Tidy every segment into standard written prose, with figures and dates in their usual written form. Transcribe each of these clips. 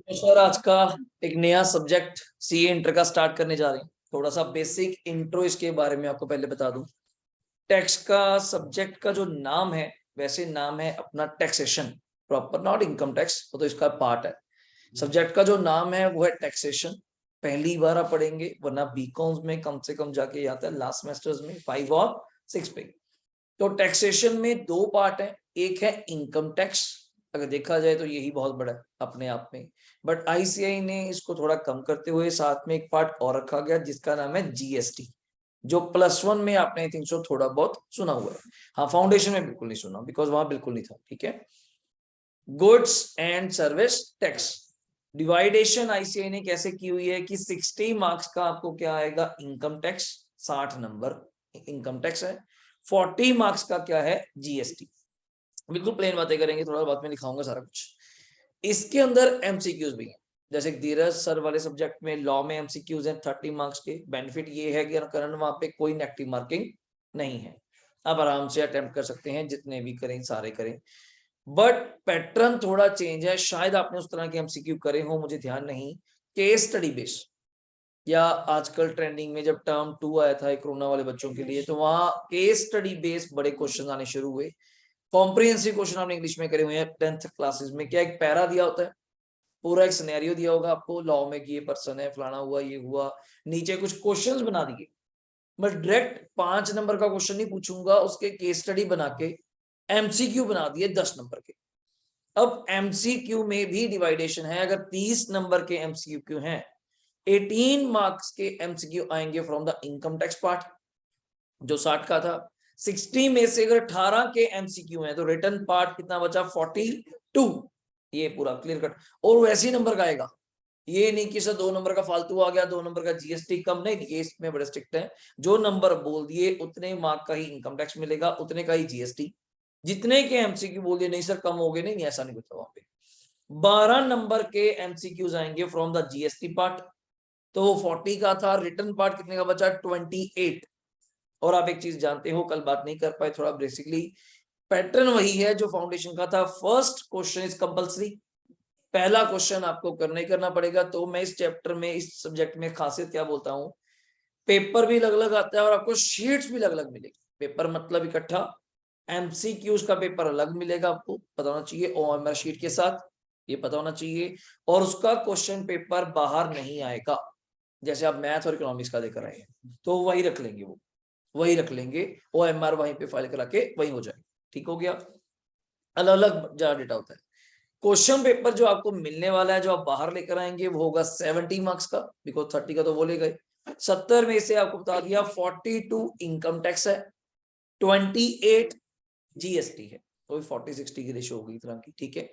तो सर आज का एक नया सब्जेक्ट सीए इंटर का स्टार्ट करने जा रहे हैं। थोड़ा सा बेसिक इंट्रो इसके बारे में आपको पहले बता दूं। टैक्स का सब्जेक्ट का जो नाम है, वैसे नाम है अपना taxation, proper not income tax, वो तो इसका पार्ट है। सब्जेक्ट का जो नाम है वो है टैक्सेशन। पहली बार आप पढ़ेंगे, वरना बीकॉम्स में कम से कम जाके आता है लास्ट सेमेस्टर्स में 5 और 6 पे। तो टैक्सेशन में दो पार्ट है, एक है इनकम टैक्स। अगर देखा जाए तो यही बहुत बड़ा है अपने आप में, बट आईसीआई ने इसको थोड़ा कम करते हुए साथ में एक पार्ट और रखा गया जिसका नाम है जीएसटी, जो +1 में आपने आई थिंक सो थोड़ा बहुत सुना हुआ है। हाँ, फाउंडेशन में बिल्कुल नहीं सुना, बिकॉज वहां बिल्कुल नहीं था। ठीक है। गुड्स एंड सर्विस टैक्स डिवाइडेशन आईसीआई ने कैसे की हुई है कि 60 मार्क्स का आपको क्या आएगा, income tax, 60 number income tax है। 40 मार्क्स का क्या है, जीएसटी। बिल्कुल प्लेन बातें करेंगे, थोड़ा बाद में दिखाऊंगा सारा कुछ। इसके अंदर एमसीक्यूज भी हैं, जैसे धीरज सर वाले सब्जेक्ट में लॉ में एमसीक्यूज हैं 30 मार्क्स के। बेनिफिट ये है कि करंट वहां पे कोई नेगेटिव मार्किंग नहीं है, आप आराम से अटेम्प्ट कर सकते हैं, जितने भी करें सारे करें। बट पैटर्न थोड़ा चेंज है, शायद आपने उस तरह के एमसीक्यू करे हो, मुझे ध्यान नहीं। केस स्टडी बेस, या आजकल ट्रेंडिंग में जब टर्म 2 आया था कोरोना वाले बच्चों के लिए, तो वहां केस स्टडी बेस बड़े क्वेश्चन आने शुरू हुए। कॉम्प्रिहेंसिव क्वेश्चन आपने इंग्लिश में करे हुए हैं 10th क्लासेस में। क्या एक पैरा दिया होता है, पूरा एक सिनेरियो दिया होगा आपको लॉ में कि ये पर्सन है, फलाना हुआ, ये हुआ, नीचे कुछ क्वेश्चंस बना दिए। बस डायरेक्ट 5 नंबर का क्वेश्चन नहीं पूछूंगा, उसके केस स्टडी बना के एमसीक्यू बना दिए 10 नंबर के। अब एमसीक्यू में भी डिवाइडेशन है, अगर 30 नंबर के एमसीक्यू हैं, 18 मार्क्स के एमसीक्यू आएंगे from the income tax part जो 60 का था। 60 में से अगर 18 के एमसीक्यू हैं तो रिटर्न पार्ट कितना बचा, 42। ये पूरा क्लियर कट, और वैसे ही नंबर का आएगा। ये नहीं कि सर 2 नंबर का फालतू आ गया, 2 नंबर का जीएसटी कम, नहीं, ये इसमें बड़े स्ट्रिक्ट है। जो नंबर बोल दिए उतने मार्क का ही इनकम टैक्स मिलेगा, उतने का ही जीएसटी। जितने के एमसीक्यू बोल दिए नहीं सर कम हो गए, नहीं, ऐसा नहीं कुछ वहां पे। 12 नंबर के एमसीक्यूज आएंगे फ्रॉम द जीएसटी पार्ट। तो 40 का था, रिटर्न पार्ट कितने का बचा, 28। और आप एक चीज जानते हो, कल बात नहीं कर पाए थोड़ा बेसिकली, पैटर्न वही है जो फाउंडेशन का था। फर्स्ट क्वेश्चन इज कंपलसरी, पहला क्वेश्चन आपको करना ही करना पड़ेगा। तो मैं इस चैप्टर में, इस सब्जेक्ट में खासियत क्या बोलता हूँ, पेपर भी अलग अलग आता है और आपको शीट्स भी अलग अलग मिलेगी। पेपर मतलब इकट्ठा, एमसीक्यूज का पेपर अलग मिलेगा, आपको पता होना चाहिए, ओएमआर शीट के साथ, ये पता होना चाहिए। और उसका क्वेश्चन पेपर बाहर नहीं आएगा, जैसे आप मैथ और इकोनॉमिक्स का देकर आए हैं तो वही रख लेंगे, वो वही रख लेंगे, ओएमआर वहीं पे फाइल करा के वही हो जाएगा। ठीक हो गया, अलग अलग ज्यादा डेटा होता है। क्वेश्चन पेपर जो आपको मिलने वाला है, जो आप बाहर लेकर आएंगे, वो होगा 70 मार्क्स का, बिकॉज 30 का तो वो ले गए। 70 में से आपको बता दिया 42 इनकम टैक्स है, 28 जीएसटी है, तो 40-60 की रेशो होगी तरह की। ठीक है।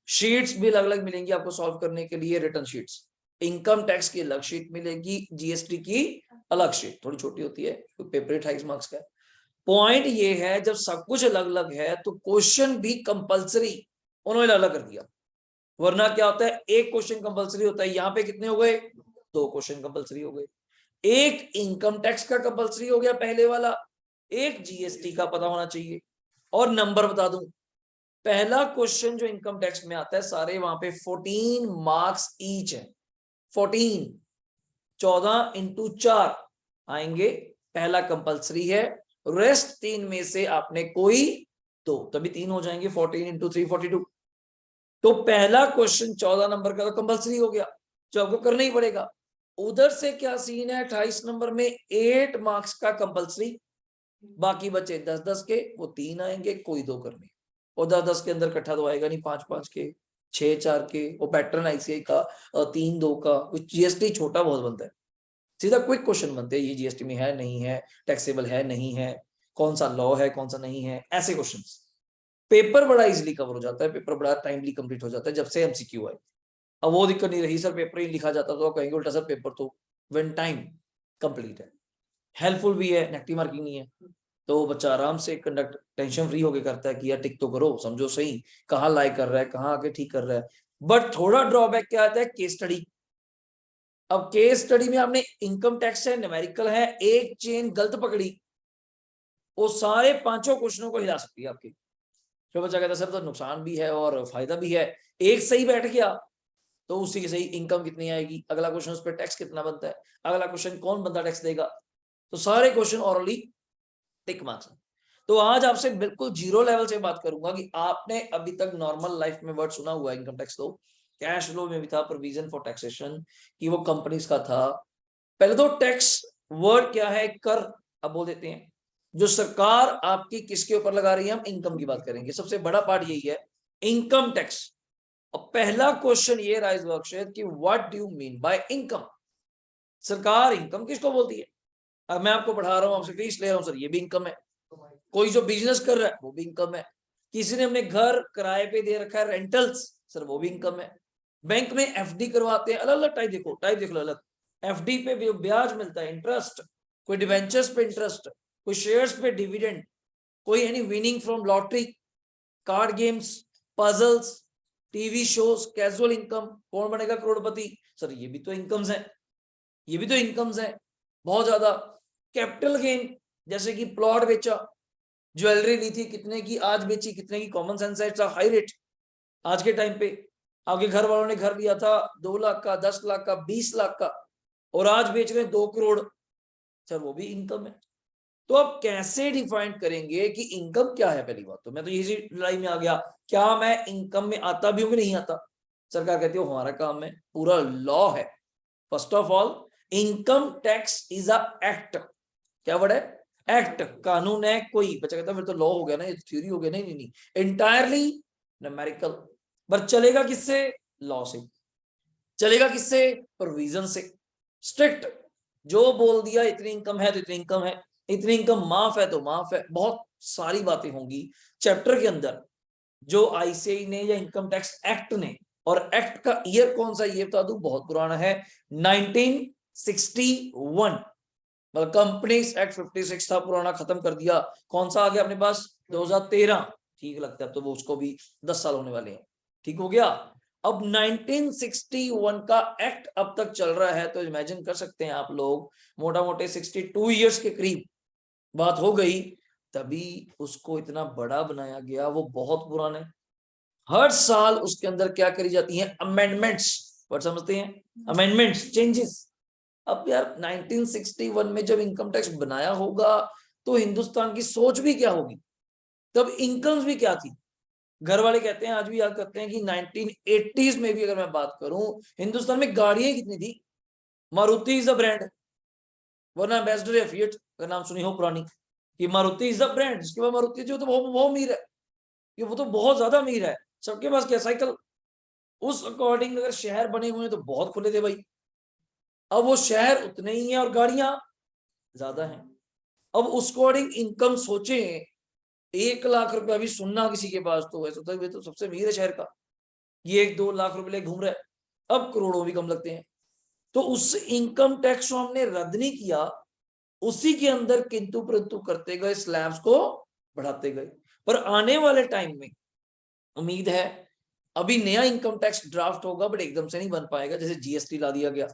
शीट्स भी अलग अलग मिलेंगी आपको सॉल्व करने के लिए, रिटर्न शीट्स, इनकम टैक्स की अलग शीट मिलेगी, जीएसटी की अलग शीट, थोड़ी छोटी होती है, पेपर 28 मार्क्स का है। पॉइंट ये है, जब सब कुछ अलग अलग है तो क्वेश्चन भी कंपलसरी उन्होंने अलग कर दिया। वरना क्या होता है, एक क्वेश्चन कंपलसरी होता है, यहाँ पे कितने हो गए, 2 क्वेश्चन कंपलसरी हो गए। एक इनकम टैक्स का कंपलसरी हो गया पहले वाला, एक जीएसटी का पता होना चाहिए। और नंबर बता दूं, पहला क्वेश्चन जो इनकम टैक्स में आता है, सारे वहां पे 14 मार्क्स ईच है। 14, 14 इंटू 4 आएंगे, पहला कंपलसरी है। रेस्ट 3 में से आपने कोई 2, तभी 3 हो जाएंगे, 14 इंटू 3 42। तो पहला क्वेश्चन 14 नंबर का तो कंपलसरी हो गया, जो आपको करना ही पड़ेगा। उधर से क्या सीन है, 28 नंबर में 8 मार्क्स का कंपलसरी, बाकी बचे 10-10 के, वो 3 आएंगे, कोई 2 करने। और 10-10 के अंदर इकट्ठा तो आएगा नहीं, 5-5 के, 6-4 के, वो पैटर्न आईसीआई का 3-2 का। कुछ जीएसटी छोटा बहुत बनता है, सीधा क्विक क्वेश्चन बनते हैं, ये जीएसटी में है नहीं है, टैक्सेबल है नहीं है, कौन सा लॉ है कौन सा नहीं है, ऐसे क्वेश्चंस। पेपर बड़ा इजीली कवर हो जाता है, पेपर बड़ा टाइमली कंप्लीट हो जाता है जब से एमसीक्यू आए। अब वो दिक्कत नहीं रही, सर पेपर ही लिखा जाता तो कहेंगे उल्टा सर पेपर तो वन टाइम कंप्लीट है, हेल्पफुल भी है, नेगेटिव मार्किंग नहीं है। तो बच्चा आराम से कंडक्ट टेंशन फ्री होकर करता है कि यार टिक तो करो, समझो सही कहाँ लाई कर रहा है, कहाँ आके ठीक कर रहा है। बट थोड़ा ड्रॉबैक क्या आता है, केस स्टडी। अब केस स्टडी में आपने इनकम टैक्स है, न्यूमेरिकल है, एक चेन गलत पकड़ी, वो सारे 5 क्वेश्चनों को हिला सकती है आपकी। फिर बच्चा कहता है सर तो नुकसान भी है और फायदा भी है, एक सही बैठ गया तो उसी की सही इनकम कितनी आएगी, अगला क्वेश्चन उस पर टैक्स कितना बनता है, अगला क्वेश्चन कौन बंदा टैक्स देगा। तो सारे क्वेश्चन ऑरली टिक मार्क्स। तो आज आपसे बिल्कुल जीरो लेवल से बात करूंगा कि आपने अभी तक नॉर्मल लाइफ में वर्ड सुना हुआ है इनकम टैक्स, तो कैश फ्लो में भी था प्रोविजन फॉर टैक्सेशन कि वो कंपनीज का था। पहले तो टैक्स वर्ड क्या है, कर अब बोल देते हैं, जो सरकार आपकी किसके ऊपर लगा रही है, हम इनकम की बात करेंगे, सबसे बड़ा पार्ट यही है इनकम टैक्स। अब पहला क्वेश्चन ये राइज वर्कशेड कि what do you mean bye income. सरकार इनकम किसको बोलती है। अब मैं आपको पढ़ा रहा हूं, आपसे फीस ले रहा हूं सर, ये भी इनकम है। कोई जो बिजनेस कर रहा है वो भी इनकम है। किसी ने अपने घर किराए पे दे रखा है रेंटल्स, सर वो भी इनकम है। बैंक में एफडी करवाते हैं, अलग अलग टाइप देखो, टाइप देख लो अलग। एफडी पे ब्याज मिलता है, इंटरेस्ट, कोई डिवेंचर्स पे इंटरेस्ट, कोई शेयर्स पे डिविडेंड, कोई any winning from lottery, card games, puzzles, TV shows, casual income, कौन बनेगा करोड़पति, सर ये भी तो इनकम्स है, ये भी तो इनकम्स है बहुत ज्यादा। कैपिटल गेन, जैसे कि प्लॉट बेचा, ज्वेलरी ली थी कितने की, आज बेची कितने की, कॉमन सेंस है, इट्स हाई रेट आज के टाइम पे। आपके घर वालों ने घर लिया था 2 लाख का, 10 लाख का, 20 लाख का, और आज बेच रहे हैं 2 करोड़, सर वो भी इनकम है। तो आप कैसे डिफाइन करेंगे कि इनकम क्या है। पहली बात तो मैं तो इसी लड़ाई में आ गया, क्या मैं इनकम में आता भी हूं कि नहीं आता। सरकार कहती है हमारा काम है, पूरा लॉ है। First of all income tax is a act, क्या वर्ड है, एक्ट, कानून है। कोई बच्चा कहता है फिर तो लॉ हो गया ना, ये थ्योरी हो गया, नहीं नहीं नहीं, इंटायरली न्यूमेरिकल। पर चलेगा किससे, लॉ से। चलेगा किससे, प्रोविजन से, स्ट्रिक्ट। जो बोल दिया इतनी इनकम है तो इतनी इनकम है, इतनी इनकम माफ है तो माफ है। बहुत सारी बातें होंगी चैप्टर के अंदर जो आईसीआई ने या इनकम टैक्स एक्ट ने, और एक्ट का ईयर कौन सा ये बता दूं, बहुत पुराना है, 1961। मतलब कंपनीज एक्ट 56 था पुराना, खत्म कर दिया। कौन सा आ गया अपने पास, 2013, ठीक लगता है, तो वो उसको भी 10 साल होने वाले हैं, ठीक हो गया। अब 1961 का एक्ट अब तक चल रहा है, तो इमेजिन कर सकते हैं आप लोग, मोटा मोटे 62 ईयर्स के करीब बात हो गई, तभी उसको इतना बड़ा बनाया गया। वो बहुत पुराना है, हर साल उसके अंदर क्या करी जाती है, अमेंडमेंट्स, वर्ड समझते हैं, अमेंडमेंट्स, चेंजेस। अब यार 1961 में जब इनकम टैक्स बनाया होगा तो हिंदुस्तान की सोच भी क्या होगी, तब इनकम्स भी क्या थी। घर वाले कहते हैं, आज भी याद करते हैं कि 1980s में भी अगर मैं बात करूं, हिंदुस्तान में गाड़ियां कितनी थी, मारुति इज अ ब्रांड, वरना एम्बेसडर या फिएट का नाम सुनी हो पुरानी, कि मारुति इज अ ब्रांड, जिसके बाद मारुति जो तो वो अमीर है, कि वो तो बहुत ज्यादा अमीर है, सबके पास क्या साइकिल। उस अकॉर्डिंग अगर शहर बने हुए हैं तो बहुत खुले थे भाई, अब वो शहर उतने ही हैं और गाड़ियां ज्यादा हैं। अब उस अकॉर्डिंग इनकम सोचे, 1 लाख रुपया भी सुनना किसी के पास तो ऐसा होता है तो सबसे अमीर है शहर का, ये 1-2 लाख रुपए ले घूम रहा है। अब करोड़ों भी कम लगते हैं। तो उस इनकम टैक्स को हमने रद्द नहीं किया, उसी के अंदर किंतु परंतु करते गए, स्लैब्स को बढ़ाते गए। पर आने वाले टाइम में उम्मीद है, अभी नया इनकम टैक्स ड्राफ्ट होगा, बट एकदम से नहीं बन पाएगा। जैसे जीएसटी ला दिया गया,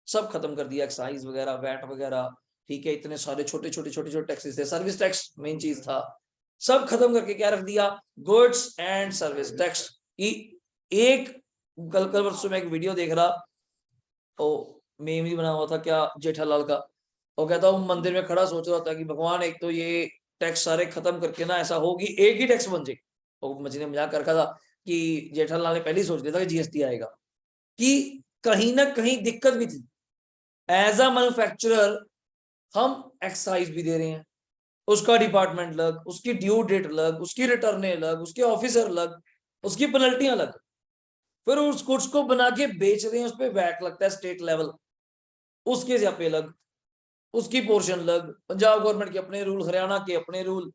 सब खत्म कर दिया, एक्साइज वगैरह, वैट वगैरह, ठीक है, इतने सारे छोटे छोटे छोटे छोटे टैक्सेस थे, सर्विस टैक्स मेन चीज था, सब खत्म करके क्या रख दिया, गुड्स एंड सर्विस टैक्स की। एक कल परसों में एक वीडियो देख रहा, ओ मेम ही बना हुआ था क्या, जेठालाल का, वो कहता हूँ मंदिर में खड़ा सोच रहा था कि भगवान एक तो ये टैक्स सारे खत्म करके ना ऐसा हो कि एक ही टैक्स बन जाए। और मजी ने मजाक कर रखा था कि जेठालाल ने पहले ही सोच लिया था कि जीएसटी आएगा, कि कहीं ना कहीं दिक्कत भी थी। एज अ मैन्युफैक्चरर हम एक्साइज भी दे रहे हैं, उसका डिपार्टमेंट अलग, उसकी ड्यू डेट अलग, उसकी रिटर्न अलग, उसके ऑफिसर अलग, उसकी पेनल्टियां अलग, फिर उस गुड्स को बना के बेच रहे हैं, उस पर वैट लगता है स्टेट लेवल, उसके स्यापे अलग, उसकी पोर्शन अलग, पंजाब गवर्नमेंट के अपने रूल, हरियाणा के अपने रूल,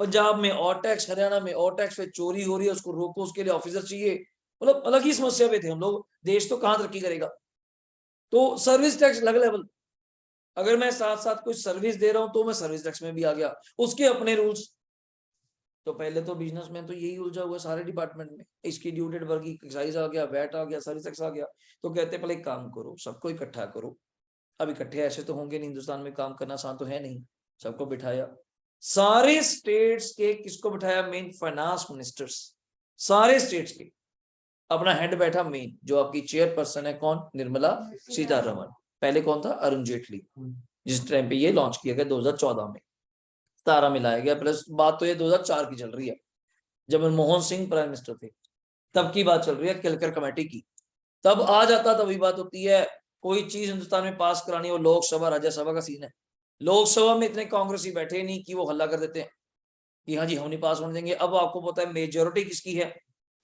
पंजाब में और टैक्स, हरियाणा में और टैक्स, पे चोरी हो रही है उसको रोको, उसके लिए ऑफिसर चाहिए। मतलब अलग ही समस्या पे थे हम लोग, देश तो कहां तरक्की करेगा। तो सर्विस टैक्स अलग लेवल, अगर मैं साथ साथ कुछ सर्विस दे रहा हूं तो मैं सर्विस टैक्स में भी आ गया, उसके अपने रूल्स। तो पहले तो बिजनेस में तो यही उलझा हुआ सारे डिपार्टमेंट में, इसकी ड्यू डेट वर्गी, एक्साइज आ गया, वैट आ गया, सर्विस टैक्स आ गया। तो कहते पहले एक काम करो, सबको इकट्ठा करो। अब इकट्ठे ऐसे तो होंगे नहीं, हिंदुस्तान में काम करना आसान तो है नहीं। सबको बिठाया, सारे स्टेट्स के किसको बिठाया, मेन फाइनेंस मिनिस्टर्स, सारे स्टेट्स के, अपना हेड बैठा मेन, जो आपकी चेयरपर्सन है कौन, निर्मला सीतारमण। पहले कौन था, अरुण जेटली, जिस टाइम पे ये लॉन्च किया गया 2014 में, 17 में लाया गया। प्लस बात तो ये 2004 की चल रही है, जब मनमोहन सिंह प्राइम मिनिस्टर थे, तब की बात चल रही है, केलकर कमेटी की। तब आ जाता, तभी बात होती है। कोई चीज हिंदुस्तान में पास करानी हो, लोकसभा राज्यसभा का सीन है। लोकसभा में इतने कांग्रेसी बैठे नहीं कि वो हल्ला कर देते हैं कि हाँ जी हम नहीं पास होने देंगे। अब आपको पता है मेजोरिटी किसकी है,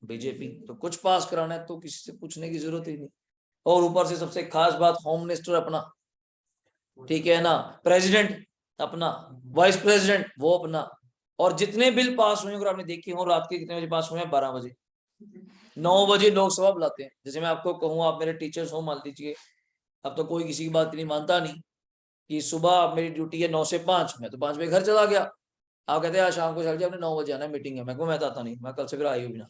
बीजेपी। तो कुछ पास कराना है तो किसी से पूछने की जरूरत ही नहीं। और ऊपर से सबसे खास बात, होम मिनिस्टर अपना, ठीक है ना, प्रेसिडेंट अपना, वाइस प्रेसिडेंट वो अपना। और जितने बिल पास हुए, अगर आपने देखे हो, रात के कितने बजे पास हुए हैं, 12 बजे। 9 बजे लोकसभा बुलाते हैं। जैसे मैं आपको कहूँ, आप मेरे टीचर्स हो मान लीजिए, अब तो कोई किसी की बात नहीं मानता नहीं, कि सुबह मेरी ड्यूटी है 9 से 5, मैं तो 5 बजे घर चला गया। आप कहते हैं आज शाम को चल जाए, आपने 9 बजे आना है, मीटिंग है। मैं कहूँ मैं तो आता नहीं, मैं कल से फिर आई हूँ बिना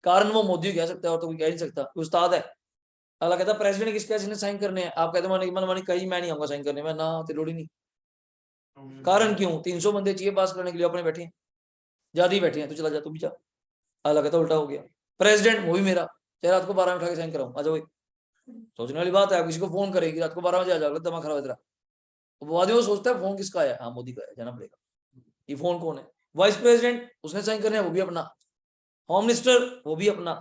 कारण। वो मोदी कह सकता है और तो कोई कह नहीं सकता, कोई उस्ताद है। अगला कहता है प्रेसिडेंट किसके जिसने साइन करने हैं, आप कहते हैं मन कहीं मैं नहीं आऊंगा साइन करने में, ना तेरी नहीं। कारण क्यों, 300 बंदे चाहिए पास करने के लिए, अपने बैठे हैं, ज्यादा ही बैठे हैं, तो चला जा, तू भी जा। अगला कहता उल्टा हो गया, प्रेसिडेंट वो भी मेरा, चाहे रात को 12 में उठा के साइन कराऊं, आ जाओ। सोचने वाली बात है, किसी को फोन करेगी रात को 12 बजे आ जाओ, दिमाग खराब है तेरा। वो आदमी वो सोचता है फोन किसका है, हाँ मोदी का है, जाना पड़ेगा। ये फोन कौन है, वाइस प्रेसिडेंट उसने साइन करने हैं, वो भी अपना। होम मिनिस्टर वो भी अपना।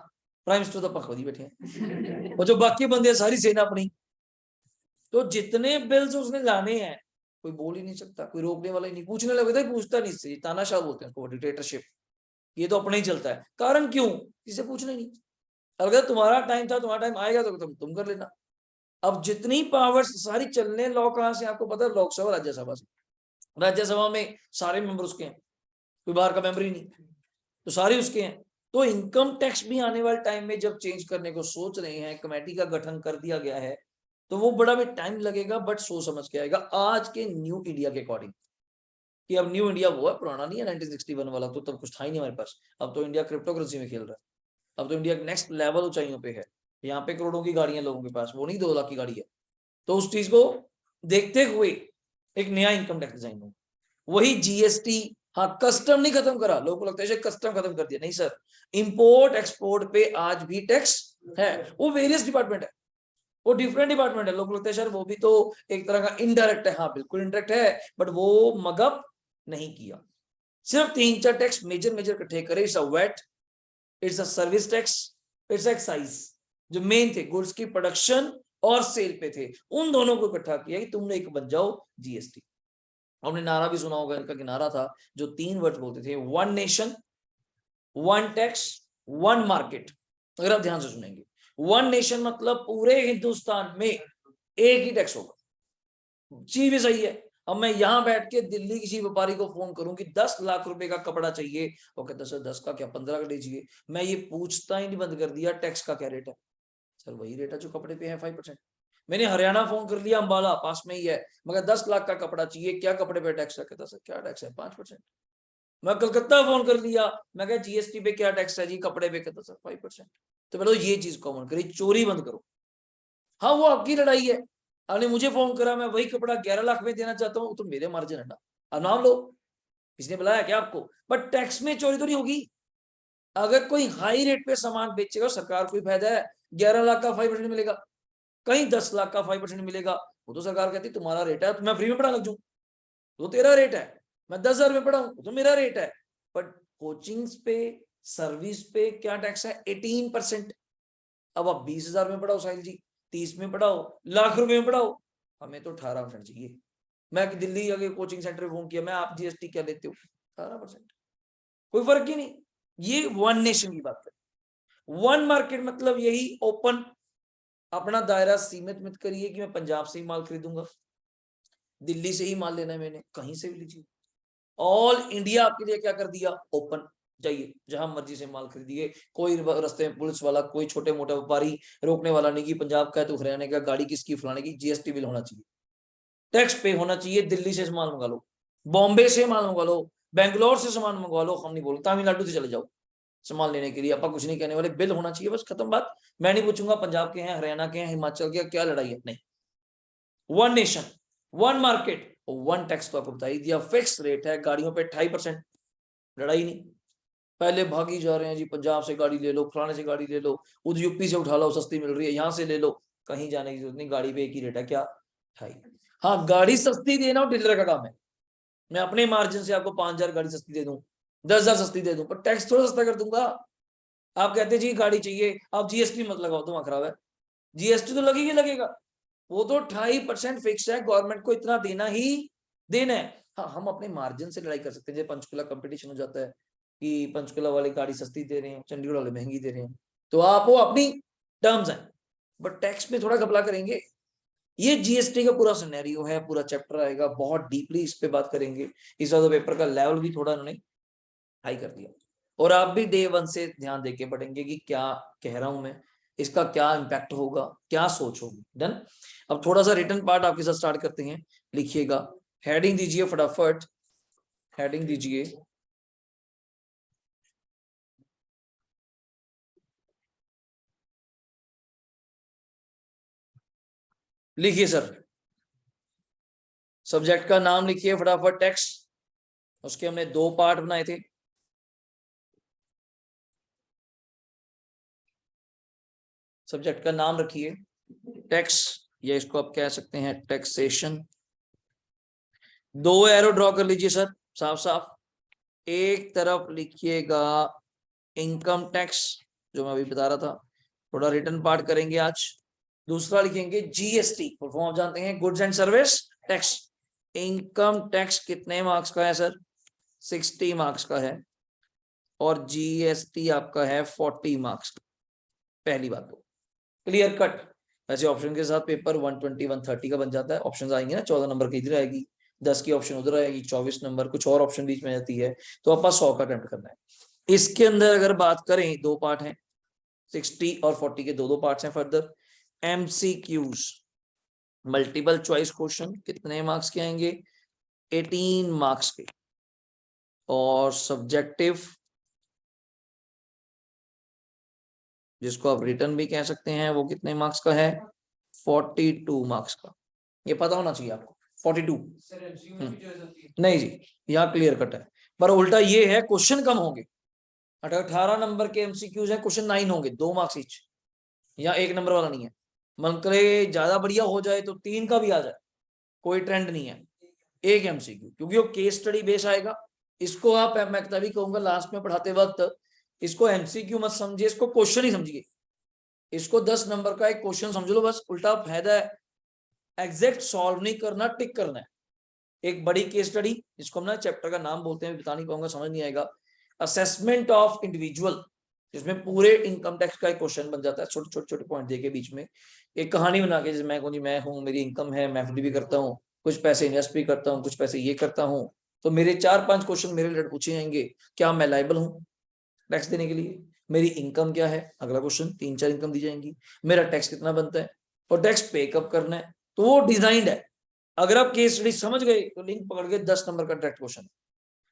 प्राइम मिनिस्टर तो पख बैठे हैं। और जो बाकी बंदे सारी सेना अपनी। तो जितने बिल्स उसने लाने हैं, कोई बोल ही नहीं सकता, कोई रोकने वाला ही नहीं। पूछने लगे तो पूछता नहीं, इससे तानाशाह बोलते हैं उसको, डिक्टेटरशिप। ये तो अपना ही चलता है। कारण क्यों, किसे पूछना नहीं। अगर तुम्हारा टाइम था, तुम्हारा टाइम आएगा तो तुम कर लेना। अब जितनी पावर्स सारी चलने, लॉ कहां से आपको पता है, लोकसभा राज्यसभा से। राज्यसभा में सारे मेंबर उसके हैं, कोई बाहर का मेंबर ही नहीं, तो सारे उसके हैं। तो इनकम टैक्स भी आने वाले टाइम में जब चेंज करने को सोच रहे हैं, कमेटी का गठन कर दिया गया है, तो वो बड़ा भी टाइम लगेगा, बट सोच समझ के आएगा आज के न्यू इंडिया के अकॉर्डिंग। कि अब न्यू इंडिया वो है, पुराना नहीं है 1961 वाला, तो तब कुछ था ही नहीं हमारे पास। अब तो इंडिया क्रिप्टो करेंसी में खेल रहा है। अब तो इंडिया नेक्स्ट लेवल ऊंचाइयों पे है। यहाँ पे करोड़ों की गाड़ियां लोगों के पास, वो नहीं 2 लाख की गाड़ी है। तो उस चीज को देखते हुए एक नया इनकम टैक्स डिजाइन हो, वही जीएसटी। हाँ, कस्टम नहीं खत्म करा, लोगों को लगता है कस्टम खत्म कर दिया, नहीं सर। इंपोर्ट एक्सपोर्ट पे आज भी टैक्स है, वो वेरियस डिपार्टमेंट है, वो डिफरेंट डिपार्टमेंट है। लोग लगता है सर वो भी तो एक तरह का इनडायरेक्ट है, हाँ बिल्कुल इनडायरेक्ट है, बट वो मगअप नहीं किया। सिर्फ 3-4 टैक्स मेजर मेजर इकट्ठे करे। It's a VAT, it's a service tax, it's excise, जो मेन थे गुड्स की प्रोडक्शन और सेल पे थे, उन दोनों को इकट्ठा किया कि तुमने एक बन जाओ जीएसटी। हमने नारा भी सुना होगा, इनका नारा था जो 3 वर्ड बोलते थे, one nation, one tax, one market. अगर आप ध्यान से सुनेंगे, वन नेशन मतलब पूरे हिंदुस्तान में एक ही टैक्स होगा। चीज भी सही है। अब मैं यहां बैठ के दिल्ली किसी व्यापारी को फोन करूं कि 10 लाख रुपए का कपड़ा चाहिए, वो कहता सर 10 का क्या, 15 का दीजिए। मैं ये पूछता ही नहीं बंद कर दिया टैक्स का क्या रेट है। सर वही रेट है जो कपड़े पे है 5%। मैंने हरियाणा फोन कर लिया, अंबाला पास में ही है, मगर 10 लाख का कपड़ा चाहिए, क्या कपड़े पे टैक्स है, कहता सर क्या टैक्स है, 5%। मैं कलकत्ता फोन कर लिया, मैं कहा जीएसटी पे क्या टैक्स है जी, कपड़े पे, कहता सर 5%। तो बोलो ये चीज कॉमन करी, चोरी बंद करो। हाँ वो आपकी लड़ाई है, आपने मुझे फोन करा, मैं वही कपड़ा 11 लाख में देना चाहता हूँ, तो मेरे मार्जिन है ना, अब नाम लो, किसने बुलाया क्या आपको। बट टैक्स में चोरी तो नहीं होगी। अगर कोई हाई रेट पे सामान बेचेगा, सरकार को फायदा है, 11 लाख का 5% मिलेगा, कहीं 10 लाख का 5% मिलेगा। वो तो सरकार कहती तुम्हारा रेट है, तो मैं फ्री में पढ़ा लग जाऊं, तो तेरा रेट है। मैं 10,000 में पढ़ाऊं तो मेरा रेट है। बट कोचिंग पे, सर्विस पे क्या टैक्स है, 18%। अब आप 20,000 में पढ़ाओ साहिल जी, 30 में पढ़ाओ, लाख रुपए में पढ़ाओ, हमें तो 18% चाहिए। मैं दिल्ली अगर कोचिंग सेंटर फोन किया, मैं आप जीएसटी क्या लेते हो, 18%। कोई फर्क ही नहीं। ये वन नेशन की बात है। वन मार्केट मतलब यही ओपन, अपना दायरा सीमित मत करिए कि मैं पंजाब से ही माल खरीदूंगा, दिल्ली से ही माल लेना है, मैंने कहीं से भी लीजिए। ऑल इंडिया आपके लिए क्या कर दिया, ओपन, जाइए जहां मर्जी से माल खरीदिए। कोई रास्ते में पुलिस वाला, कोई छोटे मोटे व्यापारी रोकने वाला नहीं कि पंजाब का है तो हरियाणा का, गाड़ी किसकी, फलाने की। जीएसटी बिल होना चाहिए, टैक्स पे होना चाहिए। दिल्ली से सामान मंगा लो, बॉम्बे से माल मंगवा लो, बेंगलोर से सामान मंगवा लो, हम नहीं बोल, तमिलनाडु से चले जाओ सामान लेने के लिए, आपका कुछ नहीं कहने वाले, बिल होना चाहिए, बस खत्म बात। मैं नहीं पूछूंगा पंजाब के हैं, हरियाणा के हैं, हिमाचल के, क्या लड़ाई है, नहीं। One nation, one market, one tax तो आपको बता ही दिया, फिक्स रेट है, गाड़ियों पे 2.5%, लड़ाई नहीं। पहले भागी जा रहे हैं जी, पंजाब से गाड़ी ले लो, फलाने से गाड़ी ले लो, उधर यूपी से उठा लो, सस्ती मिल रही है, यहाँ से ले लो, कहीं जाने की जरूरत नहीं, गाड़ी पे एक ही रेट है, क्या ढाई। हाँ, गाड़ी सस्ती देना डीलर का काम है, मैं अपने मार्जिन से आपको 5,000 गाड़ी सस्ती दे दूं, 10,000 सस्ती दे दूं, पर टैक्स थोड़ा सस्ता कर दूंगा। आप कहते जी गाड़ी चाहिए, आप जीएसटी मत लगाओ, तो वहां खराब है, जीएसटी तो लगेगी लगेगा, वो तो 2.5% फिक्स है, गवर्नमेंट को इतना देना ही देना है। हाँ, हम अपने मार्जिन से लड़ाई कर सकते हैं, जैसे पंचकुला कंपटीशन हो जाता है कि पंचकुला वाले गाड़ी सस्ती दे रहे हैं, चंडीगढ़ वाले महंगी दे रहे हैं, तो आप वो अपनी टर्म्स है, बट टैक्स में थोड़ा घपला करेंगे। ये जीएसटी का पूरा सिनेरियो है, पूरा चैप्टर आएगा, बहुत डीपली इस पे बात करेंगे। इस बार तो पेपर का लेवल भी थोड़ा उन्होंने हाई कर दिया, और आप भी डे 1 से ध्यान देके पढ़ेंगे कि क्या कह रहा हूं मैं, इसका क्या इम्पैक्ट होगा, क्या सोच होगी। डन। अब थोड़ा सा रिटर्न पार्ट आपके साथ स्टार्ट करते हैं, लिखिएगा, हेडिंग दीजिए फटाफट, हेडिंग दीजिए, लिखिए सर, सब्जेक्ट का नाम लिखिए फटाफट, टेक्स्ट, उसके हमने 2 पार्ट बनाए थे, सब्जेक्ट का नाम रखिए टैक्स, या इसको आप कह सकते हैं टैक्सेशन। 2 एरो ड्रॉ कर लीजिए सर, साफ साफ। एक तरफ लिखिएगा इनकम टैक्स, जो मैं अभी बता रहा था, थोड़ा रिटर्न पार्ट करेंगे आज। दूसरा लिखेंगे जीएसटी, फुल आप जानते हैं, goods and service tax. Income tax कितने मार्क्स का है सर? 60 मार्क्स का है, और जीएसटी आपका है 40 मार्क्स का। पहली बात तो क्लियर कट। वैसे ऑप्शन के साथ पेपर 120 130 का बन जाता है, ऑप्शन आएंगे ना, 14 नंबर की इधर आएगी, 10 की ऑप्शन उधर आएगी, 24 नंबर कुछ और ऑप्शन बीच में जाती है, तो आपका 100 का अटेम्प्ट करना है। इसके अंदर अगर बात करें, 2 पार्ट हैं, 60 और 40 के 2 पार्ट्स हैं। Further MCQs, multiple choice question, कितने मार्क्स के आएंगे? 18 मार्क्स के। और सब्जेक्टिव, जिसको आप रिटर्न भी कह सकते हैं, वो कितने मार्क्स का है? 42 मार्क्स का। ये पता होना चाहिए आपको, 42। नहीं जी, यहाँ क्लियर कट है, पर उल्टा ये है क्वेश्चन कम होंगे। 18 नंबर के एमसीक्यूज है, क्वेश्चन 9 होंगे, 2 मार्क्स ईच। यहाँ 1 नंबर वाला नहीं है, मन करे ज्यादा बढ़िया हो जाए तो 3 का भी आ जाए, कोई ट्रेंड नहीं है। एक एमसीक्यू, क्योंकि वो केस स्टडी बेस आएगा। इसको आप, मैं तभी कहूंगा लास्ट में पढ़ाते वक्त, इसको एमसीक्यू मत समझिए, इसको क्वेश्चन ही समझिए। इसको 10 नंबर का एक क्वेश्चन समझ लो बस, उल्टा फायदा है, एग्जैक्ट सॉल्व नहीं करना, टिक करना है। एक बड़ी केस स्टडी, जिसको हम ना चैप्टर का नाम बोलते हैं, बता नहीं पाऊंगा, समझ नहीं आएगा, असेसमेंट ऑफ इंडिविजुअल, जिसमें पूरे इनकम टैक्स का एक क्वेश्चन बन जाता है, छोटे छोटे छोटे पॉइंट देके बीच में एक कहानी बना के, जैसे मैं कहूँ जी, मैं हूँ, मेरी इनकम है, मैं एफडी भी करता हूँ, कुछ पैसे इन्वेस्ट भी करता हूँ, कुछ पैसे ये करता हूँ, तो मेरे 4-5 क्वेश्चन मेरे रिलेटेड पूछे जाएंगे। क्या मैं लायबल हूँ टैक्स देने के लिए? मेरी इनकम क्या है? अगला क्वेश्चन, 3-4 इनकम दी जाएंगी। मेरा टैक्स कितना बनता है, और टैक्स पे कब करना है, तो वो डिजाइंड है। अगर आप केस स्टडी समझ गए तो लिंक पकड़ के 10 नंबर का डायरेक्ट क्वेश्चन।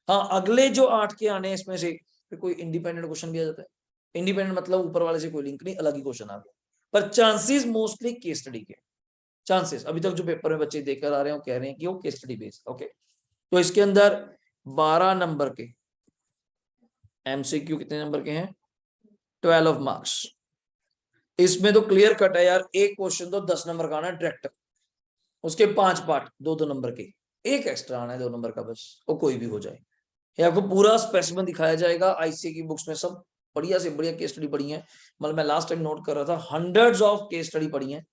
हाँ, अगले जो 8 के आने हैं इसमें से फिर कोई इंडिपेंडेंट क्वेश्चन भी आ जाता है। इंडिपेंडेंट मतलब ऊपर वाले से कोई लिंक नहीं, अलग ही क्वेश्चन आ गया, पर चांसेस मोस्टली केस स्टडी के। चांसेस अभी तक जो पेपर में बच्चे देकर आ रहे हैं वो कह रहे हैं कि वो केस स्टडी बेस्ड। ओके, तो इसके अंदर 12 नंबर के एमसीक्यू कितने नंबर के हैं? 12 मार्क्स। इसमें तो क्लियर कट है यार, एक क्वेश्चन तो 10 नंबर का आना है डायरेक्ट, उसके 5 पार्ट 2-2 नंबर के, एक एक्स्ट्रा आना है 2 नंबर का, बस वो कोई भी हो जाए। ये आपको पूरा स्पेसिमेन दिखाया जाएगा, आईसीए की बुक्स में सब बढ़िया से बढ़िया केस स्टडी पढ़ी है, मतलब मैं लास्ट टाइम नोट कर रहा था, हंड्रेड्स ऑफ केस स्टडी पढ़ी है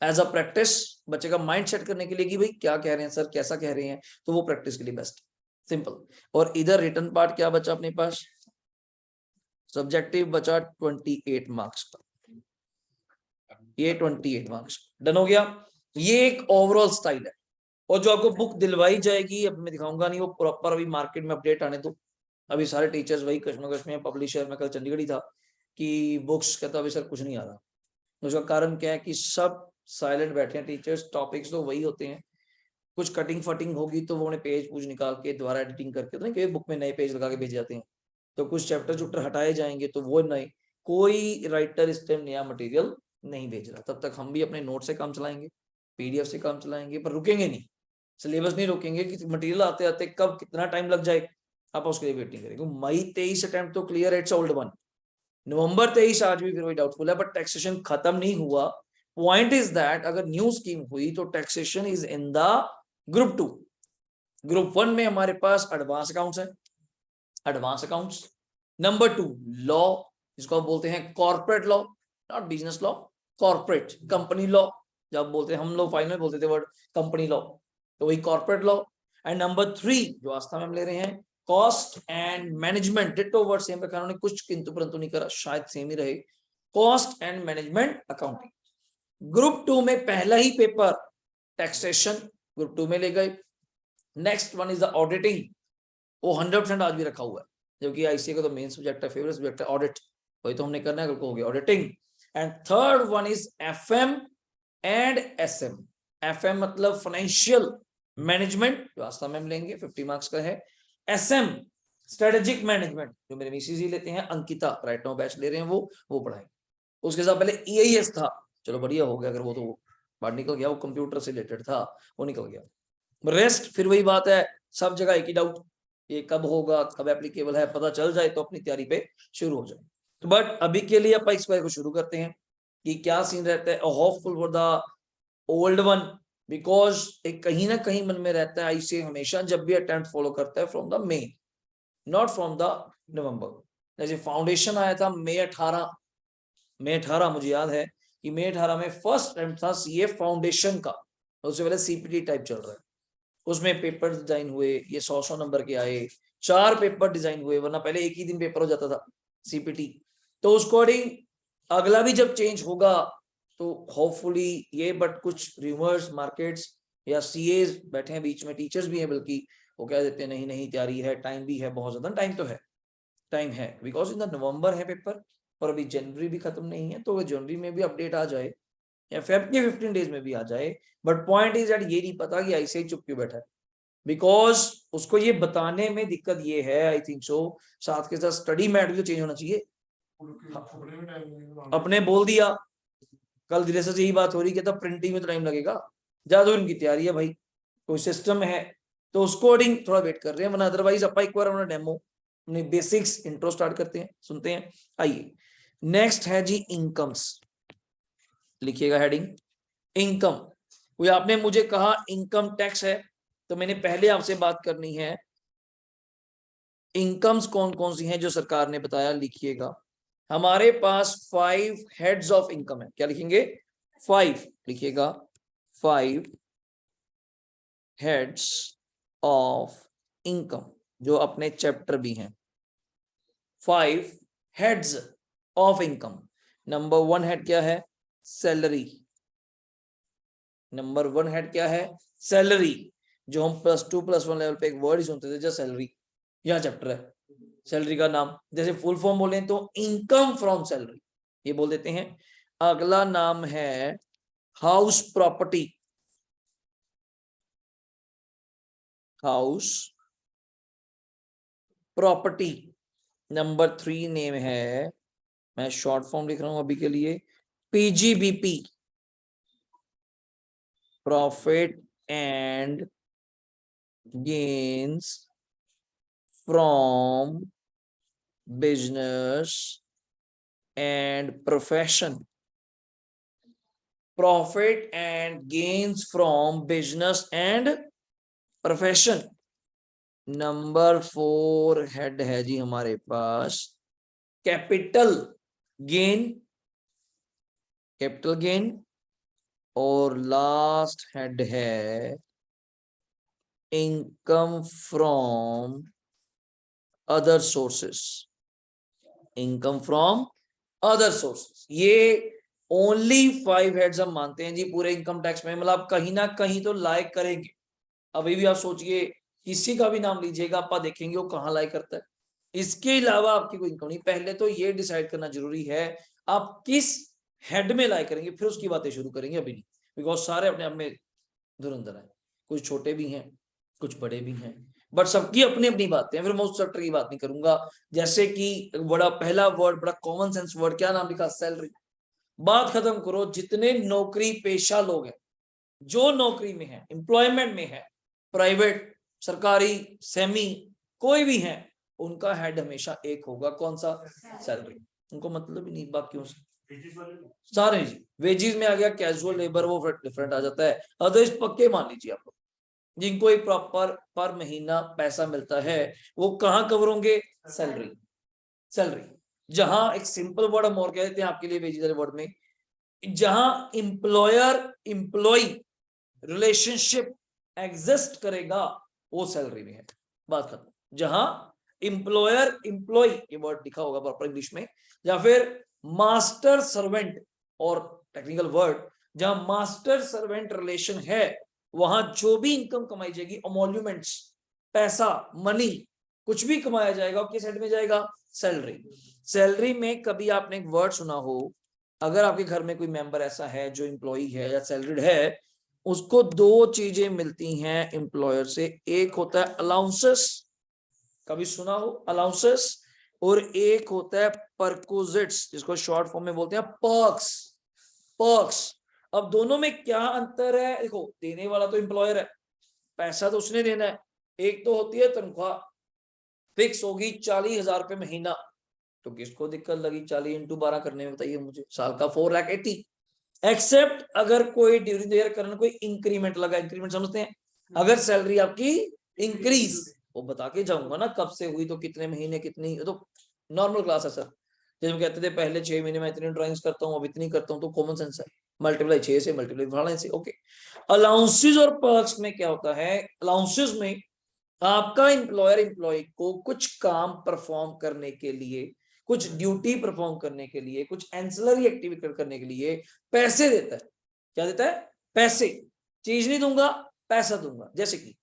एज अ प्रैक्टिस, बच्चे का माइंड सेट करने के लिए कि भाई क्या कह रहे हैं सर, कैसा कह रहे हैं, तो वो प्रैक्टिस के लिए बेस्ट, सिंपल। और इधर रिटर्न पार्ट क्या बचा अपने पास? सब्जेक्टिव बचा 28 मार्क्स का, ये 28 मार्क्स डन हो गया। ये एक ओवरऑल स्टाइल है, और जो आपको बुक दिलवाई जाएगी, अब मैं दिखाऊंगा नहीं, वो प्रॉपर अभी मार्केट में अपडेट आने दो। अभी सारे टीचर्स वही कश्मकश में, पब्लिशर में, कल चंडीगढ़ ही था कि बुक्स कहता अभी सर कुछ नहीं आ रहा। उसका कारण क्या है कि सब साइलेंट बैठे हैं टीचर्स, टॉपिक्स तो वही होते हैं, कुछ कटिंग फटिंग होगी तो वो उन्हें पेज पूज निकाल के दोबारा एडिटिंग करके, तो नहीं कि बुक में नए पेज लगा के भेज जाते हैं, तो कुछ चैप्टर चुप्टर हटाए जाएंगे तो वो नए, कोई राइटर इस टाइम नया मटेरियल नहीं भेज रहा। तब तक हम भी अपने नोट से काम चलाएंगे, पीडीएफ से काम चलाएंगे, पर रुकेंगे नहीं, सिलेबस नहीं रोकेंगे कि मटेरियल आते आते कब कितना टाइम लग जाए, आप उसके लिए वेट नहीं करेंगे। मई 23 अटेम्प्ट तो क्लियर है, इट्स ओल्ड वन। नवंबर 23 आज भी फिर वही डाउटफुल है, बट टैक्सेशन खत्म नहीं हुआ। पॉइंट इज दैट अगर न्यू स्कीम हुई तो taxation is in the group 2। Group 1 में हमारे पास एडवांस अकाउंट्स है, एडवांस अकाउंट्स। नंबर 2 लॉ, जिसको आप बोलते हैं corporate law, not business law, corporate company law. जब बोलते हैं हम लोग फाइनल बोलते थे वर्ड कंपनी लॉ, तो वही कॉर्पोरेट लॉ। एंड नंबर 3 जो आस्था में हम ले रहे हैं, cost and management. Ditto word same रखा उन्होंने, कुछ किंतु परंतु नहीं करा, शायद सेम ही रहे, cost and management accounting. Group 2 में पहला ही पेपर टैक्सेशन ग्रुप 2 में ले गए। Next one is the auditing, वो 100% आज भी रखा हुआ है, जबकि आईसीए का तो मेन सब्जेक्ट है, फेवरेट सब्जेक्ट है ऑडिट, वही तो हमने करना है, कल को हो गया auditing. And third one is FM and SM. FM मतलब फाइनेंशियल मैनेजमेंट, जो आस्था में हम लेंगे 50 मार्क्स का है। एसएम स्ट्रेटेजिक मैनेजमेंट, जो मेरे मिसेज लेते हैं, अंकिता राइट नाउ बैच ले रहे हैं, वो पढ़ाएंगे। उसके साथ पहले ईएस था, चलो बढ़िया हो गया, अगर वो तो बाहर निकल गया, वो कंप्यूटर से रिलेटेड था, वो निकल गया। रेस्ट फिर वही बात है, सब जगह एक ही डाउट, ये कब होगा, कब एप्लीकेबल है, पता चल जाए तो अपनी तैयारी पे शुरू हो जाए। तो बट अभी के लिए अपन इस बार को शुरू करते हैं कि क्या सीन रहता है। Hopeful for the old one, because एक कहीं ना कहीं मन में रहता है ऐसे हमेशा जब भी अटेम्प्ट फॉलो करता है from the may, not from the नवंबर। जैसे फाउंडेशन आया था मई 18 मुझे याद है कि मई 18 में फर्स्ट अटेम्प्ट था सीए फाउंडेशन का, उससे पहले सीपीटी टाइप चल रहा है, उसमें पेपर डिजाइन हुए, ये 100 नंबर के आए, 4 पेपर डिजाइन हुए, वरना पहले एक ही दिन पेपर हो जाता था सीपीटी। तो उस अकॉर्डिंग अगला भी जब चेंज होगा तो होपफुली ये, बट कुछ रिवर्स मार्केट्स या सीए बैठे हैं बीच में, टीचर्स भी हैं बल्कि, वो कह देते हैं नहीं नहीं तैयारी है, टाइम भी है, बहुत ज्यादा टाइम तो है, टाइम है, बिकॉज इन द नवंबर है पेपर, और अभी जनवरी भी खत्म नहीं है, तो जनवरी में भी अपडेट आ जाए या फेब के 15 डेज में भी आ जाए। बट पॉइंट इज दैट ये नहीं पता कि ऐसे ही चुप क्यों बैठा है, बिकॉज उसको ये बताने में दिक्कत ये है, आई थिंक सो साथ के साथ स्टडी मैट भी तो चेंज होना चाहिए। अपने बोल दिया, कल धीरे से यही बात हो रही है, प्रिंटिंग में तो टाइम लगेगा, ज्यादा उनकी तैयारी है भाई, कोई सिस्टम है, तो उसको अकॉर्डिंग थोड़ा वेट कर रहे हैं, वरना अदरवाइज अपना एक बार अपना डेमो अपने बेसिक्स इंट्रो स्टार्ट करते हैं, सुनते हैं। आइए नेक्स्ट है जी इनकम्स, लिखिएगा हेडिंग इनकम। कोई आपने मुझे कहा इनकम टैक्स है, तो मैंने पहले आपसे बात करनी है इनकम्स कौन कौन सी हैं जो सरकार ने बताया, लिखिएगा। हमारे पास 5 हेड्स ऑफ इनकम है, क्या लिखेंगे 5, लिखिएगा 5 हेड्स ऑफ इनकम, जो अपने चैप्टर भी हैं, 5 heads of income. Number 1 head क्या है, सैलरी। नंबर 1 हेड क्या है, सैलरी, जो हम +2 +1 लेवल पे एक वर्ड ही सुनते थे, जैसे सैलरी, यहाँ चैप्टर है, सैलरी का नाम, जैसे फुल फॉर्म बोले तो इनकम फ्रॉम सैलरी, ये बोल देते हैं। अगला नाम है house property, house property. Number 3 name है, मैं शॉर्ट फॉर्म लिख रहा हूं अभी के लिए, PGBP, profit and gains from business and profession, profit and gains from business and profession. Number 4 head है जी हमारे पास कैपिटल गेन, कैपिटल गेन। और लास्ट हेड है income from other sources, income from other sources. ये only 5 heads हम मानते हैं जी पूरे income tax में, मतलब कहीं ना कहीं तो लाइक करेंगे। अभी भी आप सोचिए, किसी का भी नाम लीजिएगा, आप देखेंगे वो कहाँ लाइक करता है, इसके अलावा आपकी कोई इनकम नहीं। पहले तो ये डिसाइड करना जरूरी है आप किस हेड में लाइक करेंगे, फिर उसकी बातें शुरू करेंगे, अभी नहीं, बिकॉज सारे अपने अपने धुरंधर है, कुछ छोटे भी हैं कुछ बड़े भी हैं, बट सबकी अपनी अपनी बातें हैं। फिर मैं उस सेक्टर की बात नहीं करूंगा, जैसे कि बड़ा पहला वर्ड, बड़ा कॉमन सेंस वर्ड, क्या नाम लिखा, सैलरी। बात खत्म करो, जितने नौकरी पेशा लोग हैं, जो नौकरी में है, एम्प्लॉयमेंट में है, प्राइवेट, सरकारी, सेमी, कोई भी है, उनका हेड हमेशा एक होगा, कौन सा? सैलरी। उनको मतलब ही नहीं बाकियों से, सारे जी। वेजिस में आ गया कैजुअल लेबर, वो डिफरेंट आ जाता है। अदरवाइज पक्के मान लीजिए आप, जिनको एक प्रॉपर पर महीना पैसा मिलता है, वो कहाँ कवर होंगे? सैलरी। सैलरी जहां एक सिंपल वर्ड हम और कह देते हैं आपके लिए वेजिस वर्ड में, जहां एम्प्लॉयर एम्प्लॉय रिलेशनशिप एग्जिस्ट करेगा, वो सैलरी में है, बात खत्म। जहां एम्प्लॉयर एम्प्लॉय, ये वर्ड लिखा होगा प्रॉपर इंग्लिश में, या फिर मास्टर सर्वेंट, और टेक्निकल वर्ड, जहां मास्टर सर्वेंट रिलेशन है, वहां जो भी इनकम कमाई जाएगी, अमोल्यूमेंट्स, पैसा, मनी, कुछ भी कमाया जाएगा, किस हेड में जाएगा? सैलरी। सैलरी में कभी आपने एक वर्ड सुना हो, अगर आपके घर में कोई मेंबर ऐसा है जो एम्प्लॉय है या सैलरीड है, उसको दो चीजें मिलती हैं एम्प्लॉयर से, एक होता है अलाउंसेस, कभी सुना हो अलाउंसेस, और एक होता है परकोजिट्स, जिसको शॉर्ट फॉर्म में बोलते हैं पर्क्स। पर्क्स। अब दोनों में क्या अंतर है? देखो, देने वाला तो एम्प्लॉयर है, पैसा तो उसने देना है। एक तो होती है तनख्वाह, फिक्स होगी 40,000 रुपए महीना, तो किसको दिक्कत लगी 40 इंटू 12 करने में? बताइए मुझे, साल का 4,80,000। एक्सेप्ट अगर कोई ड्यूरिंग द ईयर करने कोई इंक्रीमेंट लगा, इंक्रीमेंट समझते हैं, अगर सैलरी आपकी इंक्रीज, वो बता के जाऊंगा ना कब से हुई, तो कितने महीने, कितनी, तो नॉर्मल क्लास है सर। जैसे हम कहते थे पहले 6 महीने में इतनी ड्राइंग्स करता हूँ, अब इतनी करता हूँ, तो कॉमन सेंस है, मल्टीप्लाई 6 से, मल्टीप्लाई फलाने से, ओके। अलाउंसेस और पर्क्स में क्या होता है? अलाउंसेस में आपका एम्प्लॉयर एम्प्लॉय को कुछ काम परफॉर्म करने के लिए, कुछ ड्यूटी परफॉर्म करने के लिए, कुछ एंसिलरी एक्टिविटी करने के लिए पैसे देता है। क्या देता है? पैसे। चीज नहीं दूंगा, पैसा दूंगा। जैसे कि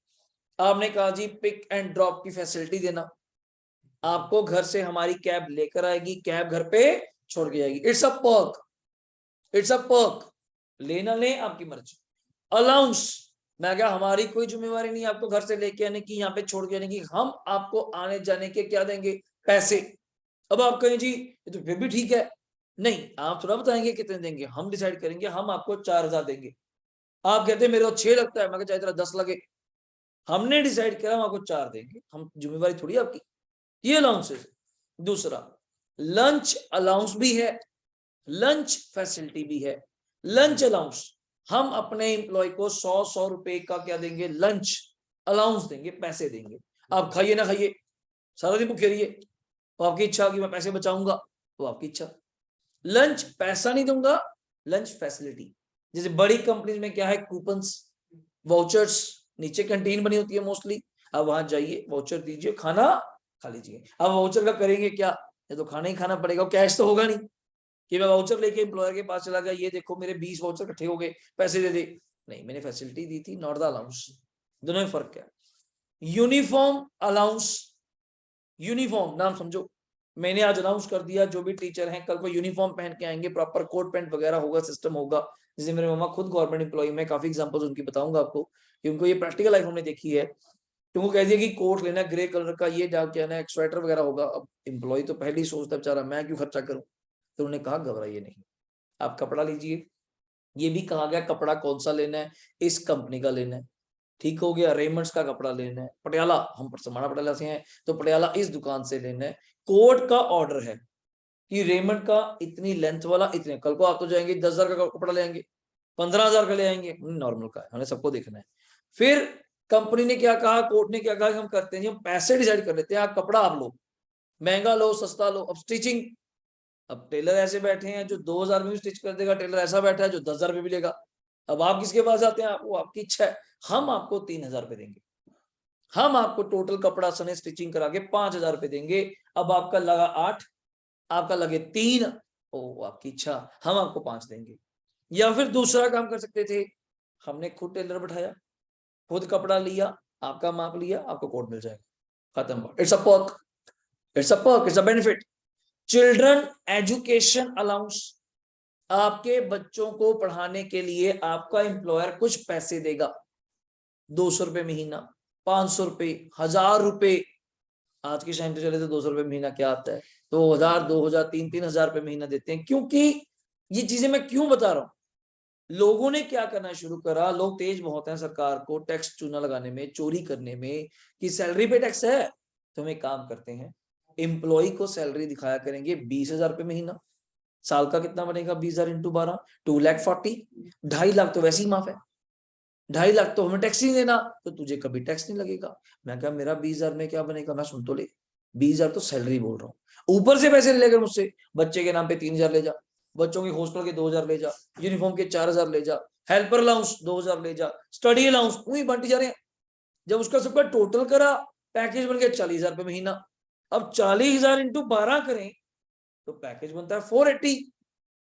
आपने कहा जी पिक एंड ड्रॉप की फैसिलिटी देना, आपको घर से हमारी कैब लेकर आएगी, कैब घर पे छोड़ के जाएगी, it's a perk. It's a perk, लेना ले आपकी मर्जी। अलाउंस, मैं क्या, हमारी कोई जिम्मेवारी नहीं आपको घर से लेके आने की, यहाँ पे छोड़ के आने की, हम आपको आने जाने के क्या देंगे? पैसे। अब आप कहें जी ये तो फिर भी ठीक है, नहीं, आप थोड़ा बताएंगे कितने देंगे, हम डिसाइड करेंगे, हम आपको 4,000 देंगे। आप कहते हैं मेरे को 6 लगता है, मैं चाहे तेरा 10 लगे, हमने डिसाइड किया हम आपको 4 देंगे, हम जिम्मेवारी थोड़ी आपकी। ये अलाउंसेस। दूसरा, लंच अलाउंस भी है, लंच फैसिलिटी भी है। लंच अलाउंस, हम अपने एम्प्लॉय को 100 रुपए का क्या देंगे? लंच अलाउंस देंगे, पैसे देंगे। आप खाइए ना खाइए, सारा दिन भूखे रहिए, तो आपकी इच्छा कि मैं पैसे बचाऊंगा, तो आपकी इच्छा। लंच पैसा नहीं दूंगा, लंच फैसिलिटी। जैसे बड़ी कंपनी में क्या है? कूपन्स, वाउचर्स, नीचे कैंटीन बनी होती है मोस्टली, आप वहां जाइए, वाउचर दीजिए, खाना खा लीजिए। अब वाउचर का करेंगे क्या? ये तो खाना ही खाना पड़ेगा, कैश तो होगा नहीं कि मैं वाउचर लेके एम्प्लॉयर के पास चला गया, ये देखो मेरे 20 वाउचर इकट्ठे हो गए, पैसे दे दे। नहीं, मैंने फैसिलिटी दी थी, नॉट द अलाउंस। दोनों में फर्क क्या है? यूनिफॉर्म अलाउंस, यूनिफॉर्म नाम समझो, मैंने आज अनाउंस कर दिया जो भी टीचर हैं कल को यूनिफॉर्म पहन के आएंगे, प्रॉपर कोट पैंट वगैरह होगा, सिस्टम होगा। जैसे मेरे मामा खुद गवर्नमेंट एम्प्लॉय में, काफी एग्जांपल्स उनकी बताऊंगा आपको, कि उनको ये प्रैक्टिकल लाइफ हमने देखी है। तो वो कह दिया कि कोट लेना है ग्रे कलर का, ये डाल के आना है, स्वेटर वगैरह होगा। अब एम्प्लॉय तो पहले ही सोचता बेचारा मैं क्यों खर्चा करूं, तो उन्होंने कहा घबराइए नहीं, आप कपड़ा लीजिए। ये भी कहा गया कपड़ा कौन सा लेना है? इस कंपनी का लेना है, ठीक हो गया। रेमंड्स का कपड़ा लेना है, पटियाला, हम समाना पटियाला से हैं, तो पटियाला इस दुकान से लेना है। कोर्ट का ऑर्डर है कि रेमंड का इतनी लेंथ वाला इतने, कल को आप तो जाएंगे 10,000 का कपड़ा ले आएंगे, 15,000 का ले आएंगे, नॉर्मल का है, हमें सबको देखना है। फिर कंपनी ने क्या कहा, कोर्ट ने क्या कहा कि हम करते हैं, हम पैसे डिसाइड कर लेते हैं, आप कपड़ा आप लो, महंगा लो सस्ता लो। अब स्टिचिंग, अब टेलर ऐसे बैठे हैं जो 2,000 में भी स्टिच कर देगा, टेलर ऐसा बैठा है जो 10,000 में भी लेगा। अब आप किसके पास जाते हैं? वो आपकी इच्छा है। हम आपको 3,000 रुपए देंगे, हम आपको टोटल कपड़ा सने स्टिचिंग करा के 5,000 रुपए देंगे। अब आपका लगा 8, आपका लगे 3, ओ आपकी इच्छा, हम आपको 5 देंगे। या फिर दूसरा काम कर सकते थे, हमने खुद टेलर बैठाया, खुद कपड़ा लिया, आपका माप लिया, आपको कोड मिल जाएगा, खत्म। It's a perk, it's a perk, it's a benefit. Children education allowance, आपके बच्चों को पढ़ाने के लिए आपका एम्प्लॉयर कुछ पैसे देगा, 200 रुपए महीना, 500 रुपए, 1,000 रुपए। आज की टाइम पे चले तो 200 रुपए महीना क्या आता है? 2,000, 2,000, 3,000 रुपए महीना देते हैं। क्योंकि ये चीजें मैं क्यों बता रहा हूं, लोगों ने क्या करना शुरू करा, लोग तेज बहुत हैं सरकार को टैक्स चूना लगाने में, चोरी करने में, कि सैलरी पे टैक्स है, तो हम एक काम करते हैं, एम्प्लॉय को सैलरी दिखाया करेंगे 20,000 रुपये महीना। साल का कितना बनेगा 20,000 इंटू 12, 2,40,000। 2.5 लाख तो वैसे ही माफ है, 2.5 लाख तो हमें टैक्स नहीं देना, तो तुझे कभी टैक्स नहीं लगेगा। मैं कहा मेरा 20,000 में क्या बनेगा, मैं सुन तो ले, 20,000 तो सैलरी बोल रहा हूँ, ऊपर से पैसे ले लेकर मुझसे, बच्चे के नाम पे 3,000 ले जा, बच्चों के हॉस्टल के 2,000 ले जा, यूनिफॉर्म के 4,000 ले जा, हेल्पर अलाउंस 2,000 ले जा, स्टडी अलाउंस वही बंटी जा रहे हैं। जब उसका सबका टोटल करा, पैकेज बन गया 40,000 रुपये महीना। अब 40,000 इंटू 12 करें तो पैकेज बनता है 480।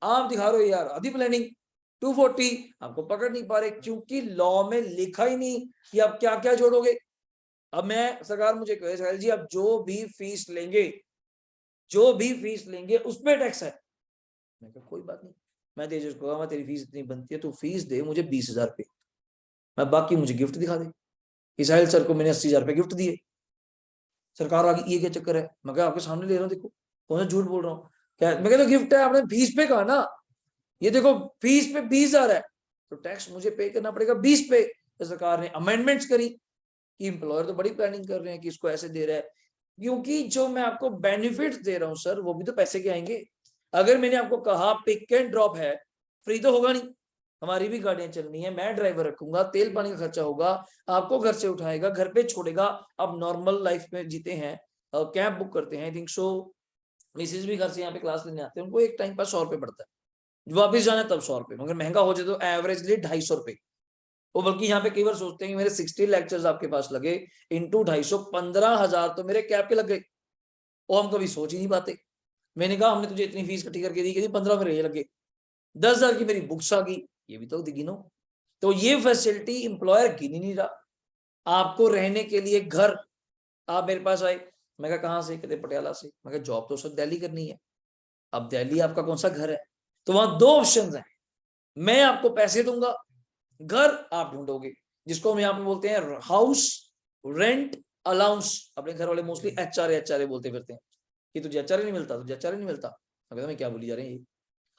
आप दिखा रहे हो यार आधी प्लानिंग 240, आपको पकड़ नहीं पा रहे क्योंकि लॉ में लिखा ही नहीं कि आप क्या क्या जोड़ोगे। अब मैं, सरकार मुझे कहे साहिल जी आप जो भी फीस लेंगे उस पर टैक्स है। मैं कहा कोई बात नहीं, मैं तेजस को मैं तेरी फीस इतनी बनती है, तू फीस दे मुझे 20,000 रुपये, मैं बाकी मुझे गिफ्ट दिखा दे कि साहिल सर को मैंने 80,000 रुपये गिफ्ट दिए। सरकार आ गई ये क्या चक्कर है, मैं कहा आपके सामने ले रहा हूँ, देखो कौन सा झूठ बोल रहा हूँ, क्या मैं कहता गिफ्ट है, आपने फीस पे कहा ना, ये देखो फीस पे 20,000 है, तो टैक्स मुझे पे करना पड़ेगा 20 पे। तो सरकार ने अमेंडमेंट्स करी कि एम्प्लॉयर तो बड़ी प्लानिंग कर रहे हैं कि इसको ऐसे दे रहा है, क्योंकि जो मैं आपको बेनिफिट दे रहा हूँ सर वो भी तो पैसे के आएंगे। अगर मैंने आपको कहा पिक एंड ड्रॉप है, फ्री तो होगा नहीं, हमारी भी गाड़ियां चलनी है, मैं ड्राइवर रखूंगा, तेल पानी का खर्चा होगा, आपको घर से उठाएगा घर पे छोड़ेगा। अब नॉर्मल लाइफ में जीते हैं, कैब बुक करते हैं, आई थिंक सो मिसेज भी घर से यहाँ पे क्लास लेने आते हैं, उनको एक टाइम पर 100 रुपये पड़ता है, वापिस जाना है तब 100 रुपये, मगर महंगा हो जाए तो एवरेजली 250 रुपये। वो बल्कि यहाँ पे कई बार सोचते हैं कि मेरे 60 लेक्चर्स आपके पास लगे, इंटू 250, 15,000 तो मेरे कैब के लग गए, वो हम कभी सोच ही नहीं पाते। मैंने कहा हमने तुझे इतनी फीस इकट्ठी करके दी, कि 15 मेरे ये लगे, 10,000 की मेरी बुक्स आ गई, ये भी तो गिनो। तो ये फैसिलिटी एम्प्लॉयर गिन ही नहीं रहा। आपको रहने के लिए घर, आप मेरे पास आए, मैं कहा कहाँ से, कहते पटियाला से, मैं कहा जॉब तो सब दिल्ली करनी है, अब दिल्ली आपका कौन सा घर है, तो वहां 2 ऑप्शन है, मैं आपको पैसे दूंगा, घर आप ढूंढोगे, जिसको हम यहाँ पे बोलते हैं हाउस रेंट अलाउंस। अपने घर वाले मोस्टली एचआरए बोलते फिरते हैं कि तुझे एचआरए नहीं मिलता, तुझे एचआरए नहीं मिलता, मैं क्या बोली जा रहे हैं ये,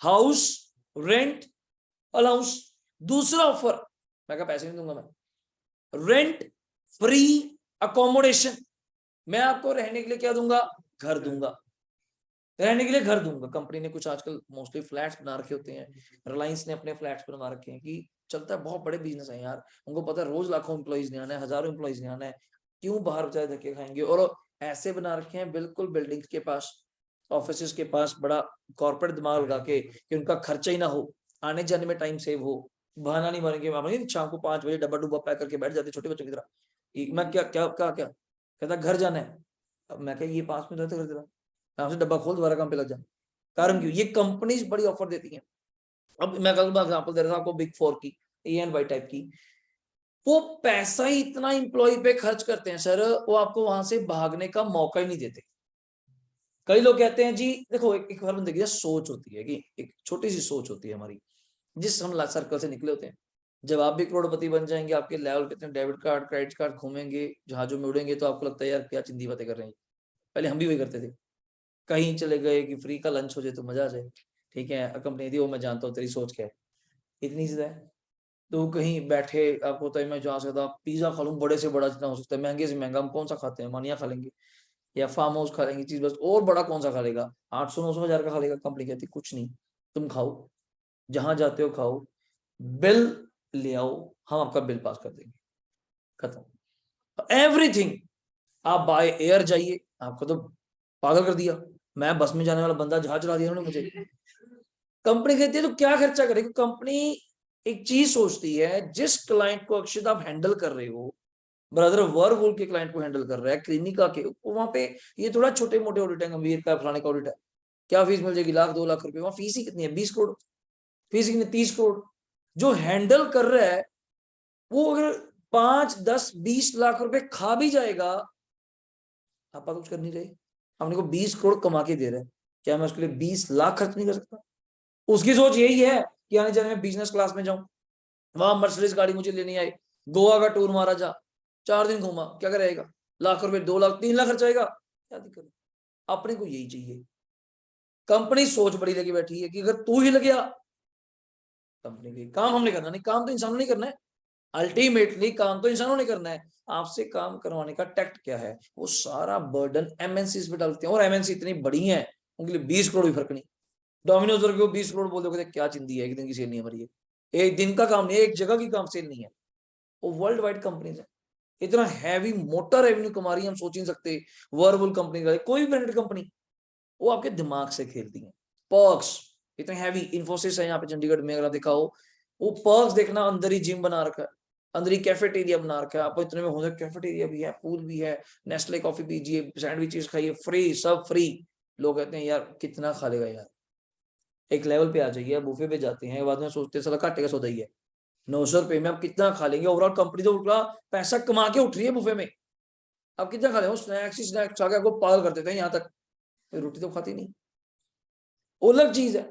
हाउस रेंट अलाउंस। दूसरा ऑफर, मैं कहा पैसे नहीं दूंगा, मैं रेंट फ्री अकोमोडेशन, मैं आपको रहने के लिए क्या दूंगा, घर दूंगा, रहने के लिए घर दूंगा। कंपनी ने कुछ आजकल मोस्टली फ्लैट्स बना रखे होते हैं, रिलायंस ने अपने फ्लैट्स बनवा रखे हैं कि चलता है, बहुत बड़े बिजनेस है यार, उनको पता है रोज लाखों एम्प्लॉइज नहीं आना है, हजारों एम्प्लॉइज नहीं आना है, क्यों बाहर बेचारे धक्के खाएंगे। और ऐसे बना रखे हैं बिल्कुल बिल्डिंग्स के पास, ऑफिस के पास, बड़ा कॉर्पोरेट दिमाग लगा के कि उनका खर्चा ही ना हो, आने जाने में टाइम सेव हो, बहाना नहीं मारेंगे, शाम को 5 बजे डब्बा डुब्बा पैक करके बैठ जाते छोटे बच्चों की तरह, मैं क्या क्या क्या क्या कहता घर जाना है। अब मैं क्या ये 5 मिनट रहते कर देता, से डब्बा खोल दोबारा काम पे लग जा। कारण क्यों, ये कंपनीज बड़ी ऑफर देती हैं। अब मैं कल एग्जांपल दे रहा था आपको बिग 4 की, EY टाइप की, वो पैसा ही इतना एम्प्लॉय पे खर्च करते हैं सर, वो आपको वहां से भागने का मौका ही नहीं देते। कई लोग कहते हैं जी देखो, एक हर बंदे की सोच होती है कि एक छोटी सी सोच होती है हमारी, जिस हम सर्कल से निकले होते हैं, जब आप भी करोड़पति बन जाएंगे, आपके लेवल पे डेबिट कार्ड क्रेडिट कार्ड घूमेंगे, जहाजों में उड़ेंगे, तो आपको लगता है यार क्या चिंदी बातें कर रहे हैं, पहले हम भी वही करते थे, कहीं चले गए कि फ्री का लंच हो जाए तो मजा आ जाए, ठीक है कंपनी दी, वो मैं जानता हूँ तेरी सोच क्या है, इतनी सीधा है। तो कहीं बैठे आपको होता है मैं जहाँ से था पिज्जा खा लूँ बड़े से बड़ा जितना हो सकता है, महंगे से महंगा, हम कौन सा खाते हैं, मानिया खा लेंगे या फार्म हाउस खा लेंगे, चीज बस, और बड़ा कौन सा खा लेगा, 800-900 हज़ार का खा लेगा। कंपनी कहती कुछ नहीं, तुम खाओ, जहां जाते हो खाओ, बिल ले आओ, हम आपका बिल पास कर देंगे, खत्म एवरीथिंग। आप बाय एयर जाइए, आपको तो पागल कर दिया, मैं बस में जाने वाला बंदा जहाज चला दिया उन्होंने मुझे। कंपनी कहती है तो क्या खर्चा करेगी कंपनी, एक चीज सोचती है, जिस क्लाइंट को अक्षित आप हैंडल कर रहे हो, ब्रदर वर्वुल के क्लाइंट को हैंडल कर रहा है, क्लिनिका के, वहां पे ये थोड़ा छोटे मोटे ऑडिट है, गंभीर का फलाने का ऑडिट है, क्या फीस मिल जाएगी, 1-2 लाख रुपए, वहां फीस ही कितनी है, 20 करोड़, फीस कितनी, 30 करोड़। जो हैंडल कर रहा है वो अगर 5-10-20 लाख रुपए खा भी जाएगा, आप कुछ कर नहीं रहे, अपने को 20 करोड़ कमा के दे रहे हैं, क्या मैं उसके लिए 20 लाख खर्च नहीं कर सकता। उसकी सोच यही है कि आने जाने में बिजनेस क्लास में जाऊं, वहां मर्सिडीज गाड़ी मुझे लेनी आई, गोवा का टूर मारा जा, 4 दिन घूमा, क्या करेगा, लाख रुपए, 2 लाख 3 लाख खर्च आएगा, क्या दिक्कत है। अपने को यही चाहिए। कंपनी सोच बड़ी लगी बैठी है कि अगर तू हिल गया, कंपनी के काम हमने करना नहीं, काम तो इंसानों ने करना है। अल्टीमेटली काम तो इंसानों ने करना है, आपसे काम करवाने का टैक्ट क्या है, वो सारा बर्डन एमएनसीज पे डालते हैं। और एमएनसी इतनी बड़ी है, उनके लिए 20 करोड़ भी फर्क नहीं। डोमिनोज वर्ग को 20 करोड़ बोल दोगे क्या चिंदी है, एक दिन की सेल नहीं हमारी, एक दिन का काम नहीं, एक जगह की काम सेल नहीं है। वो वर्ल्ड वाइड कंपनीज है, इतना हैवी मोटा रेवेन्यू कमा रही है, हम सोच नहीं सकते। वर्लपूल कंपनी का, कोई भी ब्रांडेड कंपनी, वो आपके दिमाग से खेलती है। पर्क्स इतने हैवी, इन्फोसिस है यहाँ पे चंडीगढ़ में, अगर आप देखा हो, वो पर्क्स देखना, अंदर ही जिम बना रखा है, अंदर ही कैफेटेरिया बना रखा है। आपको इतने में हो जाए, कैफेटेरिया भी है, पूल भी है, नेस्ले कॉफी पीजिए, सैंडविचेस खाइए, फ्री, सब फ्री। लोग कहते हैं यार कितना खा लेगा यार, एक लेवल पे आ जाइए, बुफे पे जाते हैं, बाद में सोचते हैं साला घाटे का सौदा ही है, 900 रुपए में आप कितना खा लेंगे। ओवरऑल कंपनी तो उतना पैसा कमा के उठ रही है बुफे में, आप कितना खा लेंगे, स्नैक्स ही स्नैक्स आके आपको पागल कर देते हैं। यहाँ तक रोटी तो खाती नहीं, वो अलग चीज है,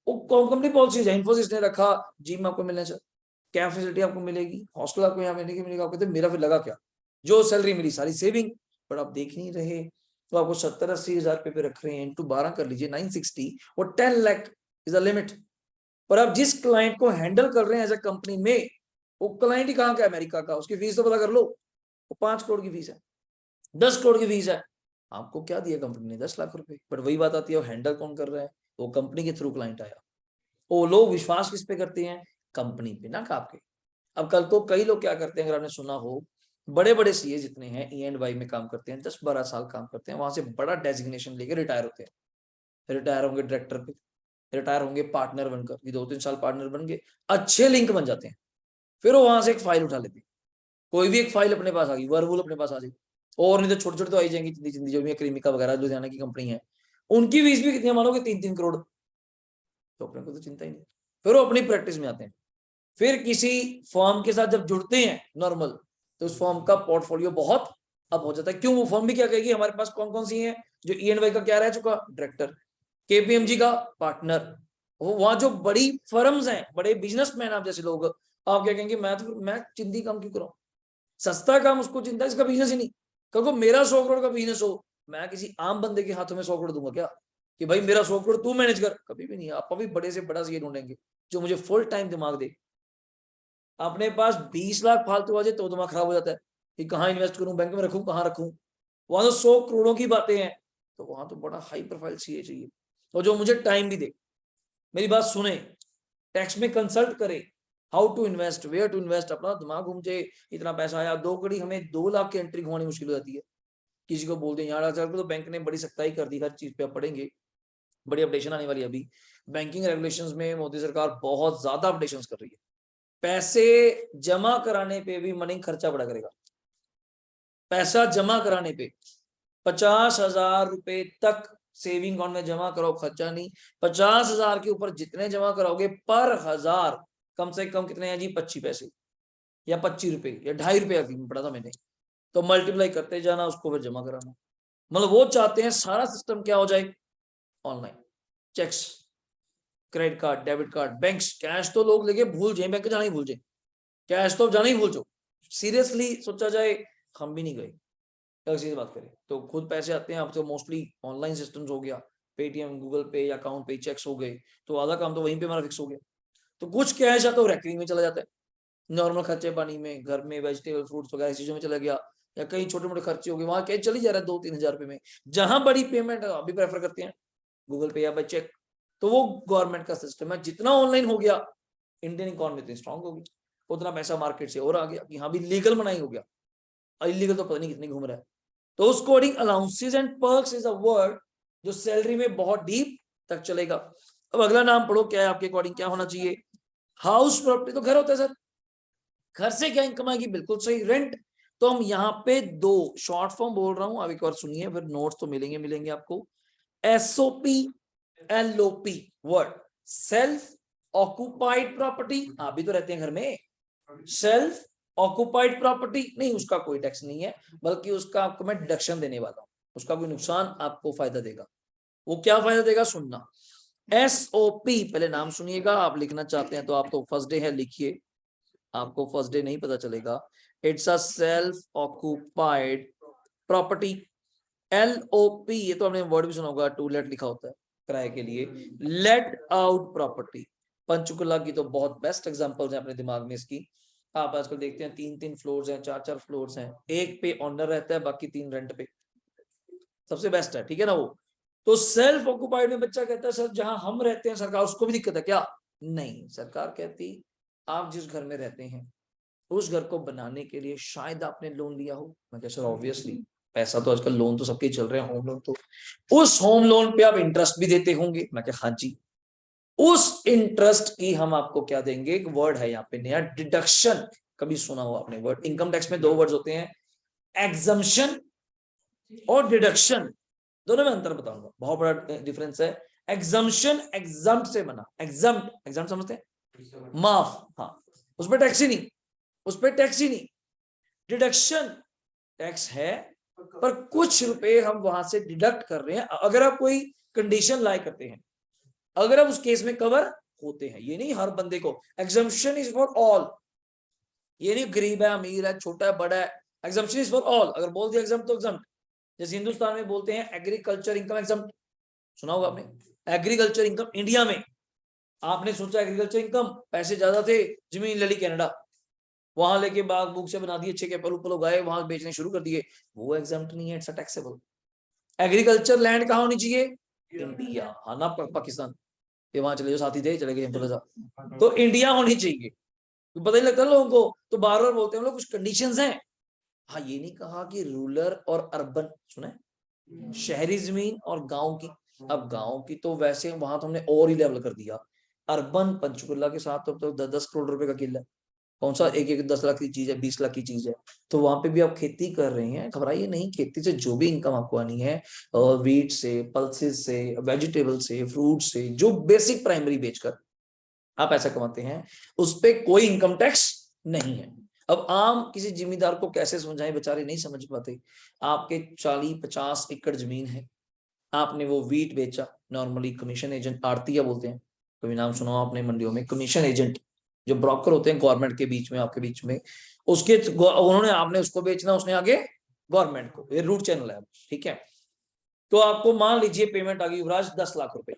वो कंपनी पॉलिसीज है। इन्फोसिस ने रखा, जिम आपको मिलना चाहिए, क्या फैसिलिटी आपको मिलेगी, हॉस्टल आपको यहाँ मिलेगी, आप कहते मेरा फिर लगा क्या, जो सैलरी मिली सारी सेविंग, पर आप देख नहीं रहे। तो आपको 70-80 हजार रुपए पे रख रहे हैं, इंटू 12 कर लीजिए, 960, और 10 लाख इज अ लिमिट। पर आप जिस क्लाइंट को हैंडल कर रहे हैं एज ए कंपनी में, वो क्लाइंट ही कहाँ का, अमेरिका का, उसकी फीस तो पता कर लो, वो 5 करोड़ की फीस है, 10 करोड़ की फीस है। आपको क्या दिया कंपनी ने, 10 लाख रुपए। बट वही बात आती है, वो हैंडल कौन कर रहा है, वो कंपनी के थ्रू क्लाइंट आया। वो लोग विश्वास किस पे करते हैं, कंपनी पे, ना आपके। अब कल को कई लोग क्या करते हैं, अगर आपने सुना हो, बड़े बड़े सीए जितने हैं ई एंड वाई में काम करते हैं, 10-12 साल काम करते हैं, वहां से बड़ा डेजिग्नेशन लेके रिटायर होते हैं, रिटायर होंगे डायरेक्टर पे, रिटायर होंगे पार्टनर बनकर, ये 2-3 साल पार्टनर बन गए, अच्छे लिंक बन जाते हैं, फिर वो वहां से एक फाइल उठा लेते हैं, कोई भी एक फाइल अपने पास आ गई, वर्लपूल अपने पास आ जाएगी, और नहीं तो छोटे छोटे तो आई जाएंगी, चिंदी चिंदी जो भी क्रीमिका वगैरह लुधियाना की कंपनी है, उनकी फीस भी कितनी मानोगे, 3-3 करोड़। तो अपने को तो चिंता ही नहीं, फिर वो अपनी प्रैक्टिस में आते हैं। फिर किसी फर्म के साथ जब जुड़ते हैं नॉर्मल, तो उस फर्म का पोर्टफोलियो बहुत अप हो जाता है। क्यों, वो फर्म भी क्या कहेगी, हमारे पास कौन कौन सी है, जो ई एंड वाई का क्या रह चुका, डायरेक्टर, केपीएमजी का पार्टनर, वो वहां जो बड़ी फर्म्स हैं, बड़े बिजनेसमैन आप जैसे लोग, आप क्या कहेंगे, मैं चिंदी काम क्यों कराऊं, सस्ता काम उसको चिंता, इसका बिजनेस ही नहीं। कल को मेरा 100 करोड़ का बिजनेस हो, मैं किसी आम बंदे के हाथों में 100 करोड़ दूंगा क्या, कि भाई मेरा 100 करोड़ तू मैनेज कर, कभी भी नहीं। आप भी बड़े से बड़ा सीए ढूंढेंगे जो मुझे फुल टाइम दिमाग दे। अपने पास 20 लाख फालतू आ जाए तो दिमाग खराब हो जाता है कि कहाँ इन्वेस्ट करूं, बैंक में रखूं, कहाँ रखूं। वहां तो 100 करोड़ों की बातें हैं, तो वहां तो बड़ा हाई प्रोफाइल सीए चाहिए, और जो मुझे टाइम भी दे, मेरी बात सुने, टैक्स में कंसल्ट करे, how to invest, where to invest, अपना दिमाग घूम जाए। इतना पैसा आया, 2 कड़ी, हमें 2 लाख की एंट्री घुमानी मुश्किल हो जाती है। किसी को बोल दें यार, आजकल तो बैंक ने बड़ी सख्ताई कर दी, हर चीज पे आप पढ़ेंगे, बड़ी अपडेशन आने वाली है अभी बैंकिंग रेगुलेशंस में, मोदी सरकार बहुत ज्यादा अपडेशन कर रही है। पैसे जमा कराने पे भी मनी खर्चा बड़ा करेगा, पैसा जमा कराने पे 50,000 रुपए तक सेविंग अकाउंट में जमा करो, खर्चा नहीं। 50,000 के ऊपर जितने जमा कराओगे पर हजार, कम से कम कितने हैं जी, 25 पैसे या 25 रुपए या 2.5 रुपए अभी पढ़ा था मैंने, तो मल्टीप्लाई करते जाना, उसको फिर जमा कराना। मतलब वो चाहते हैं सारा सिस्टम क्या हो जाए, online, cheques, credit card, debit card, banks, cash तो लोग लेके भूल जाए, बैंक जाना ही भूल जाए, कैश तो जाना ही भूल जाओ। सीरियसली सोचा जाए, हम भी नहीं गए, अगर सीधी बात करें तो खुद पैसे आते हैं, अब तो मोस्टली ऑनलाइन सिस्टम्स हो गया, पेटीएम, गूगल पे या अकाउंट पे चेक्स हो गए, तो आधा काम तो वहीं पे हमारा फिक्स हो गया। तो कुछ कैश आता है रैकरिंग में चला जाता है, नॉर्मल खर्चे पानी में, घर में वेजिटेबल फ्रूट्स वगैरह चीजों में चला गया, या कहीं छोटे मोटे खर्चे हो गए, वहां कैश चली जा रहा है 2-3 हजार रुपए में। जहां बड़ी पेमेंट अभी प्रेफर करते हैं गूगल पे या बाई चेक, तो वो गवर्नमेंट का सिस्टम है। जितना ऑनलाइन हो गया, इंडियन इकोनॉमी इतनी स्ट्रांग होगी, उतना पैसा मार्केट से और आ गया कि हाँ भी लीगल मनाई हो गया, इलीगल तो पता नहीं कितनी घूम रहा है। तो उस coding allowances and perks is a word जो सैलरी में बहुत डीप तक चलेगा। अब अगला नाम पढ़ो, क्या है आपके अकॉर्डिंग, क्या होना चाहिए, हाउस प्रॉपर्टी, तो घर होता है सर, घर से क्या इनकम आएगी, बिल्कुल सही, रेंट। तो हम यहाँ पे 2 शॉर्ट फॉर्म बोल रहा हूं, आप एक बार सुनिए, फिर नोट्स तो मिलेंगे आपको। SOP, LOP word, self occupied property, आप भी तो रहते हैं घर में, सेल्फ ऑक्युपाइड प्रॉपर्टी नहीं, उसका कोई टैक्स नहीं है, बल्कि उसका आपको मैं डिडक्शन देने वाला हूं, उसका कोई नुकसान आपको फायदा देगा। वो क्या फायदा देगा, सुनना। एसओपी, पहले नाम सुनिएगा, आप लिखना चाहते हैं तो आप तो फर्स्ट डे है लिखिए, आपको फर्स्ट डे नहीं पता चलेगा। It's a self occupied property. LOP, ये तो आपने वर्ड भी सुना होगा, टू लेट लिखा होता है किराए के लिए, लेट आउट प्रॉपर्टी। पंचकुला की तो बहुत बेस्ट एग्जांपल्स हैं अपने दिमाग में इसकी। आप आजकल देखते हैं 3-3 फ्लोर्स हैं, 4-4 फ्लोर्स हैं, एक पे ऑनर रहता है, बाकी 3 रेंट पे। सबसे बेस्ट है, ठीक है ना वो। तो सेल्फ ऑक्युपाइड में बच्चा कहता है सर जहां हम रहते हैं सरकार उसको भी दिक्कत है क्या? नहीं, सरकार कहती आप जिस घर में रहते हैं उस घर को बनाने के लिए शायद आपने लोन लिया हो। मैं कह सर ऑब्वियसली, पैसा तो आजकल लोन तो सबके चल रहे हैं, होम लोन, तो उस होम लोन पे आप इंटरेस्ट भी देते होंगे। मैं कह हाँ जी, उस इंटरेस्ट की हम आपको क्या देंगे, एक वर्ड है यहाँ पे नया, डिडक्शन। कभी सुना हो आपने वर्ड? इनकम टैक्स में 2 वर्ड्स होते हैं, एग्जम्पशन और डिडक्शन। दोनों में अंतर बताऊंगा, बहुत बड़ा डिफरेंस है। एग्जम्पशन एग्जम्प्ट से बना, एग्जम्प्ट एग्जम्प्ट समझते हैं, माफ, हाँ, उस पर टैक्स ही नहीं, उस पर टैक्स ही नहीं। डिडक्शन टैक्स है पर कुछ रुपए हम वहां से डिडक्ट कर रहे हैं अगर आप कोई कंडीशन लाई करते हैं, अगर आप उस केस में कवर होते हैं। ये नहीं हर बंदे को, एग्जम्पशन इज फॉर ऑल, ये नहीं गरीब है अमीर है छोटा है बड़ा है, एग्जम्पशन इज फॉर ऑल। अगर बोल दिया एग्जम्प्ट तो एग्जम्प्ट। जैसे हिंदुस्तान में बोलते हैं एग्रीकल्चर इनकम एग्जम्प्ट, सुना होगा आपने, एग्रीकल्चर इनकम। इंडिया में आपने सोचा एग्रीकल्चर इनकम, पैसे ज्यादा थे, जमीन ले ली कनाडा, वहां लेके बाग बुग से बना दिए, अच्छे के पल उगाए, वहां बेचने शुरू कर दिए, वो एग्जम्प्ट नहीं है, इट्स टैक्सेबल। एग्रीकल्चर लैंड कहाँ होनी चाहिए? इंडिया, हाँ ना, पाकिस्तान, ये वहां चले जाओ, साथी थे चले गए, तो इंडिया होनी चाहिए। तो पता नहीं लगता लोगों को, तो बार बार बोलते हैं हम लोग कुछ कंडीशंस हैं। हाँ, ये नहीं कहा कि रूरल और अर्बन, सुना है, शहरी जमीन और गांव की। अब गांव की तो वैसे वहां तो हमने और ही लेवल कर दिया। अर्बन पंचकुला के साथ तो 10-10 करोड़ रुपए का किला है, कौन सा एक एक 10 लाख की चीज है, 20 लाख की चीज है। तो वहां पे भी आप खेती कर रहे हैं, घबराइए नहीं, खेती से जो भी इनकम आपको आनी है, वीट से, पल्सेस से, वेजिटेबल से, फ्रूट से, जो बेसिक प्राइमरी बेचकर आप ऐसा कमाते हैं, उस पे कोई इनकम टैक्स नहीं है। अब आम किसी जिम्मेदार को कैसे समझाएं, बेचारे नहीं समझ पाते। आपके 40-50 एकड़ जमीन है, आपने वो वीट बेचा, नॉर्मली कमीशन एजेंट, आड़तिया बोलते हैं, कभी नाम सुना आपने मंडियों में, कमीशन एजेंट जो ब्रोकर होते हैं गवर्नमेंट के बीच में, आपके बीच में, उसके उन्होंने, आपने उसको बेचना, उसने आगे गवर्नमेंट को, ये रूट चैनल है, ठीक है। तो आपको मान लीजिए पेमेंट आ गई युवराज 10 लाख रुपए,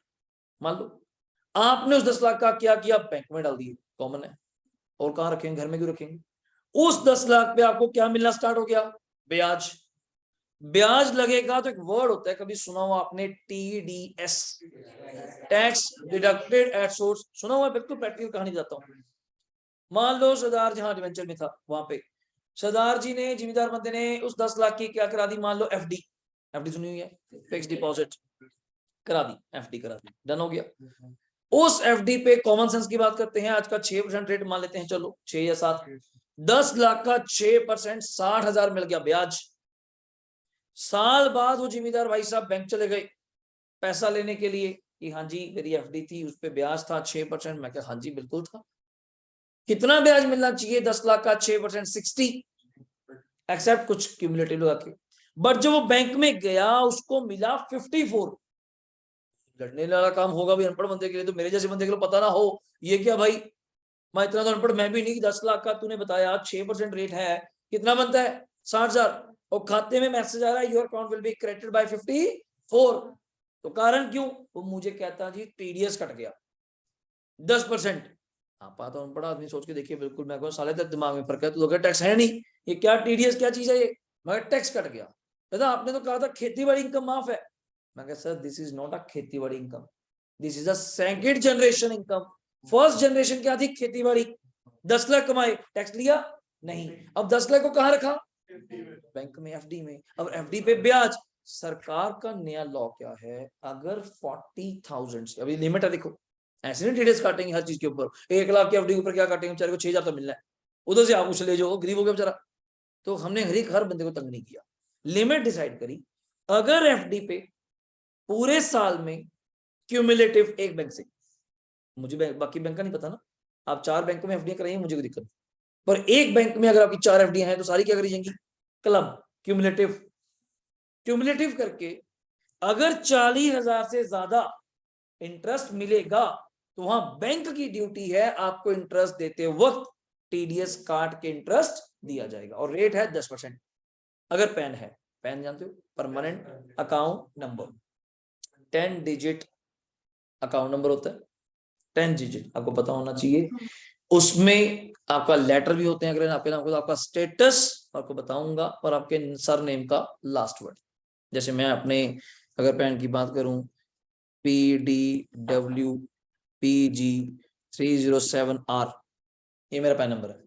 मान लो आपने उस 10 लाख का क्या किया, बैंक में डाल दिए, कॉमन है, और कहाँ रखेंगे, घर में क्यों रखेंगे। उस 10 लाख पे आपको क्या मिलना स्टार्ट हो गया, ब्याज। ब्याज लगेगा तो एक वर्ड होता है, कभी सुना हुआ आपने, TDS, tax deducted at source, सुना हुआ, बिल्कुल प्रैक्टिकल कहानी बताता हूँ। मान लो सरदार जहां एडवेंचर में था, वहां पे सरदार जी ने, जिम्मेदार बंदे ने उस 10 लाख की क्या करा दी, मान लो FD, FD सुनी हुई है, फिक्स डिपॉजिट करा दी, FD करा दी, डन हो गया। उस FD पे कॉमन सेंस की बात करते हैं, आज का 6% रेट मान लेते हैं, चलो 6 या 7, 10 लाख का 6%, 60,000 मिल गया ब्याज। साल बाद वो जिम्मेदार भाई साहब बैंक चले गए पैसा लेने के लिए कि हाँ जी मेरी FD थी, उस पे ब्याज था 6%। मैं कहा हाँ जी बिल्कुल था। कितना ब्याज मिलना चाहिए 10 लाख का, 6%, 60, एक्सेप्ट कुछ क्यूमुलेटिव लगा के। बट जब वो बैंक में गया उसको मिला 54। लड़ने वाला काम होगा भी अनपढ़ बंदे के लिए, तो मेरे जैसे बंदे के लिए पता ना हो ये क्या भाई, मैं इतना तो अनपढ़ मैं भी नहीं, 10 लाख का तूने बताया 6% रेट है, कितना बनता है 60,000, और खाते में मैसेज आ रहा है your account will be credited bye 54। तो कारण क्यों, वो मुझे कहता जी TDS कट गया 10%। आप तो अनपढ़ आदमी सोच के देखिए, बिल्कुल मैं कहूँ साले तेरे दिमाग में फर्क है, तो टैक्स है नहीं, ये क्या TDS क्या चीज है ये, मगर टैक्स कट गया। दादा आपने तो कहा था खेती बाड़ी इनकम माफ है। मैं कहा sir this is not a खेती बाड़ी income, this is a second generation income. First generation क्या थी, खेती बाड़ी, 10 लाख कमाए, टैक्स लिया नहीं, अब 10 लाख को कहाँ रखा, बैंक में, FD में। अब FD पे ब्याज, सरकार का नया लॉ क्या है, अगर 40,000 से, अभी लिमिट है देखो, ऐसे नहीं डिटेल्स काटेंगे हर चीज के ऊपर, 1 लाख के FD के ऊपर क्या काटेंगे, बेचारे को 6,000 तो मिलना है, उधर से आप उसे ले जाओ, गरीब हो गया बेचारा। तो हमने हर बंदे को तंग नहीं किया, लिमिट डिसाइड करी, अगर FD पे पूरे साल में क्यूमुलेटिव एक बैंक से, मुझे बाकी बैंक का नहीं पता ना, आप 4 बैंकों में FD कराइए मुझे कोई दिक्कत नहीं, पर एक बैंक में अगर आपकी 4 FD हैं तो सारी क्या करी जाएंगी, क्लब, क्यूमुलेटिव। क्यूमुलेटिव करके अगर 40,000 से ज्यादा इंटरेस्ट मिलेगा तो वहां बैंक की ड्यूटी है आपको इंटरेस्ट देते वक्त TDS काट के इंटरेस्ट दिया जाएगा, और रेट है 10%। अगर पैन है, पैन जानते हो, permanent account number, 10 digit account number होता है, 10 डिजिट आपको पता होना चाहिए, उसमें आपका लेटर भी होते हैं अगर आपके नाम को, तो आपका स्टेटस आपको बताऊंगा, और आपके सरनेम का लास्ट वर्ड। जैसे मैं अपने अगर पैन की बात करूं, PDWPG307R, ये मेरा पैन नंबर है,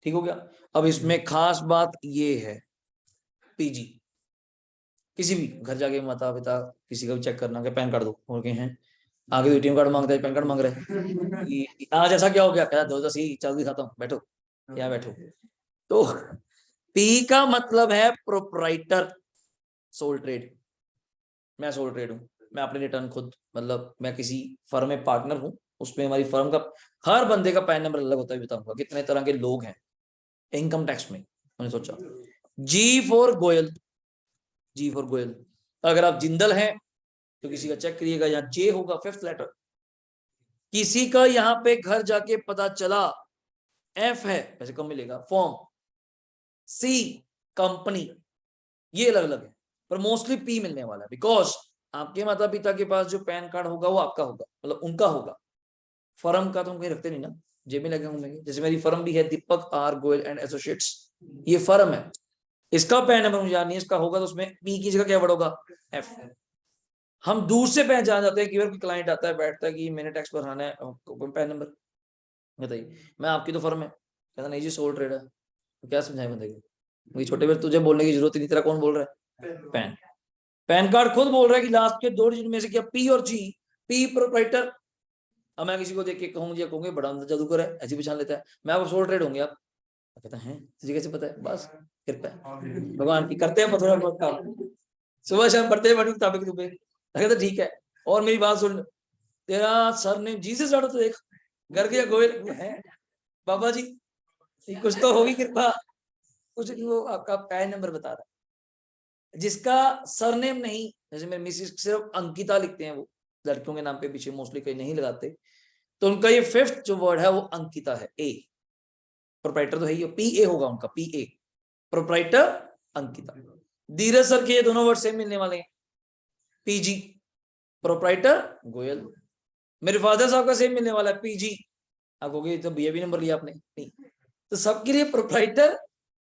ठीक हो गया। अब इसमें खास बात ये है, PG किसी भी घर जाके माता पिता किसी का भी चेक करना कि पैन कार्ड दो, और कहे हैं आगे तो ATM कार्ड मांगता है, पैन कार्ड मांग रहे हैं, आज ऐसा क्या हो गया, कहता 2010 चल दिखाता हूँ, बैठो क्या बैठो। तो P का मतलब है प्रोप्राइटर, सोल ट्रेड। मैं सोल ट्रेड हूँ, मैं अपने रिटर्न खुद, मतलब मैं किसी फर्म में पार्टनर हूँ, उसमें हमारी फर्म का हर बंदे का पैन नंबर अलग होता है। बताऊंगा कितने तरह के लोग हैं इनकम टैक्स में, मैंने सोचा। G for Goyal, G for Goyal. अगर आप जिंदल हैं तो किसी का चेक करिएगा, यहाँ J होगा 5th लेटर। किसी का यहाँ पे घर जाके पता चला F है, पैसे कम मिलेगा, फॉर्म। C कंपनी, ये अलग अलग है, पर मोस्टली P मिलने वाला है, बिकॉज आपके माता पिता के पास जो पैन कार्ड होगा वो आपका होगा, मतलब उनका होगा। फर्म का तो हम कहीं रखते नहीं ना, जेब में लगे होंगे। जैसे मेरी फर्म भी है दीपक आर गोयल एंड एसोसिएट्स, ये फर्म है, इसका पैन नंबर मुझे याद नहीं, इसका होगा तो उसमें P की जगह क्या वर्ड होगा, F। हम दूर से पहचान जाते हैं कि क्लाइंट आता है बैठता है कि मैंने टैक्स भराना है, पैन नंबर बताइए। मैं आपकी तो फर्म है, कहता नहीं जी सोल ट्रेड है, तो क्या समझाए बंदे को, मुझे छोटे में तुझे बोलने की जरूरत नहीं, तेरा कौन बोल रहा है, पैन। पैन कार्ड खुद बोल रहा है कि लास्ट के 2 डिजिट में से क्या P और G, P प्रोप्राइटर। अब मैं किसी को देख के कहूंगी, कहूंगे बड़ा जादूगर है, ऐसी पहचान लेता है, मैं आपको सोल ट्रेड होंगे, आप कहता है तुझे कैसे पता है, बस कृपा है भगवान की, करते हैं थोड़ा बहुत काम, सुबह शाम पढ़ते हैं मुताबिक तुम्हें, कहता ठीक है। और मेरी बात सुन, तेरा सर ने जी से स्टार्ट, तो देख घर के गोयल है बाबा जी, कुछ तो होगी कृपा, कुछ वो आपका पैन नंबर बता रहा है। जिसका सरनेम नहीं, जैसे मेरे मिसिस सिर्फ अंकिता लिखते हैं, वो लड़कियों के नाम पे पीछे मोस्टली कहीं नहीं लगाते, तो उनका ये 5th जो वर्ड है वो अंकिता है, ए। प्रोप्राइटर तो है ही, PA होगा उनका, PA प्रोप्राइटर अंकिता। धीरज सर के ये दोनों वर्ड सेम मिलने वाले हैं, PG प्रोप्राइटर गोयल। मेरे फादर साहब का सेम मिलने वाला है, PG। आप कहोगे तो BA भी नंबर लिया आपने, नहीं। तो सबके लिए proprietor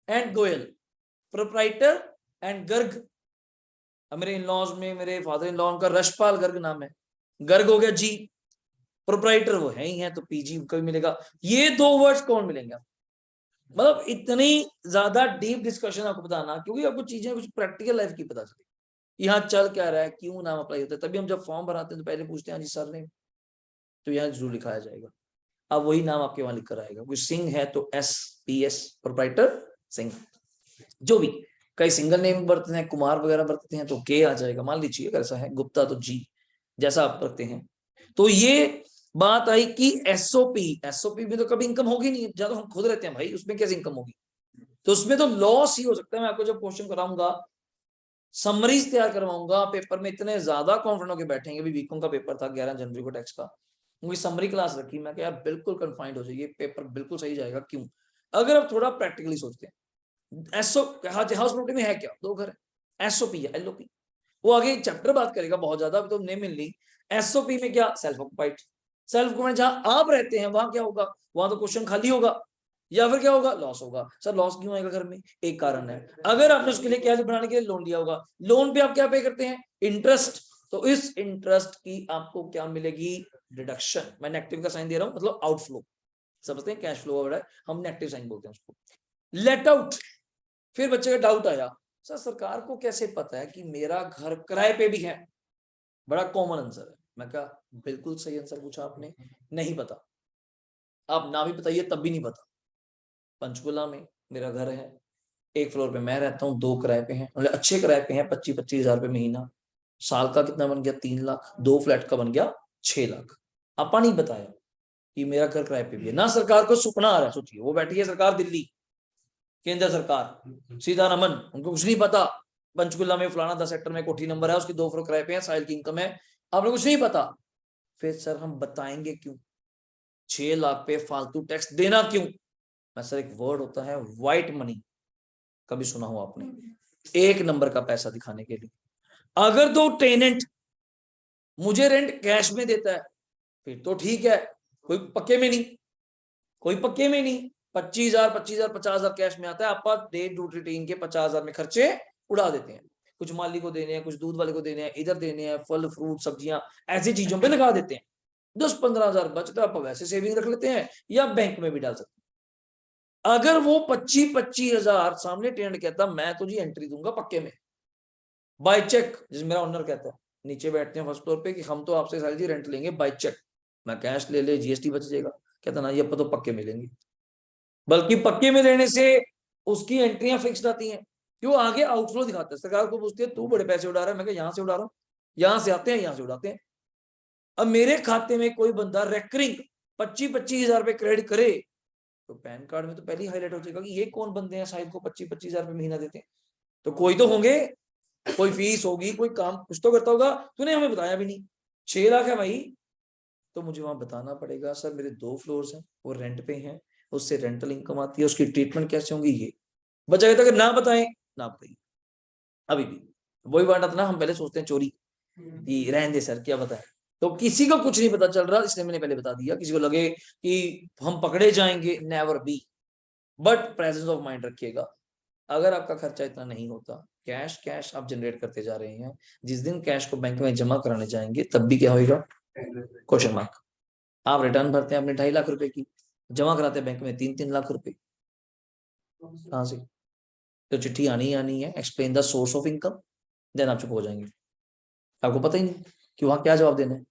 and Goyal, proprietor and Garg. मेरे इन लॉज में मेरे फादर इन लॉ का रशपाल गर्ग नाम है, गर्ग हो गया G, प्रोप्राइटर वो है ही है तो PG उनका भी मिलेगा। ये 2 वर्ड्स कौन मिलेंगे, मतलब इतनी ज्यादा डीप डिस्कशन आपको बताना, क्योंकि आपको चीजें कुछ प्रैक्टिकल लाइफ की पता चले, यहाँ चल क्या रहा है, क्यों नाम अप्लाई होता है। तभी हम जब फॉर्म भराते हैं तो पहले पूछते हैं जी सर ने, तो यहाँ जरूर लिखाया जाएगा, अब वही नाम आपके वहां लिख कर आएगा। कोई सिंह है तो SPS प्रोप्राइटर सिंह, जो भी। कई सिंगल नेम बरतते हैं, कुमार वगैरह बरतते हैं तो K आ जाएगा, मान लीजिए अगर ऐसा है, गुप्ता तो G, जैसा आप रखते हैं। तो ये बात आई कि SOP में तो कभी इनकम होगी नहीं, ज्यादा हम खुद रहते हैं भाई, उसमें कैसे इनकम होगी, तो उसमें तो लॉस ही हो सकता है। मैं आपको जब क्वेश्चन कराऊंगा, समरीज तैयार करवाऊंगा, पेपर में इतने ज्यादा कॉन्फिडेंट होकर बैठेंगे। भी बीकॉम का पेपर था 11 जनवरी को टैक्स का, मुझे समरी क्लास रखी, मैं क्या बिल्कुल कन्फाइंड हो जाइए, पेपर बिल्कुल सही जाएगा। क्यों, अगर आप थोड़ा प्रैक्टिकली सोचते हैं, हाउस प्रॉपर्टी में है क्या, 2 घर है, SOP है, LOP, वो आगे चैप्टर बात करेगा बहुत ज्यादा, तो नहीं मिल रही। SOP में क्या, सेल्फ ऑक्युपाइड, सेल्फ ऑक्युपाइड जहां आप रहते हैं वहां क्या होगा, वहां तो क्वेश्चन खाली होगा, या फिर क्या होगा, लॉस होगा। सर लॉस क्यों आएगा घर में, एक कारण है, अगर आपने उसके लिए क्या बनाने के लिए लोन लिया होगा, लोन पे आप क्या पे करते हैं, इंटरेस्ट, तो इस इंटरेस्ट की आपको क्या मिलेगी, डिडक्शन। मैं नेगेटिव का साइन दे रहा हूं, मतलब आउटफ्लो, समझते हैं, कैश फ्लो है, हम नेगेटिव साइन बोलते हैं उसको। लेट आउट, फिर बच्चे का डाउट आया, सर सरकार को कैसे पता है कि मेरा घर किराए पे भी है, बड़ा कॉमन आंसर है। मैं कहा बिल्कुल सही आंसर पूछा आपने, नहीं पता, आप ना भी बताइए तब भी नहीं पता। पंचकुला में मेरा घर है, 1 फ्लोर पे मैं रहता हूँ, 2 किराए पे हैं, मतलब अच्छे किराए पे हैं, 25-25 हजार रुपए महीना, साल का कितना बन गया, 3 लाख, 2 फ्लैट का बन गया 6 लाख। आपा नहीं बताया कि मेरा घर किराए पे भी है, ना सरकार को सुपना आ रहा है। सोचिए वो बैठी है सरकार दिल्ली, केंद्र सरकार, सीतारमन, उनको कुछ नहीं पता पंचकुला में फलाना 10 सेक्टर में कोठी नंबर है, उसकी 2 फ्लोर किराए पे है, साल की इनकम है, आपने कुछ नहीं पता। फिर सर हम बताएंगे क्यों, 6 लाख पे फालतू टैक्स देना क्यों। मैं सर एक वर्ड होता है व्हाइट मनी, कभी सुना हो आपने, 1 नंबर का पैसा दिखाने के लिए। अगर तो टेनेंट मुझे रेंट कैश में देता है फिर तो ठीक है, कोई पक्के में नहीं, कोई पक्के में नहीं, 25,000 25,000 50,000 कैश में आता है, आप डे टू रूटीन के 50,000 में खर्चे उड़ा देते हैं। कुछ माली को देने हैं, कुछ दूध वाले को देने हैं, इधर देने हैं, फल फ्रूट सब्जियां ऐसी चीजों पे लगा देते हैं। 10-15,000 बचता है, आप वैसे सेविंग रख लेते हैं या बैंक में भी डाल सकते हैं। अगर वो 25,000 सामने टेंड कहता मैं तो जी एंट्री दूंगा पक्के में बाय चेक, जिस मेरा ओनर कहता है, नीचे बैठते हैं फर्स्ट फ्लोर पे कि हम तो आपसे सारी जी रेंट लेंगे बाय चेक, मैं कैश ले ले जीएसटी बच जाएगा, कहता ना ये अपन तो पक्के मिलेंगे। बल्कि पक्के में लेने से उसकी एंट्रियां फिक्स्ड आती हैं, क्यों आगे आउटफ्लो दिखाता है, सरकार को पूछती है तू बड़े पैसे उड़ा रहा है, मैं कहा यहाँ से उड़ा रहा हूँ, यहाँ से आते हैं यहाँ से उड़ाते हैं। अब मेरे खाते में कोई बंदा रेकरिंग 25,000 रुपए क्रेडिट करे तो पैन कार्ड में तो पहले ही हाईलाइट हो जाएगा कि ये कौन बंदे हैं साहिब को 25,000 रुपए महीना देते हैं। तो कोई तो होंगे, कोई फीस होगी, कोई काम कुछ तो करता होगा, तूने हमें बताया भी नहीं। 6 लाख है भाई, तो मुझे वहां बताना पड़ेगा सर मेरे 2 फ्लोर्स हैं, वो रेंट पे हैं, उससे रेंटल इनकम आती है, उसकी ट्रीटमेंट कैसे होंगी, ये बचा तो अगर ना बताएं ना बताइए। अभी भी वही बात आता ना, हम पहले सोचते हैं चोरी कि रहने दे सर क्या बताएं, तो किसी को कुछ नहीं पता चल रहा, इसलिए मैंने पहले बता दिया। किसी को लगे कि हम पकड़े जाएंगे, never be, but presence of mind रखिएगा। अगर आपका खर्चा इतना नहीं होता, कैश कैश आप जनरेट करते जा रहे हैं, जिस दिन कैश को बैंक में जमा कराने जाएंगे तब भी क्या होगा, क्वेश्चन मार्क। आप रिटर्न भरते हैं अपने 2.5 लाख रुपए की, जमा कराते हैं बैंक में 3-3 लाख रुपए, कहां से? तो चिट्ठी आनी आनी है, explain the source of income, then आप चुप हो जाएंगे, आपको पता ही नहीं कि वहां क्या जवाब देना है,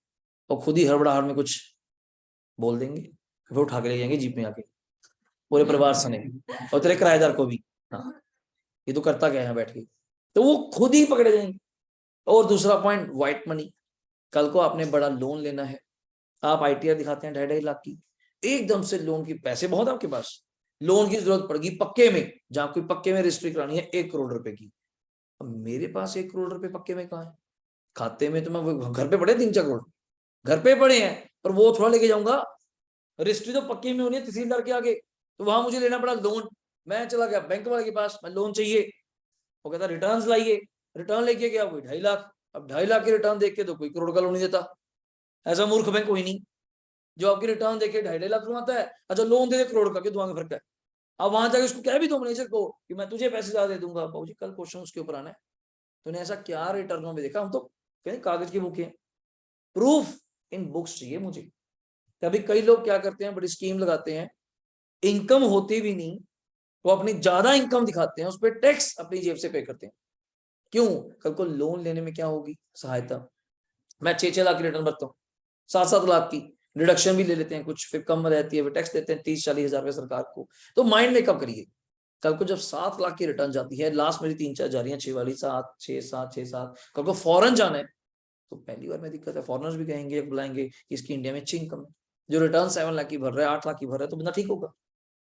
और खुद ही हड़बड़ाहट में कुछ बोल देंगे, फिर उठा के ले जाएंगे जीप में आके पूरे परिवार सने, और तेरे किराएदार को भी, हाँ ये तो करता क्या है बैठ के, तो वो खुद ही पकड़े जाएंगे। और दूसरा पॉइंट, व्हाइट मनी। कल को आपने बड़ा लोन लेना है, आप आईटीआर दिखाते हैं 2.5 लाख की, एकदम से लोन की पैसे बहुत आपके पास, लोन की जरूरत पड़ेगी पक्के में, जहां कोई पक्के में रजिस्ट्री करानी है 1 करोड़ रुपए की। अब मेरे पास 1 करोड़ रुपए पक्के में कहाँ है, खाते में तो मैं घर पे पड़े 3-4 करोड़ घर पे पड़े हैं, पर वो थोड़ा लेके जाऊंगा, रजिस्ट्री तो पक्की में होनी है तहसीलदार के आगे, तो वहां मुझे लेना पड़ा लोन। मैं चला गया बैंक वाले के पास, मैं लोन चाहिए, वो कहता रिटर्न लाइए, रिटर्न लेके गया कोई 2.5 लाख, अब 2.5 लाख के रिटर्न देख के तो कोई करोड़ का लोन नहीं देता, ऐसा मूर्ख बैंक कोई नहीं जो आपकी रिटर्न देखे 2.5 लाख आता है, अच्छा लोन दे दे करोड़ का, क्यों तुम्हारा फर्क है। अब वहां जाके उसको कह भी दो मैनेजर को कि मैं तुझे पैसे ज्यादा दे दूंगा, बाबूजी कल क्वेश्चन उसके ऊपर आना है, तूने ऐसा क्या रिटर्नों में देखा, हम तो कहीं कागज की बुक है, प्रूफ इन बुक्स चाहिए मुझे। तभी कई लोग क्या करते हैं, बड़ी स्कीम लगाते हैं, इनकम होती भी नहीं तो अपनी ज्यादा इनकम दिखाते हैं, उस पर टैक्स अपनी जेब से पे करते हैं। क्यों? कल को लोन लेने में क्या होगी सहायता, मैं 6-6 लाख की रिटर्न भरता हूँ, 7-7 लाख की डिडक्शन भी ले लेते हैं, कुछ फिर कम रहती है, टैक्स देते हैं 30-40 हजार रुपए सरकार को। तो माइंड मेकअप करिए, कल को जब 7 लाख की रिटर्न जाती है, लास्ट मेरी 3-4 जा रही है, 6 वाली 7-6-7-6-7, कल को फॉरन जाना है तो पहली बार में दिक्कत है, फॉरनर्स भी कहेंगे बुलाएंगे कि इसकी इंडिया में अच्छी इनकम है, जो रिटर्न 7 लाख की भर रहा है 8 लाख की भर रहा है तो बंदा ठीक होगा,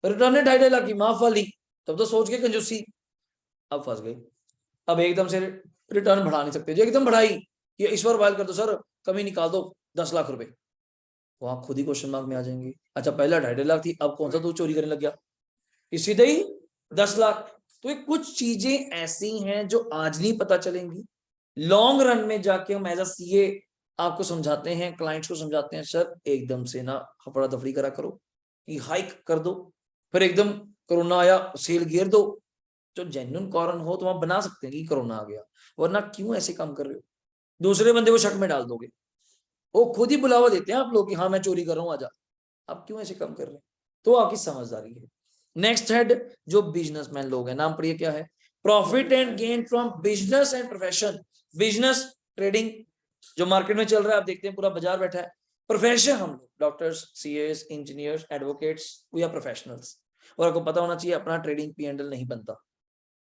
रिटर्न है 2.5 लाख की माफ वाली, तब तो सोच के कंजूसी, अब फंस गए। अब एकदम से रिटर्न बढ़ा नहीं सकते, जो एकदम बढ़ाई ये इस बार फाइल कर दो सर, कमी निकाल दो 10 लाख रुपए, वो आप खुद ही क्वेश्चन मार्क में आ जाएंगे। अच्छा पहला 2.5 लाख थी, अब कौन सा तू चोरी करने लग गया, इसी दे ही 10 लाख। तो ये कुछ चीजें ऐसी हैं जो आज नहीं पता चलेंगी, लॉन्ग रन में जाके हम एज अ सीए आपको समझाते हैं, क्लाइंट्स को समझाते हैं, सर एकदम से ना हफड़ा दफड़ी करा करो कि हाइक कर दो, फिर एकदम कोरोना आया सेल गिर दो, जो जेन्युइन कारण हो तो आप बना सकते हैं कि कोरोना आ गया, वरना क्यों ऐसे काम कर रहे हो, दूसरे बंदे को शक में डाल दोगे, वो खुद ही बुलावा देते हैं आप लोग कि हाँ मैं चोरी कर रहा हूँ आजा, आप क्यों ऐसे काम कर रहे हैं, तो आपकी समझदारी है। नेक्स्ट हेड जो बिजनेसमैन लोग हैं, नाम पढ़िए क्या है, profit and gain from business and profession. Business trading जो मार्केट में चल रहा है, आप देखते हैं पूरा बाजार बैठा है। प्रोफेशन हम लोग doctors, CS, engineers, advocates, we are professionals. और आपको पता होना चाहिए अपना ट्रेडिंग पी&एल नहीं बनता,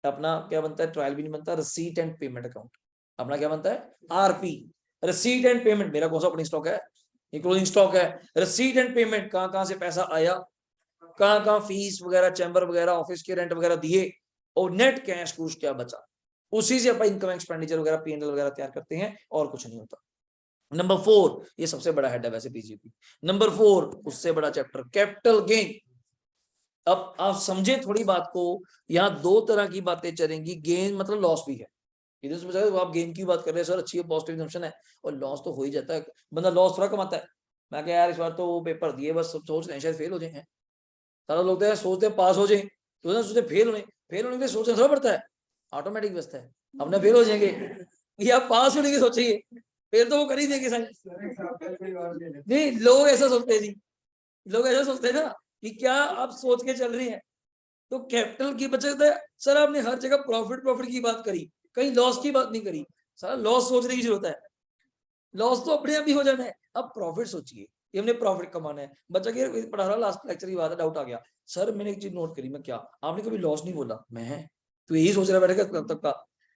अपना क्या बनता है, ट्रायल भी नहीं बनता, रिसीट एंड पेमेंट अकाउंट अपना क्या बनता है, आरपी, रिसीट एंड पेमेंट। मेरा कौन सा ओपनिंग स्टॉक है, ये क्लोजिंग स्टॉक है, रिसीट एंड पेमेंट कहां कहां से पैसा आया, कहां कहां फीस वगैरह, चैम्बर वगैरह, ऑफिस के रेंट वगैरह दिए, और नेट कैश कुछ क्या बचा, उसी से अपन इनकम एक्सपेंडिचर वगैरह पी&एल वगैरह तैयार करते हैं, और कुछ नहीं होता। नंबर 4, ये सबसे बड़ा हेड है वैसे पीजीपी। नंबर 4 उससे बड़ा चैप्टर, कैपिटल गेन। अब आप समझे थोड़ी बात को, यहाँ 2 तरह की बातें चलेंगी, गेन मतलब लॉस भी है, इधर से बजाय आप गेन की बात कर रहे हैं सर, अच्छी है पॉजिटिव एग्जम्पशन है, और लॉस तो हो ही जाता है, बंदा लॉस थोड़ा कमाता है। मैं क्या यार इस बार तो वो पेपर दिए बस सोच रहे हैं शायद फेल हो जाए, सारा लोग तो सोचते हैं पास हो जाए, तो सोचते फेल होने के लिए सोचना थोड़ा पड़ता है, ऑटोमेटिक बचता है। अपने फेल हो जाएंगे या पास होने की सोचिए, फेल तो वो कर ही देंगे साइंस। नहीं, लोग ऐसा सोचते हैं जी, लोग ऐसा सोचते हैं ना कि क्या आप सोच के चल रही हैं। तो कैपिटल की बचत है सर, आपने हर जगह प्रॉफिट की बात करी, कहीं लॉस की बात नहीं करी। सारा लॉस सोचने की जरूरत है, लॉस तो अपने आप ही हो जाना है। अब प्रॉफिट सोचिए, ये हमने प्रॉफिट कमाना है। बच्चा के पढ़ा रहा, लास्ट लेक्चर की बात है, डाउट आ गया, सर मैंने एक चीज नोट करी, मैं क्या, आपने कभी लॉस नहीं बोला, मैं तो यही सोच रहा बैठेगा कब तक का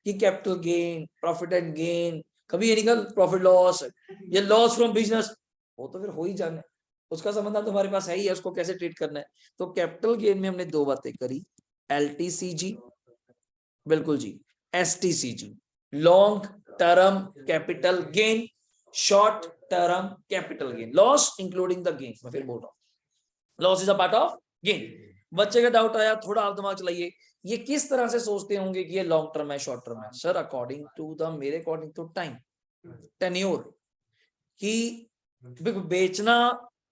कि capital gain, profit and gain, कभी ये निकल प्रॉफिट लॉस या लॉस फ्रॉम बिजनेस, वो तो फिर हो ही जाना है, उसका समाधान तुम्हारे पास है ही है, उसको कैसे ट्रीट करना है। तो कैपिटल गेन में हमने दो बातें करी, LTCG, बिल्कुल जी, STCG, long term capital gain, short term capital gain, loss including the gain. मैं फिर बोल रहा हूं, loss is a part of gain. बच्चे का डाउट आया, थोड़ा आप दिमाग चलाइए, ये किस तरह से सोचते होंगे कि ये लॉन्ग टर्म है शॉर्ट टर्म है। सर अकॉर्डिंग टू द, मेरे अकॉर्डिंग टू टाइम टेन्योर, कि बेचना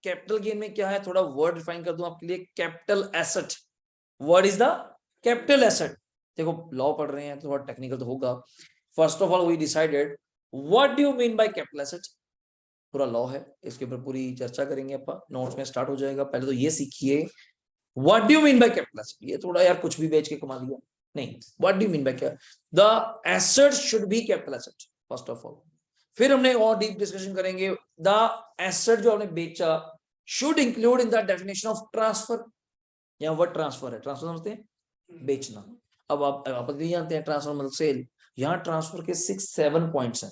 कैपिटल गेन में क्या है, थोड़ा वर्ड डिफाइन कर दूं आपके लिए, capital asset, what is the capital asset. देखो लॉ पढ़ रहे हैं तो थोड़ा टेक्निकल तो होगा। First of all we decided what do you mean by capital asset, पूरा लॉ है, इसके ऊपर पूरी चर्चा करेंगे, अपन नोट्स में स्टार्ट हो जाएगा। पहले तो ये सीखिए what do you mean by capital asset. ये थोड़ा यार कुछ भी बेच के कमा लिया नहीं, what do you mean by क्या, the asset should be capital asset first of all. फिर हमने और डीप डिस्कशन करेंगे, द एसेट जो हमने बेचा should include in the definition of transfer. यहाँ वर्ड ट्रांसफर है, ट्रांसफर समझते हैं, बेचना। अब आप नहीं जानते हैं ट्रांसफर मतलब सेल, यहाँ ट्रांसफर के 6-7 पॉइंट्स हैं,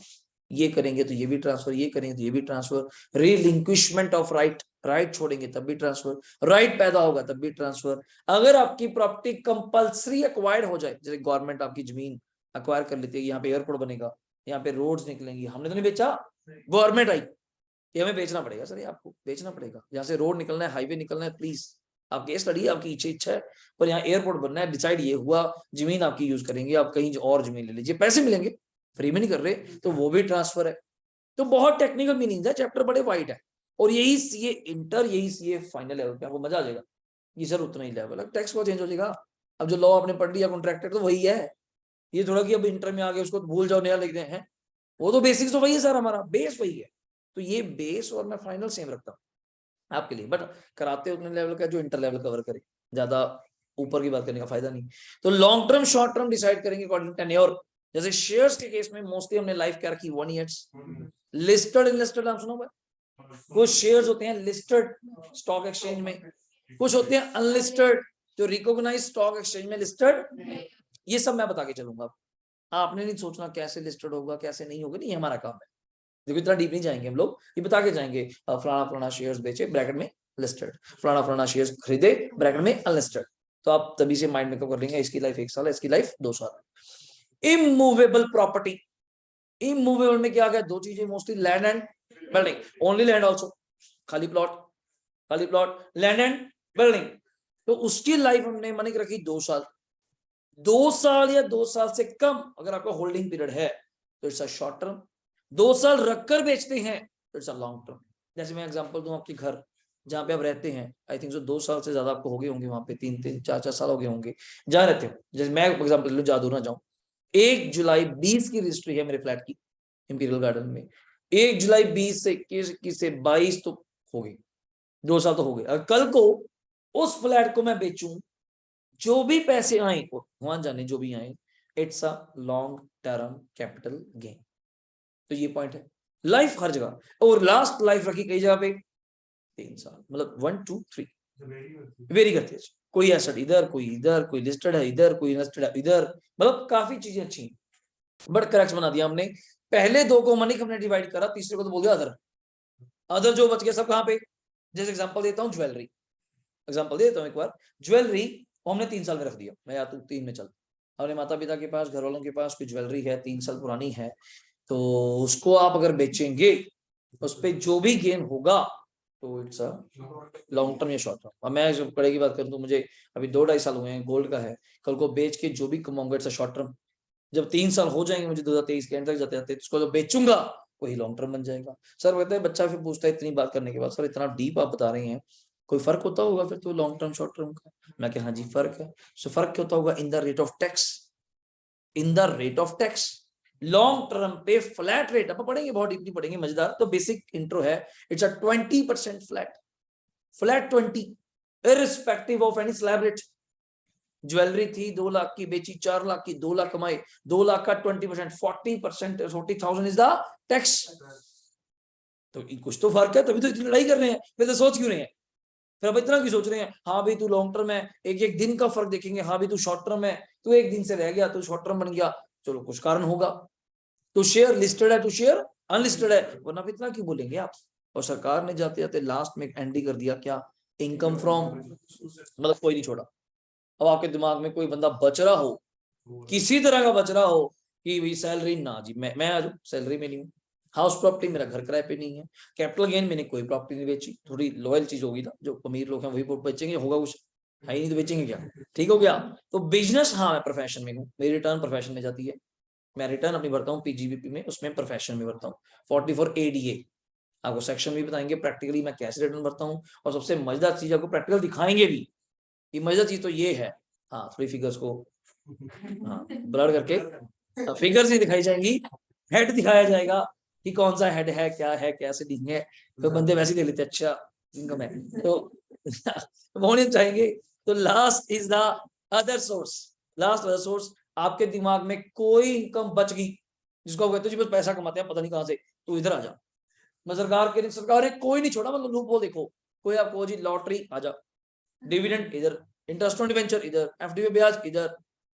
ये करेंगे तो ये भी ट्रांसफर, ये करेंगे तो ये भी ट्रांसफर, रिलिंक्विशमेंट ऑफ राइट, राइट छोड़ेंगे तब भी ट्रांसफर, राइट पैदा होगा तब भी ट्रांसफर। अगर आपकी प्रॉपर्टी कंपल्सरी एक्वायर्ड हो जाए, जैसे गवर्नमेंट आपकी जमीन एक्वायर कर लेती है, यहाँ पे एयरपोर्ट बनेगा, यहाँ पे रोड्स निकलेंगी, हमने तो नहीं बेचा, गवर्नमेंट आई, ये हमें बेचना पड़ेगा सर, ये आपको बेचना पड़ेगा। यहाँ से रोड निकलना है, हाईवे निकलना है, प्लीज आप केस लड़िए, आपकी इच्छा है, पर यहाँ एयरपोर्ट बनना है, डिसाइड ये हुआ, जमीन आपकी यूज करेंगे, आप कहीं और जमीन ले लीजिए, पैसे मिलेंगे, फ्री में नहीं कर रहे, तो वो भी ट्रांसफर है। तो बहुत टेक्निकल मीनिंग है, चैप्टर बड़े वाइड है, और यही सीए इंटर, यही सीए फाइनल लेवल पे आपको मजा आ जाएगा। ये सर उतना ही लेवल है, टेक्स्ट को चेंज हो जाएगा। अब जो लॉ आपने पढ़ लिया कॉन्ट्रैक्टर तो वही है, ये थोड़ा कि अब इंटर में आगे उसको भूल जाओ, नया लिख रहे हैं, वो तो बेसिक्स तो वही है सर, हमारा बेस वही है। तो ये बेस और मैं फाइनल सेम रखता हूँ आपके लिए, बट कराते उतने लेवल का जो इंटर लेवल कवर करे, ज्यादा ऊपर की बात करने का फायदा नहीं। तो long term short term decide करेंगे अकॉर्डिंग टू टेन्योर। जैसे शेयर्स के केस में मोस्टली हमने लाइफ क्या रखी, 1 ईयर्स। लिस्टेड इनलिस्टेड नाम सुना हुआ, कुछ शेयर्स होते हैं लिस्टेड स्टॉक एक्सचेंज में, कुछ होते हैं अनलिस्टेड जो रिकॉग्नाइज स्टॉक एक्सचेंज में लिस्टेड। ये सब मैं बता के चलूंगा, आपने नहीं सोचना कैसे लिस्टेड होगा कैसे नहीं होगा, नहीं हमारा काम है। देखो इतना डीप नहीं जाएंगे हम लोग, ये बता के जाएंगे फलाना फलाना शेयर्स बेचे ब्रैकेट में लिस्टेड, फलाना फलाना शेयर्स खरीदे ब्रैकेट में अनलिस्टेड। तो आप तभी से माइंड मेकअप कर लेंगे, इसकी लाइफ 1 साल है, इसकी लाइफ 2 साल। इमूवेबल प्रॉपर्टी, इमूवेबल में क्या गया, दो चीजें mostly, land and building, only land also, खाली प्लॉट, खाली प्लॉट, लैंड एंड बिल्डिंग। तो उसकी लाइफ हमने मानी कि रखी 2 साल। 2 साल या 2 साल से कम अगर आपका होल्डिंग पीरियड है तो इट्स अ शॉर्ट टर्म, 2 साल रखकर बेचते हैं तो इट्स अ लॉन्ग टर्म। जैसे मैं एग्जांपल दूं, आपके घर जहाँ पे आप रहते हैं, आई थिंक सो 2 साल से ज्यादा आपको हो गए होंगे, वहां पे 3-4 साल हो गए होंगे जहाँ रहते हो। जैसे मैं एग्जाम्पल लूँ, ज्यादा दूर ना जाऊं, 1 जुलाई 20 की रजिस्ट्री है मेरे फ्लैट की इंपीरियल गार्डन में, 1 जुलाई 20 से 21 से 22 तो हो गई, 2 साल तो हो गए। अगर कल को उस फ्लैट को मैं बेचूं, जो भी पैसे आए वहां जाने जो भी आए, it's a long term capital gain. तो ये पॉइंट है, लाइफ हर जगह, और लास्ट लाइफ रखी कई जगह पे 3 साल, मतलब 1 2 3 वेरी करती है, कोई एसेट इधर, कोई इधर, कोई लिस्टेड है इधर, कोई इन्वेस्टेड है इधर, मतलब काफी चीजें अच्छी, बट करेक्ट बना दिया हमने। पहले 2 को मनी हमने डिवाइड करा, तीसरे को तो बोल दिया अदर, अदर जो बच गया सब कहाँ पे। जैसे एग्जांपल देता हूँ, ज्वेलरी एग्जांपल देता हूँ एक बार, ज्वेलरी हमने 3 साल में रख दिया, मैं या तू 3 में चल, अपने माता पिता के पास, घर वालों के पास कोई ज्वेलरी है 3 साल पुरानी है, तो उसको आप अगर बेचेंगे, उस पर जो भी गेन होगा तो इट्स अ लॉन्ग टर्म या शॉर्ट टर्म। अब मैं जब कड़े की बात करूं तो मुझे अभी 2-2.5 साल हुए हैं, गोल्ड का है, कल को बेच के जो भी कमाऊंगा इट्स अ शॉर्ट टर्म। जब 3 साल हो जाएंगे मुझे 2023 के एंड तक जाते जाते, उसको जो बेचूंगा वही लॉन्ग टर्म बन जाएगा। सर कहते हैं, बच्चा फिर पूछता है इतनी बात करने के बाद, सर इतना डीप आप बता रहे हैं, कोई फर्क होता होगा फिर तो लॉन्ग टर्म शॉर्ट टर्म का? मैं कहा हाँ जी फर्क है। सो फर्क क्या होता होगा? In the rate of tax, in the rate of tax. Long term पे फ्लैट रेट, अब पढ़ेंगे, बहुत डीपली पढ़ेंगे, मजेदार। तो बेसिक इंट्रो है, it's a 20% flat, flat 20, irrespective of any slab rate. Jewellery थी 2 लाख की, बेची 4 लाख की, 2 लाख कमाए, 2 लाख का 20%, 40%, 40,000 इज द टैक्स। तो कुछ तो फर्क है, तभी तो इतनी लड़ाई कर रहे हैं। फिर तो सोच क्यों रहे हैं? फिर अब इतना क्यों सोच रहे हैं? हाँ भाई तू लॉन्ग टर्म है, एक एक दिन का फर्क देखेंगे। हाँ भाई तू शॉर्ट टर्म है, तू एक दिन से रह गया, तू शॉर्ट टर्म बन गया, चलो कुछ कारण होगा। तो शेयर लिस्टेड है, तो शेयर अनलिस्टेड है, वरना इतना क्यों बोलेंगे आप? और सरकार ने जाते जाते लास्ट में एंडी कर दिया क्या? इनकम फ्रॉम, मतलब कोई नहीं छोड़ा। अब आपके दिमाग में कोई बंदा बच रहा हो, किसी तरह का बच रहा हो कि भाई सैलरी ना जी, मैं आज सैलरी में नहीं हूँ, हाउस प्रॉपर्टी मेरा घर किराए पे नहीं है, कैपिटल गेन मैंने कोई प्रॉपर्टी नहीं बेची, थोड़ी लॉयल चीज होगी ना, जो अमीर लोग हैं वही बेचेंगे, होगा कुछ है ही नहीं तो बेचेंगे क्या? ठीक हो गया। तो बिजनेस, हाँ मैं प्रोफेशन में हूँ, मेरी रिटर्न प्रोफेशन में जाती है, मैं रिटर्न अपनी भरता हूँ पीजीबीपी में, उसमें प्रोफेशन में भरता हूँ 44 एडीए। आपको सेक्शन भी बताएंगे प्रैक्टिकली मैं कैसे रिटर्न भरता हूँ, और सबसे मजेदार चीज आपको प्रैक्टिकल दिखाएंगे भी। ये मजेदार चीज तो ये है, हाँ थोड़ी फिगर्स को हाँ ब्लर करके फिगर्स ही दिखाई जाएंगी, हेड दिखाया जाएगा कि कौन सा हेड है, क्या है, कैसे नहीं है। तो बंदे वैसे ही ले लेते, अच्छा इनकम है तो वो नहीं चाहेंगे। तो last is the other source, last other source. आपके दिमाग में कोई इनकम बच गई जिसको कहते हो जी बस पैसा कमाते हैं पता नहीं कहां से, तो इधर आ जा। मैं सरकार ने कोई नहीं छोड़ा, मतलब लूप होल देखो। कोई आपको जी लॉटरी आ जा, डिविडेंड इधर, इंटरेस्ट ऑन डिवेंचर इधर, एफडी पे ब्याज इधर,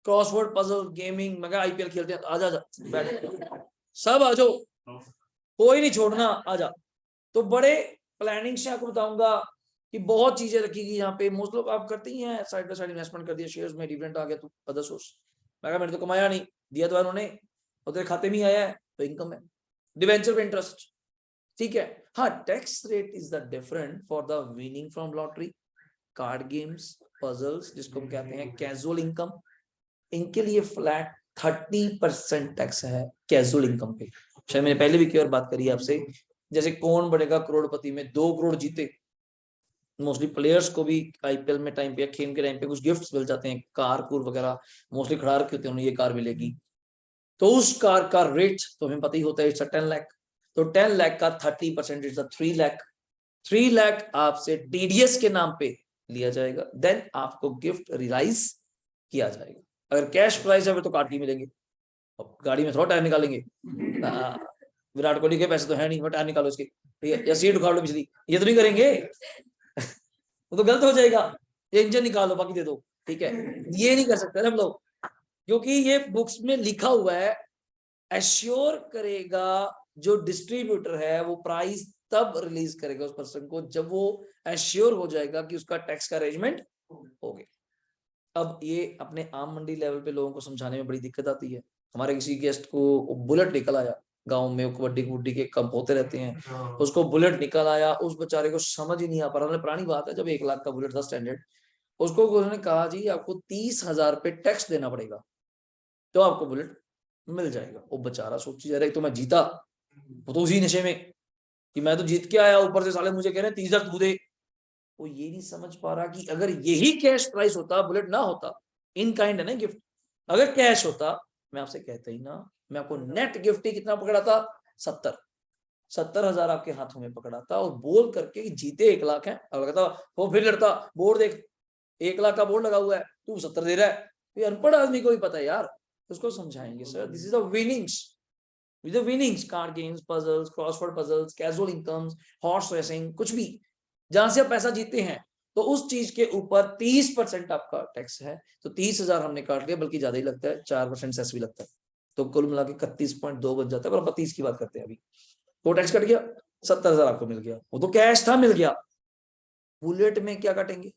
क्रॉसवर्ड पजल गेमिंग, मगर आईपीएल खेलते हैं आजा जा बैठ, सब आ जाओ, कोई नहीं छोड़ना, आ जा। तो बड़े प्लानिंग से आपको बताऊंगा कि बहुत चीजें रखी गई यहाँ पे। मोस्ट लोग आप करते ही हैं, साइड बाय साइड इन्वेस्टमेंट कर दिया शेयर्स में, डिविडेंड आ गया तो अदर सोर्स। मैं कहा मैंने तो कमाया नहीं, दिया तो उन्होंने, और तेरे खाते में ही आया है तो इनकम है। डिवेंचर पे इंटरेस्ट, ठीक है। हाँ tax rate is the different for the winning from lottery, card games, puzzles, जिसको हम कहते हैं कैजुअल इनकम, इनके लिए फ्लैट 30% टैक्स है कैजुअल इनकम पे। शायद मैंने पहले भी कई बार बात करी है आपसे, जैसे कौन बनेगा करोड़पति में, 2 करोड़ जीते, मोस्टली प्लेयर्स को भी आईपीएल में टाइम पे, खेल के टाइम पे कुछ गिफ्ट्स मिल जाते हैं, कार कूर वगैरह मोस्टली खड़ा रखे होते हैं, उन्हें ये कार मिलेगी। तो उस कार का रेट तो हमें पता ही होता है, इट्स 10 लाख। तो 10 लाख का 30% इट्स 3 लाख। 3 लाख आपसे टीडीएस के नाम पे लिया जाएगा, देन आपको गिफ्ट रियलाइज किया जाएगा। अगर कैश प्राइस है फिर तो कार्ड की मिलेंगे, अब गाड़ी में थोड़ा टायर निकालेंगे, विराट कोहली के पैसे तो है नहीं, वो टायर निकालो इसके, या सीट उखाड़ लो पिछली, ये तो नहीं करेंगे वो तो गलत हो जाएगा। इंजन निकालो बाकी दे दो, ठीक है, ये नहीं कर सकते हम लोग, क्योंकि ये बुक्स में लिखा हुआ है, एश्योर करेगा जो डिस्ट्रीब्यूटर है वो प्राइस तब रिलीज करेगा उस पर्सन को जब वो एश्योर हो जाएगा कि उसका टैक्स का अरेंजमेंट हो गया। अब ये अपने आम मंडी लेवल पे लोगों को समझाने में बड़ी दिक्कत आती है। हमारे किसी गेस्ट को बुलेट निकल आया, गांव में कबड्डी कबड्डी के कप होते रहते हैं, उसको बुलेट निकल आया, उस बेचारे को समझ ही नहीं आ पा रहा। पुरानी बात है, जब 1 लाख का बुलेट था स्टैंडर्ड, उसको उन्होंने कहा जी आपको 30,000 पे टैक्स देना पड़ेगा तो आपको बुलेट मिल जाएगा। वो बेचारा सोची जा रहा है, तो मैं जीता, वो तो उसी नशे में कि मैं तो जीत के आया, ऊपर से साले मुझे कह रहे हैं 30,000 तू दे। वो ये नहीं समझ पा रहा कि अगर यही कैश प्राइस होता, बुलेट ना होता, इन काइंड है ना गिफ्ट, अगर कैश होता मैं आपसे कहता ही ना, मैं आपको नेट गिफ्ट ही कितना पकड़ा था, 70,000 आपके हाथों में पकड़ा था, और बोल करके जीते 1 लाख है। अब लगता वो फिर लड़ता, बोर्ड देख 1 लाख का बोर्ड लगा हुआ है, तू 70 दे रहा है। ये अनपढ़ आदमी को भी पता है यार, उसको समझाएंगे sir this is the winnings, with the winnings, card games, puzzles, crossword puzzles, casual incomes, horse racing, कुछ भी जहां से आप पैसा जीते हैं, तो उस चीज के ऊपर 30% आपका टैक्स है। तो 30,000 हमने काट लिया, बल्कि ज्यादा ही लगता है, 4% सेस भी लगता है, तो कुल मिला के 31.2 बन जाता है। पर 30 की बात करते हैं अभी, तो टैक्स कट गया, 70,000 आपको मिल गया, वो तो कैश था, मिल गया। बुलेट में क्या काटेंगे,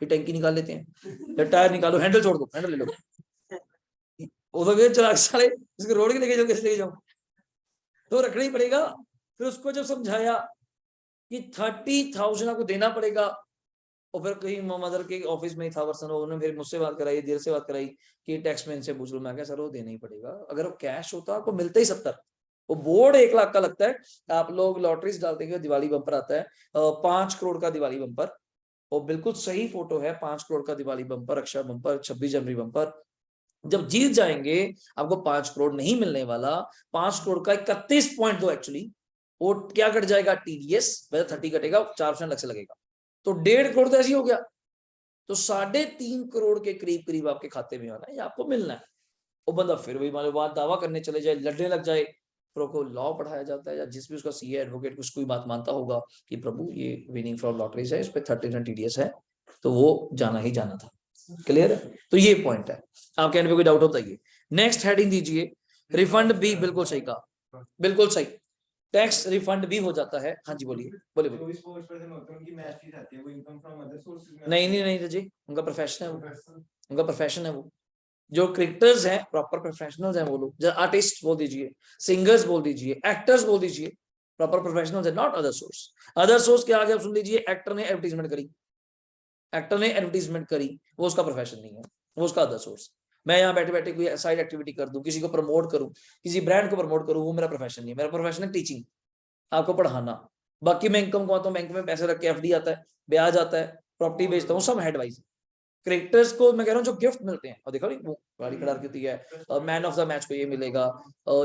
फिर टैंकी निकाल लेते हैं, या टायर निकालो, हैंडल छोड़ दो, हैंडल ले लो, वो तो चला साले इसको रोड के लेके जाओ, कैसे लेके जाओ, तो रखना ही पड़ेगा। फिर उसको जब समझाया कि 30,000 आपको देना पड़ेगा, और फिर कहीं मदर के ऑफिस में ही था पर्सन, उन्होंने फिर मुझसे बात कराई, देर से बात कराई कि टैक्स मैन से पूछ लो। मैं क्या सर वो देना ही पड़ेगा, अगर वो कैश होता आपको मिलता ही 70, वो बोर्ड 1 लाख का लगता है। आप लोग लॉटरीज डालते हैं, दिवाली बम्पर आता है 5 करोड़ का दिवाली बम्पर, और बिल्कुल सही फोटो है, 5 करोड़ का दिवाली बम्पर, रक्षा बम्पर, 26 जनवरी बम्पर। जब जीत जाएंगे आपको 5 करोड़ नहीं मिलने वाला, 5 करोड़ का 31.2 एक्चुअली, वो क्या कट जाएगा, टीडीएस, वैसे 30 कटेगा, 4% अलग से लगेगा, तो 1.5 करोड़ तो ऐसे ही हो गया। तो 3.5 करोड़ के करीब करीब आपके खाते में आना है, या आपको मिलना है। वो बंदा फिर वही मान लो बात दावा करने चले जाए, लड़ने लग जाए, फिर को लॉ पढ़ाया जाता है, या जिस भी उसका सीए एडवोकेट कुछ कोई बात मानता होगा कि प्रभु ये विनिंग फ्रॉम लॉटरीज है, इस पे 30% टीडीएस है, तो वो जाना ही जाना था। क्लियर है? तो ये पॉइंट है, आपके एंड पे कोई डाउट होता है? नेक्स्ट हेडिंग दीजिए, रिफंड भी, बिल्कुल सही कहा, बिल्कुल सही, टैक्स रिफंड भी हो जाता है। हाँ जी बोलिए बोलिए बोलिए। नहीं नहीं नहीं जी, उनका प्रोफेशन है वो, उनका प्रोफेशन है वो। जो क्रिकेटर्स हैं प्रॉपर प्रोफेशनल्स हैं वो लोग, जो आर्टिस्ट बोल दीजिए, सिंगर्स बोल दीजिए, एक्टर्स बोल दीजिए, प्रॉपर प्रोफेशनल्स है, not other source. Other source क्या आ गया सुन लीजिए, एक्टर ने एडवर्टीजमेंट करी, एक्टर ने एडवर्टीजमेंट करी, वो उसका प्रोफेशन नहीं है, वो उसका अदर सोर्स। मैं यहाँ बैठे बैठे कोई साइड एक्टिविटी कर दूं, किसी को प्रमोट करूं, किसी ब्रांड को प्रमोट करूं, वो मेरा प्रोफेशन नहीं है। मेरा प्रोफेशन है टीचिंग, आपको पढ़ाना। बाकी मैं इनकम कमाता हूँ, बैंक में पैसे रख के, एफडी आता है, ब्याज आता है, प्रॉपर्टी बेचता हूँ, सब हेडवाइज। क्रिकेटर्स को मैं कह रहा हूँ जो गिफ्ट मिलते हैं, और देखो नहीं वो गाड़ी खड़ा होती है, मैन ऑफ द मैच को ये मिलेगा,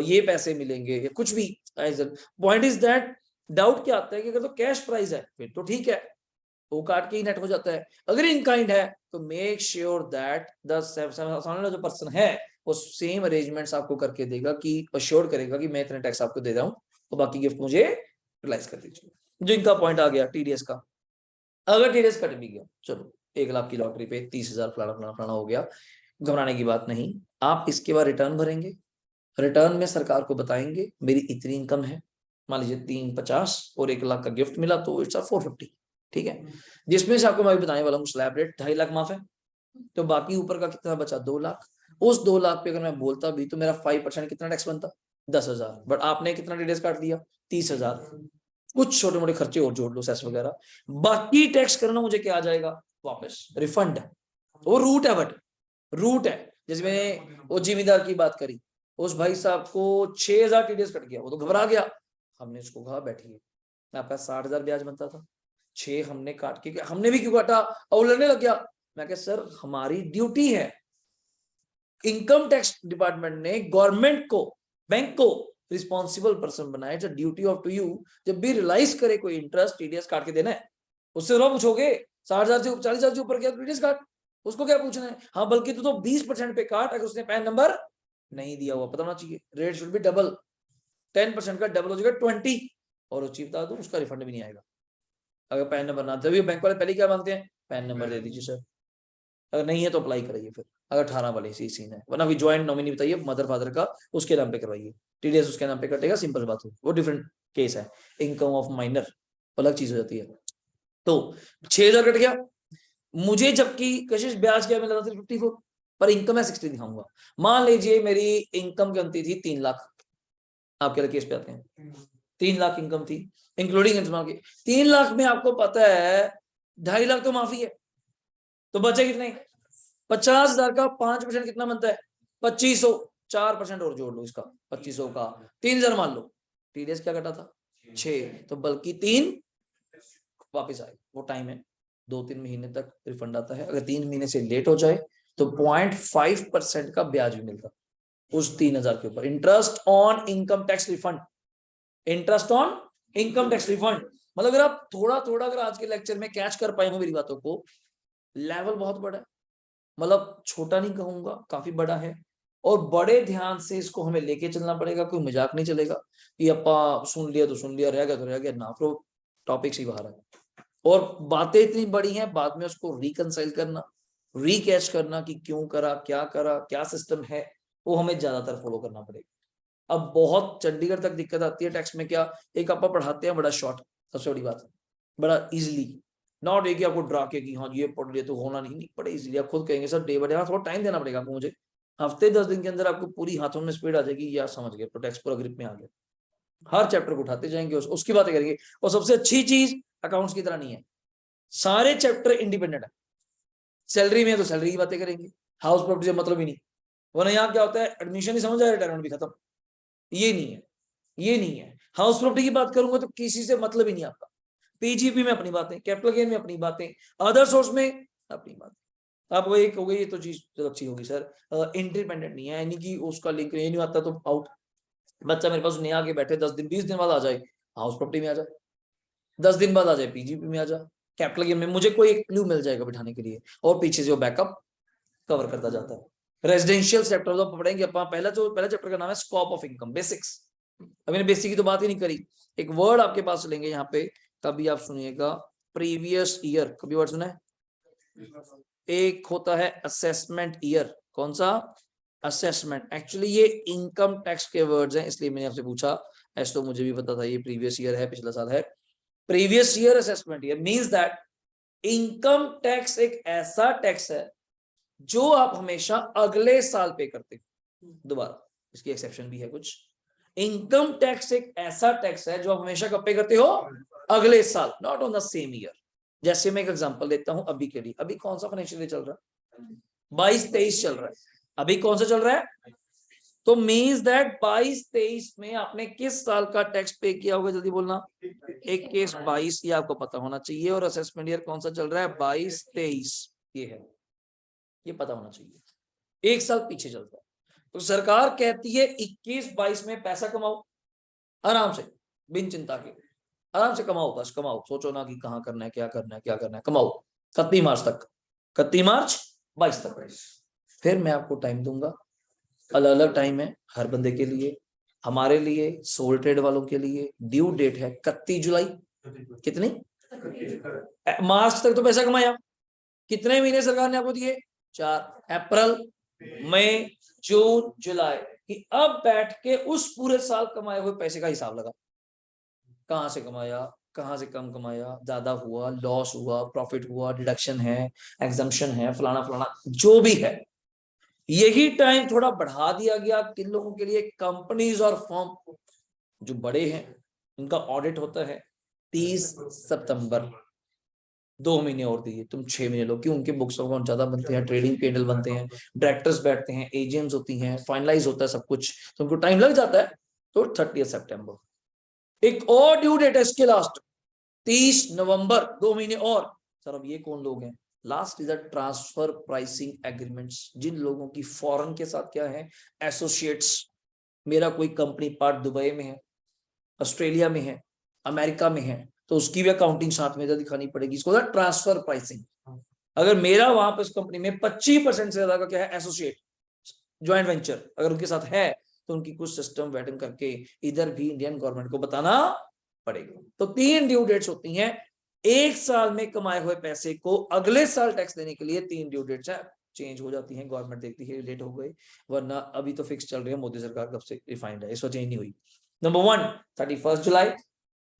ये पैसे मिलेंगे, या कुछ भी। पॉइंट इज दैट, डाउट क्या आता है कि अगर तो कैश प्राइज है फिर तो ठीक है, वो काट के ही नेट हो जाता है। अगर इन काइंड है तो मेक श्योर दैट द सामने जो पर्सन है वो सेम अरेंजमेंट्स आपको करके देगा, कि अश्योर करेगा कि मैं इतने टैक्स आपको दे रहा हूँ, तो बाकी गिफ्ट मुझे रिलाइज कर दीजिए। जो इनका पॉइंट आ गया टीडीएस का, अगर टीडीएस कट भी गया, चलो 1 लाख की लॉटरी पे 30,000 फलाना फलाना फलाना हो गया, घबराने की बात नहीं। आप इसके बाद रिटर्न भरेंगे, रिटर्न में सरकार को बताएंगे मेरी इतनी इनकम है, मान लीजिए 350 और 1 लाख का गिफ्ट मिला, तो इट्स 450, ठीक है। जिसमें से आपको मैं बताने वाला हूँ स्लैब रेट 2.5 लाख माफ है, तो बाकी ऊपर का कितना बचा, 2 लाख। उस 2 लाख पे अगर मैं बोलता भी तो मेरा 5% कितना टैक्स बनता, 10,000। बट आपने कितना टीडीएस काट लिया, 30,000। कुछ छोटे मोटे खर्चे और जोड़ लो, सेस वगैरह, बाकी टैक्स करना मुझे क्या आ जाएगा, वापस रिफंड। वो रूट है, बट रूट है। जिसमें वो जिम्मेदार की बात करी, उस भाई साहब को 6,000 टीडीएस कट गया, वो तो घबरा गया। हमने उसको कहा बैठिए, आपका 60,000 ब्याज बनता था, 6 हमने काट के, हमने भी क्यों काटा, और लड़ने लग गया। मैं कहा सर हमारी ड्यूटी है, इनकम टैक्स डिपार्टमेंट ने गवर्नमेंट को, बैंक को रिस्पॉन्सिबल पर्सन बनाया, it's duty of to you, जब भी रियलाइज करे कोई इंटरेस्ट, टीडीएस काट के देना है। उससे थोड़ा पूछोगे 60,000 से 40,000 से ऊपर गया टीडीएस काट, उसको क्या पूछना है। हाँ बल्कि तो 20% पे काट, अगर उसने पैन नंबर नहीं दिया हुआ, पता होना चाहिए। रेट शुड बी डबल, 10% का डबल हो जाएगा 20, और वो चीज बता दूं उसका रिफंड भी नहीं आएगा अगर पैन नंबर ना। तभी बैंक वाले पहले क्या मांगते हैं, पैन नंबर दे दीजिए सर, अगर नहीं है तो अप्लाई कराइए फिर, अगर 18 वाले सी सीन है, वरना भी ज्वाइंट नॉमिनी बताइए मदर फादर का, उसके नाम पे करवाइए, टीडीएस उसके नाम पे कटेगा, सिंपल बात हो, वो डिफरेंट केस है। इनकम ऑफ माइनर अलग चीज हो जाती है। तो 6,000 कट गया मुझे, जबकि कशिश ब्याज क्या मिला था 54, पर इनकम है 60 दिखाऊंगा। मान लीजिए मेरी इनकम बनती थी 3 लाख, आपके लिए केस पे आते हैं, 3 लाख इनकम थी इंक्लूडिंग इंटरनल की। 3 लाख में आपको पता है 2.5 लाख तो माफी है, तो बचे कितने, 50,000 का 5% कितना बनता है, 2500, 4% और जोड़ लो इसका, 2500 का 3,000 मान लो, टीडीएस क्या कटा था 6, तो बल्कि 3 वापस आए। वो टाइम है 2-3 महीने तक रिफंड आता है, अगर 3 महीने से लेट हो जाए तो 0.5% का ब्याज भी मिलता उस 3,000 के ऊपर। Interest on income tax refund, interest on income tax refund. मतलब अगर आप थोड़ा थोड़ा अगर आज के लेक्चर में कैच कर पाए हो मेरी बातों को, लेवल बहुत बड़ा है, मतलब छोटा नहीं कहूंगा, काफी बड़ा है। और बड़े ध्यान से इसको हमें लेके चलना पड़ेगा, कोई मजाक नहीं चलेगा कि अपा सुन लिया तो सुन लिया, रह गया तो रह गया ना, फिर टॉपिक से बाहर है। और बातें इतनी बड़ी हैं, बाद में उसको रिकंसाइल करना, रीकैच करना कि क्यों करा, क्या सिस्टम है, वो हमें ज्यादातर फॉलो करना पड़ेगा। अब बहुत चंडीगढ़ तक दिक्कत आती है टैक्स में, क्या एक आपा पढ़ाते हैं बड़ा शॉर्ट, सबसे बड़ी बात है, बड़ा इजिली, नॉट एक आपको डरा के कि हाँ ये पढ़ लिया तो होना नहीं, बड़े इजीली आप खुद कहेंगे सर डे बाय डे, हाँ थोड़ा टाइम देना पड़ेगा आपको, मुझे हफ्ते 10 दिन के अंदर आपको पूरी हाथों में स्पीड आ जाएगी, या समझ गए, तो टैक्स पूरा ग्रिप में आ गया। हर चैप्टर को उठाते जाएंगे, उसकी बातें करेंगे। और सबसे अच्छी चीज अकाउंट्स की तरह नहीं है, सारे चैप्टर इंडिपेंडेंट है। सैलरी में तो सैलरी की बातें करेंगे, हाउस प्रॉपर्टी से मतलब ही नहीं, वरना यहाँ क्या होता है एडमिशन ही समझ आया रिटायरमेंट भी खत्म, ये नहीं है, ये नहीं है। हाउस प्रॉपर्टी की बात करूंगा तो किसी से मतलब ही नहीं आपका, पीजीपी में अपनी बातें, कैपिटल गेन में अपनी बातें, अदर सोर्स में अपनी बातें। अब वो एक हो गई, ये तो चीज तो अच्छी होगी सर, इंडिपेंडेंट नहीं है, यानी कि उसका लिंक ये नहीं आता तो आउट। बच्चा मेरे पास नहीं आके बैठे 10 दिन 20 दिन बाद आ जाए हाउस प्रॉपर्टी में आ जाए, 10 दिन बाद आ जाए पीजीपी में आ जाए, कैपिटल गेन में मुझे कोई एक क्लू मिल जाएगा बिठाने के लिए, और पीछे से वो बैकअप कवर करता जाता है। रेजिडेंशियल सेक्टर तो पढ़ेंगे अपन, पहला चैप्टर का नाम है स्कोप ऑफ इनकम बेसिक्स। अभी बेसिक की तो बात ही नहीं करी। एक वर्ड आपके पास लेंगे यहाँ पे, कभी आप सुनिएगा प्रीवियस ईयर, कभी वर्ड सुना है? एक होता है असेसमेंट ईयर, कौन सा? असेसमेंट। एक्चुअली ये इनकम टैक्स के वर्ड्स हैं, इसलिए मैंने आपसे पूछा, ऐसे तो मुझे भी पता था ये प्रीवियस ईयर है, पिछला साल है। Previous year assessment year means that income tax एक ऐसा टैक्स है जो आप हमेशा अगले साल पे करते हो। दोबारा, इसकी एक्सेप्शन भी है कुछ। इनकम टैक्स एक ऐसा टैक्स है जो आप हमेशा कब पे करते हो? अगले साल, not on the same year. जैसे मैं एक एग्जांपल देता हूं अभी के लिए, अभी कौन सा फाइनेंशियल ईयर चल रहा है? 22-23 चल रहा है। अभी कौन सा चल रहा है? तो मींस दैट 22-23 में आपने किस साल का टैक्स पे किया होगा? जल्दी बोलना। 21-22 ये आपको पता होना चाहिए। और असेसमेंट ईयर कौन सा चल रहा है? 22-23 ये है, ये पता होना चाहिए। एक साल पीछे चलता है। तो सरकार कहती है 21-22 में पैसा कमाओ आराम से, बिन चिंता के, आराम से कमाओ, बस कमाओ, सोचो ना कि कहाँ करना है, क्या करना है, क्या करना है, कमाओ 31 मार्च तक, 31 मार्च 22 तक। फिर मैं आपको टाइम दूंगा, अलग अलग टाइम है हर बंदे के लिए। हमारे लिए सोल ट्रेड वालों के लिए ड्यू डेट है 31 जुलाई। कितनी? मार्च तक तो पैसा कमाया। कितने महीने सरकार ने आपको दिए? 4, अप्रैल, मई, जून, जुलाई। कि अब बैठ के उस पूरे साल कमाए हुए पैसे का हिसाब लगा, कहां से कमाया, कहां से कम कमाया, ज्यादा हुआ, लॉस हुआ, प्रॉफिट हुआ, डिडक्शन है, एग्जम्पशन है, फलाना फलाना जो भी है। यही टाइम थोड़ा बढ़ा दिया गया किन लोगों के लिए? कंपनीज और फर्म जो बड़े हैं, उनका ऑडिट होता है 30 सितंबर। 2 महीने और दिए, तुम 6 महीने लो। क्यों? उनके बुक्स ऑफ अकाउंट ज्यादा बनते हैं, ट्रेडिंग पैनल बनते हैं, डायरेक्टर्स बैठते हैं, एजेंट्स होती हैं, फाइनलाइज होता है सब कुछ, तो उनको टाइम लग जाता है। तो 30 सितंबर। एक और ड्यू डेट है इसके लास्ट, 30 नवंबर, 2 महीने और। सर अब ये कौन लोग हैं? Last is the transfer pricing agreements. जिन लोगों की फॉरेन के साथ क्या है? एसोसिएट्स। मेरा कोई कंपनी पार्ट दुबई में है, ऑस्ट्रेलिया में है, अमेरिका में है, तो उसकी भी अकाउंटिंग साथ में दिखानी पड़ेगी। इसको ट्रांसफर प्राइसिंग। अगर मेरा वहां पर उस कंपनी में 25% से ज्यादा का क्या है? एसोसिएट, ज्वाइंट वेंचर अगर उनके साथ है, तो उनकी कुछ सिस्टम वेटिंग करके इधर भी इंडियन गवर्नमेंट को बताना पड़ेगा। तो 3 ड्यू डेट्स होती हैं। एक साल में कमाए हुए पैसे को अगले साल टैक्स देने के लिए 3 ड्यू डेट्स है, चेंज हो जाती है, गवर्नमेंट देखती है लेट हो गई, वरना अभी तो फिक्स चल रही है, मोदी सरकार कब से रिफाइंड है, इस वजह चेंज नहीं हुई। नंबर 1 31 जुलाई।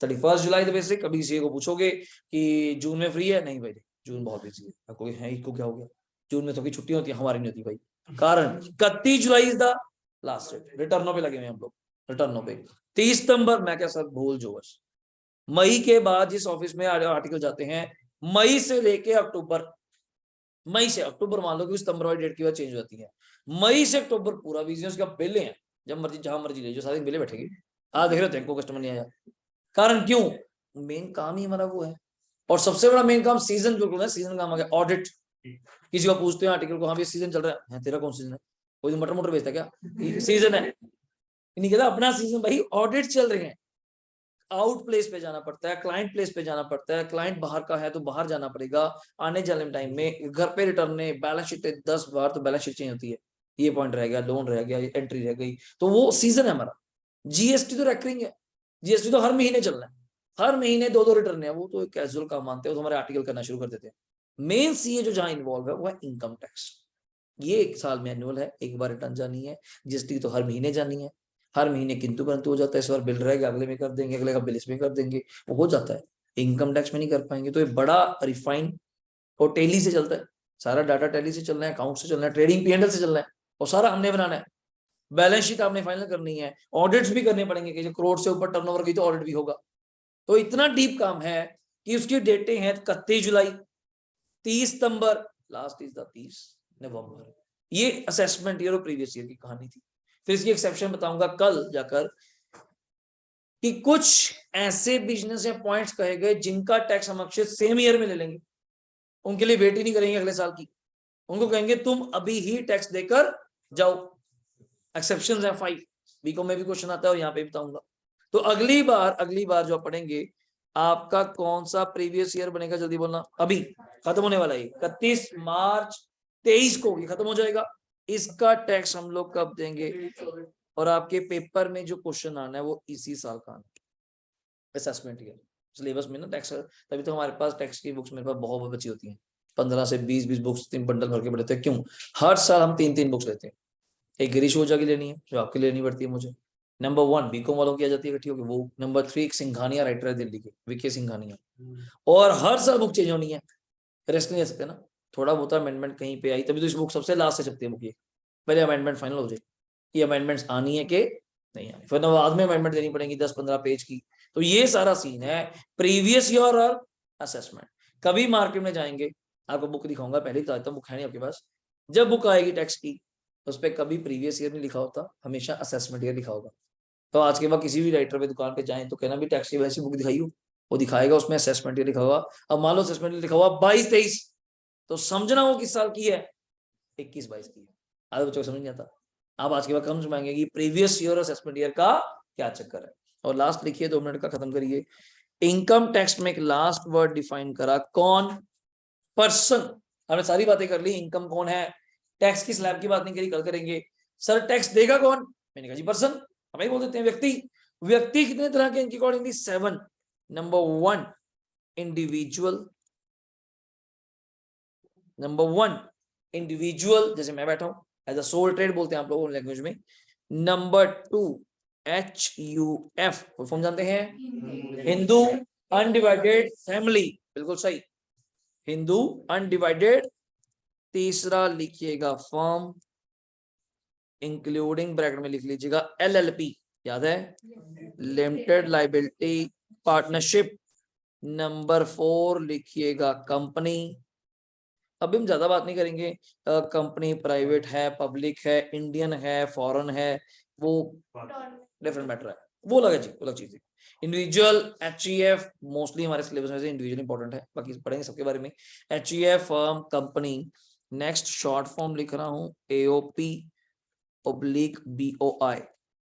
31 जुलाई तो वैसे कभी किसी को पूछोगे कि जून में फ्री है, नहीं भाई जून बहुत बिजी है, कोई है इसको क्या हो गया, जून में तो छुट्टी होती है, हमारी नहीं होती भाई। कारण 31 July is the last date. रिटर्नों पे लगे हुए हम लोग, रिटर्नों पे। 30 सितंबर मैं क्या सर भूल जो बस। मई के बाद जिस ऑफिस में आर्टिकल जाते हैं, मई से लेके अक्टूबर, मई से अक्टूबर मान लो कि सितंबर वाली डेट की बात चेंज हो जाती है, मई से अक्टूबर पूरा बिजनेस का बिल है, जब मर्जी जहां मर्जी ले जो, सारे बिले बैठेगी। आज देख रहे हो कस्टमर नहीं आया, कारण क्यों? मेन काम ही हमारा वो है। और सबसे बड़ा मेन काम सीजन जो है, सीजन काम आ गया ऑडिट। किसी को पूछते हैं आर्टिकल को, हाँ भी सीजन चल रहा है, तेरा कौन सीजन है? कोई मटर मोटर बेचता क्या? सीजन है, नहीं कहता अपना सीजन भाई, ऑडिट चल रहे हैं। आउट प्लेस पे जाना पड़ता है, क्लाइंट प्लेस पे जाना पड़ता है, क्लाइंट बाहर का है तो बाहर जाना पड़ेगा, आने जाने टाइम में घर पे रिटर्न ने बैलेंस शीट 10 बार तो बैलेंस शीट चेंज होती है, ये पॉइंट रह गया, लोन रह गया, एंट्री रह गई, तो वो सीजन है हमारा। जीएसटी तो रेकरिंग है, जीएसटी तो हर महीने चल रहा है, हर महीने 2-2 रिटर्न है, वो तो कैजुअल काम मानते हैं, तो हमारे आर्टिकल करना शुरू कर देते हैं। मेन सीए जो जहां इन्वॉल्व है वो है इनकम टैक्स। ये एक साल में एनुअल है, एक बार रिटर्न जानी है। जीएसटी तो हर महीने जानी है, हर महीने किंतु परंतु हो जाता है, इस बार बिल रहेगा अगले में कर देंगे, अगले का बिल इसमें कर देंगे, वो हो जाता है। इनकम टैक्स में नहीं कर पाएंगे, तो ये बड़ा रिफाइंड और टेली से चलता है, सारा डाटा टेली से चलना है, अकाउंट से चलना है, ट्रेडिंग पीएनएल से चलना है, और सारा हमने बनाना है। बैलेंस शीट आपने फाइनल करनी है, ऑडिट्स भी करने पड़ेंगे कि जो करोड़ से ऊपर टर्नओवर की तो ऑडिट भी होगा। तो इतना डीप काम है कि उसकी डेटें हैं 31 जुलाई, 30 सितंबर, लास्ट इज द 30 नवंबर। ये असेसमेंट ईयर और प्रीवियस ईयर की कहानी थी। फिर इसकी एक्सेप्शन बताऊंगा कल जाकर। कि कुछ ऐसे बिजनेस या पॉइंट्स कहे गए जिनका टैक्स हम अक्षय सेम ईयर में ले लेंगे, उनके लिए वेट ही नहीं करेंगे अगले साल की, उनको कहेंगे तुम अभी ही टैक्स देकर जाओ। एक्सेप्शंस है 5, बीकॉम में भी क्वेश्चन आता है और यहाँ पे बताऊंगा। तो अगली बार जो पढ़ेंगे, आपका कौन सा प्रीवियस ईयर बनेगा, जल्दी बोलना, अभी खत्म होने वाला है 31 मार्च 23 को ये खत्म हो जाएगा। इसका टैक्स हम लोग कब देंगे, और आपके पेपर में जो क्वेश्चन आना है वो इसी साल का आना है, असेसमेंट ईयर सिलेबस में ना टैक्स। तभी तो हमारे पास टैक्स की बुक्स मेरे पास बहुत बची होती हैं, 15 से 20 बुक्स 3 बंडल भर के पढ़ते हैं। क्यों? हर साल हम 3 बुक्स लेते हैं। एक गिरीश ओझा की लेनी है जो आपके लिए लेनी पड़ती है मुझे, नंबर 1 बीकॉम वालों की आ जाती है इकट्ठी होगी वो, नंबर 3 एक सिंघानिया राइटर है दिल्ली के, विके सिंघानिया, और हर साल बुक चेंज होनी है, रेस्ट नहीं ले सकते ना। थोड़ा बहुत अमेंडमेंट कहीं पे आई तभी तो इस बुक सबसे लास्ट से छपती है बुक, ये पहले अमेंडमेंट फाइनल हो जाए, ये अमेंडमेंट्स आनी है कि नहीं आनी, फिर बाद में अमेंडमेंट देनी पड़ेगी 10-15 पेज की। तो ये सारा सीन है प्रीवियस ईयर और असेसमेंट। कभी मार्केट में जाएंगे, आपको बुक दिखाऊंगा, पहले ही बताता हूँ, बुक है नहीं आपके पास, जब बुक आएगी टैक्स की उस पर कभी प्रीवियस ईयर नहीं लिखा होता, हमेशा असेसमेंट ईयर लिखा होगा। तो आज के बाद किसी भी राइटर पे दुकान पे जाएं तो कहना भी टैक्स की वैसी बुक दिखाई हो, वो दिखाएगा उसमें असेसमेंट ईयर लिखा हुआ। अब मान लो असेसमेंट ईयर लिखा हुआ 22-23, तो समझना वो किस साल की है, 21-22 की है। आधे बच्चों को समझ नहीं आता। आप आज के बाद कम समझेंगे कि प्रीवियस ईयर असेसमेंट ईयर का क्या चक्कर है। और लास्ट लिखिए, 2 मिनट का खत्म करिए। इनकम टैक्स में एक लास्ट वर्ड डिफाइन करा, कौन? पर्सन। हमने सारी बातें कर ली, इनकम कौन है, टैक्स की स्लैब की बात नहीं करी, कल करेंगे। सर टैक्स देगा कौन? मैंने कहा जी पर्सन, हम ही बोल देते हैं व्यक्ति। व्यक्ति कितने तरह के इनके accordingly 7। Number 1 individual, number 1 individual, जैसे मैं बैठा हूं एज अ सोल ट्रेड बोलते हैं आप लोगों लैंग्वेज में। नंबर 2 HUF, फॉर्म जानते हैं, हिंदू अनडिवाइडेड फैमिली, बिल्कुल सही, हिंदू अनडिवाइडेड। तीसरा लिखिएगा फर्म, इंक्लूडिंग ब्रैकेट में लिख लीजिएगा LLP, याद है, लिमिटेड लाइबिलिटी पार्टनरशिप। नंबर 4 लिखिएगा कंपनी। अभी हम ज्यादा बात नहीं करेंगे, कंपनी प्राइवेट है, पब्लिक है, इंडियन है, फॉरेन है, वो डिफरेंट मैटर है, वो अलग चीज है। इंडिविजुअल HEF, मोस्टली हमारे सिलेबस में से इंडिविजुअल इंपॉर्टेंट है, बाकी पढ़ेंगे सबके बारे में। HEF firm company. Next short form लिख रहा हूं AOP oblique BOI,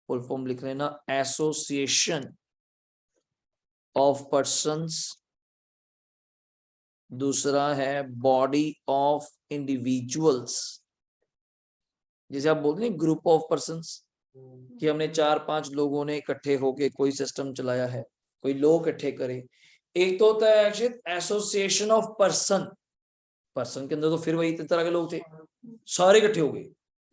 full form लिख लेना, एसोसिएशन ऑफ पर्संस। दूसरा है बॉडी ऑफ इंडिविजुअल्स, जैसे आप बोलते हैं ग्रुप ऑफ पर्संस, कि हमने 4-5 लोगों ने इकट्ठे होके कोई सिस्टम चलाया है, कोई लोग इकट्ठे करे। एक तो होता है एसोसिएशन ऑफ पर्सन, पर्सन के अंदर तो फिर वही तरह के लोग थे, सारे इकट्ठे हो गए।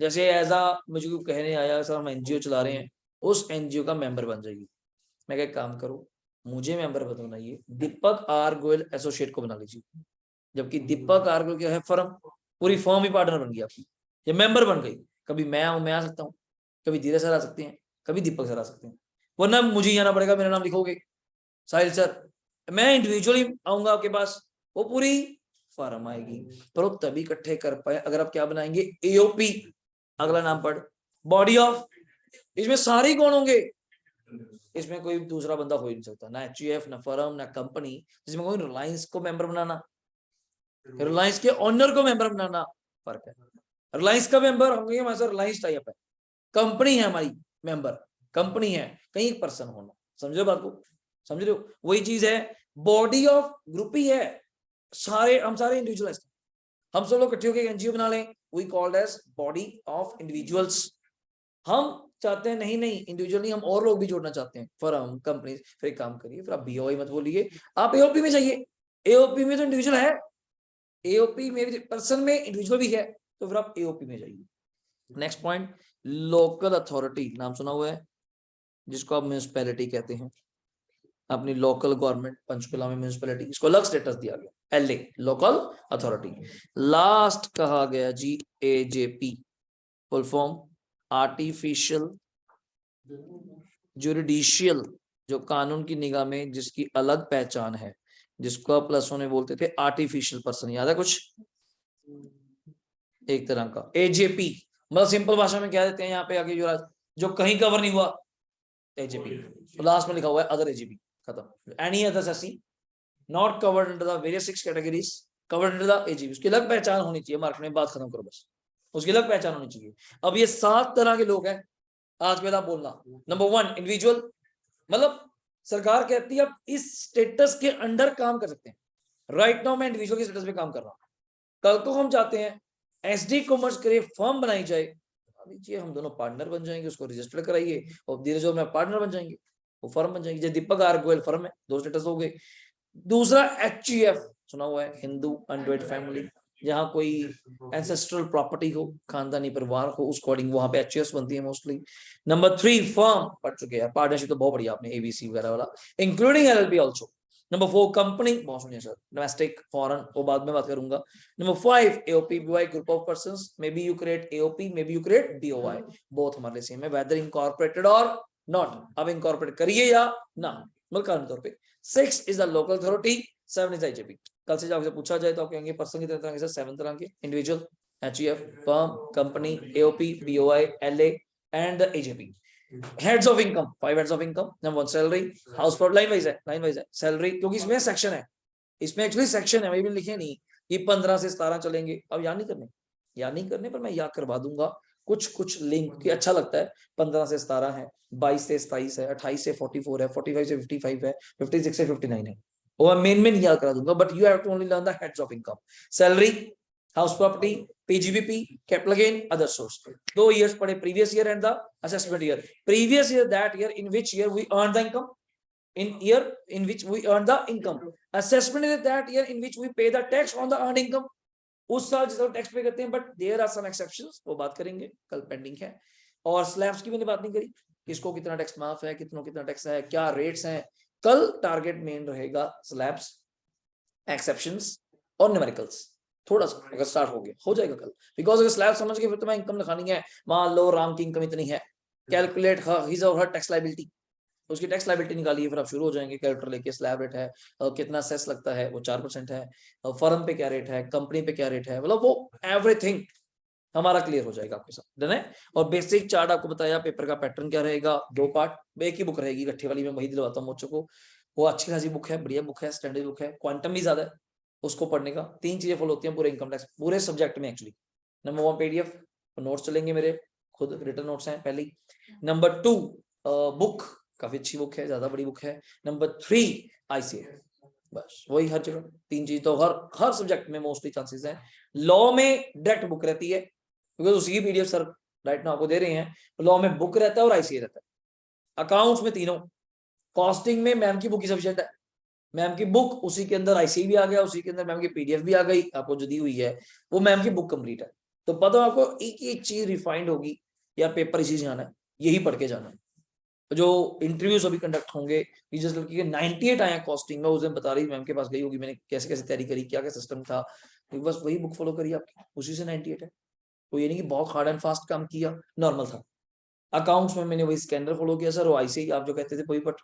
जैसे एज आ मुझे कोई कहने आया सर हम NGO चला रहे हैं, उस NGO का मेंबर बन जाइए। मैं क्या काम करूं, मुझे मेंबर बनाइए, दीपक R गोयल एसोसिएट को बना लीजिए, जबकि दीपक R गोयल क्या है, फर्म, पूरी फर्म ही पार्टनर बन गई आपकी, ये मेंबर बन गई। कभी मैं आ सकता हूँ, कभी धीरे सर आ सकते हैं, कभी दीपक सर आ सकते हैं, वरना मुझे ही आना पड़ेगा, मेरा नाम लिखोगे साहिल सर, मैं इंडिविजुअली आऊंगा आपके पास, वो पूरी फर्म आएगी। पर वो तभी इकट्ठे कर पाए अगर आप क्या बनाएंगे, AOP, अगला नाम पढ़, बॉडी ऑफ। इसमें सारे कौन होंगे, इसमें कोई दूसरा बंदा हो ही नहीं सकता, ना HUF, ना फर्म, ना कंपनी। जिसमें कोई रिलायंस को मेंबर बनाना, रिलायंस के ओनर को मेंबर बनाना, फर्क है। रिलायंस का मेंबर होंगे हमारे साथ, रिलायंस टाइप है, कंपनी है हमारी मेंबर, कंपनी है, कहीं एक पर्सन होना, समझ रहे हो बात को, समझ रहे हो, वही चीज है, बॉडी ऑफ ग्रुप ही है, सारे हम सारे इंडिविजुअल, हम सब लोग इकट्ठे होकर NGO बना लें, we called as body of individuals. हम चाहते हैं नहीं इंडिविजुअल नहीं, हम और लोग भी जोड़ना चाहते हैं, फर्म, कंपनी। फिर एक काम करिए, फिर आप BOI मत बोलिए, आप AOP में जाइए, AOP में तो इंडिविजुअल है, AOP में भी पर्सन में इंडिविजुअल भी है, तो फिर आप AOP में जाइए। नेक्स्ट पॉइंट, लोकल अथॉरिटी, नाम सुना हुआ है, जिसको आप म्यूनिसिपैलिटी कहते हैं, अपनी लोकल गवर्नमेंट, पंचकुला में म्यूनिसिपैलिटी, इसको अलग स्टेटस दिया गया, LA लोकल अथॉरिटी। लास्ट कहा गया जी AJP, full form artificial judicial, जो कानून की निगाह में जिसकी अलग पहचान है, जिसको प्लस में बोलते थे आर्टिफिशियल पर्सन, याद है कुछ एक तरह का AJP, मतलब सिंपल भाषा में क्या देते हैं यहाँ पे आगे, जो कहीं कवर नहीं हुआ, एजीपी, लास्ट में लिखा हुआ है अदर एजीपी, खत्म। एनी अदर सेसी not covered under the various 6 categories covered under the AGP, उसकी अलग पहचान होनी चाहिए। मार्केट में बात खत्म करो बस, उसकी अलग पहचान होनी चाहिए। अब ये 7 तरह के लोग हैं आज के बाद बोलना। नंबर 1 इंडिविजुअल, मतलब सरकार कहती है आप इस स्टेटस के अंडर काम कर सकते हैं। राइट नाउ मैं इंडिविजुअल के स्टेटस पे काम कर रहा हूँ, कल को हम चाहते हैं एसडी कॉमर्स करे फर्म बनाई जाए, लीजिए हम दोनों पार्टनर बन जाएंगे, उसको रजिस्टर कराइए और धीरे धीरे में पार्टनर बन जाएंगे, वो फर्म बन जाएगी। जैसे दीपक आर गोयल फर्म है, 2 स्टेटस हो गए। दूसरा HUF सुना हुआ है, हिंदू अनडिवाइडेड फैमिली, जहाँ कोई एंसेस्ट्रल प्रॉपर्टी हो, खानदानी परिवार हो, उस अकॉर्डिंग वहां पे HUF बनती है मोस्टली। नंबर 3 फर्म, पढ़ चुके हैं, पार्टनरशिप तो बहुत बढ़िया आपने, ABC वगैरह वाला, including LLP also. Number 4 company, बहुत सुनिए सर, डोमेस्टिक फॉरेन, वो बाद में बात करूंगा। Number 5 AOP BOI group of persons, may be you create AOP, may be you create BOI, both हमारे लिए सेम है, वेदर इनकॉर्पोरेटेड और नॉट। अब इनकॉर्पोरेट करिए या ना, मतलब कानूनी तौर पे। 6 is the local authority, 7 is IJP। कल से आपसे पूछा जाए तो आप कहेंगे पर्सन कितने तरह के सर? 7 तरह के, individual, HUF, firm, company, AOP, BOI, LA and the AJP। Heads of income, 5 heads of income. Number 1 salary, house पर लाइन वाइज है सैलरी, क्योंकि इसमें सेक्शन है, इसमें एक्चुअली सेक्शन है, भी लिखे नहीं कि 15 से 17 चलेंगे। अब याद नहीं करने पर मैं याद करवा दूंगा कुछ लिंक की, अच्छा लगता है। 15 से 17 है, 22 से 27 है, 28 से 44 है, 45 से 55 है, 56 से 59 है, वो मैं मेन याद करा दूंगा। But you have to only learn the heads of income, salary, house property, PGBP, capital gain, other source. 2 years पढ़े, previous year and the assessment year. Previous year, that year in which year we earn the income, in year in which we earn the income. Assessment is that year in which we pay the tax on the earned income, उस साल जिस tax pay करते हैं। But there are some exceptions, वो बात करेंगे, कल pending है। और स्लैब्स की मैंने बात नहीं करी, किसको कितना टैक्स माफ है, कितनों कितना टैक्स है, क्या रेट्स हैं। कल टारगेट मेन रहेगा स्लैब्स, एक्सेप्शंस और न्यूमेरिकल्स। थोड़ा सा अगर स्टार्ट हो गया हो जाएगा कल, बिकॉज अगर स्लैब समझ के फिर तुम्हें इनकम दिखानी है, मान लो राम की इनकम इतनी है, कैलकुलेट हिज और हर टैक्स लायबिलिटी, उसकी टैक्स लायबिलिटी निकालिए, फिर आप शुरू हो जाएंगे। कैलकुलेटर लेके स्लैब रेट है, कितना सेस लगता है, वो 4% है, फर्म पे क्या रेट है, कंपनी पे क्या रेट है, मतलब वो एवरीथिंग हमारा क्लियर हो जाएगा आपके साथ, डन है। और बेसिक चार्ट आपको बताया, पेपर का पैटर्न क्या रहेगा, 2 पार्ट, एक ही बुक रहेगी गट्ठे वाली, मैं वही दिलवाता हूँ बच्चों को, वो अच्छी खासी बुक है, बढ़िया बुक है, स्टैंडर्ड बुक है, क्वांटम भी ज्यादा है उसको पढ़ने का। 3 चीजें फॉलो होती हैं पूरे इनकम टैक्स पूरे सब्जेक्ट में एक्चुअली। नंबर 1 PDF, नोट्स चलेंगे मेरे, खुद रिटर्न नोट्स हैं पहली। नंबर 2 बुक, काफी अच्छी बुक है, ज्यादा बड़ी बुक है। नंबर 3 ICA, बस वही हर जगह 3 चीज तो हर सब्जेक्ट में मोस्टली चांसेस है। लॉ में डायरेक्ट बुक रहती है, क्योंकि उसी की PDF सर राइट नाउ आपको दे रहे हैं। लॉ में बुक रहता है और ICA रहता है, अकाउंट्स में तीनों, कॉस्टिंग में मैम की बुक ही सफिशिएंट है, मैम की बुक, उसी के अंदर ICA भी आ गया, उसी के अंदर मैम की PDF भी आ गई, आपको जो दी हुई है वो मैम की बुक कंप्लीट है। तो पता आपको एक एक चीज रिफाइंड होगी, या पेपर इसी से जाना है, यही पढ़ के जाना है। जो इंटरव्यूज अभी कंडक्ट होंगे, जिस लड़की के 98 आए कॉस्टिंग में, उस दिन बता रही मैम के पास गई होगी, मैंने कैसे कैसे तैयारी करी, क्या क्या सिस्टम था, तो बस वही बुक फॉलो करी आपकी, उसी से 98 है। तो ये नहीं कि बहुत हार्ड एंड फास्ट काम किया, नॉर्मल था। अकाउंट्स में मैंने वही स्कैनर फॉलो किया सर, वो ICA आप जो कहते थे वही, बट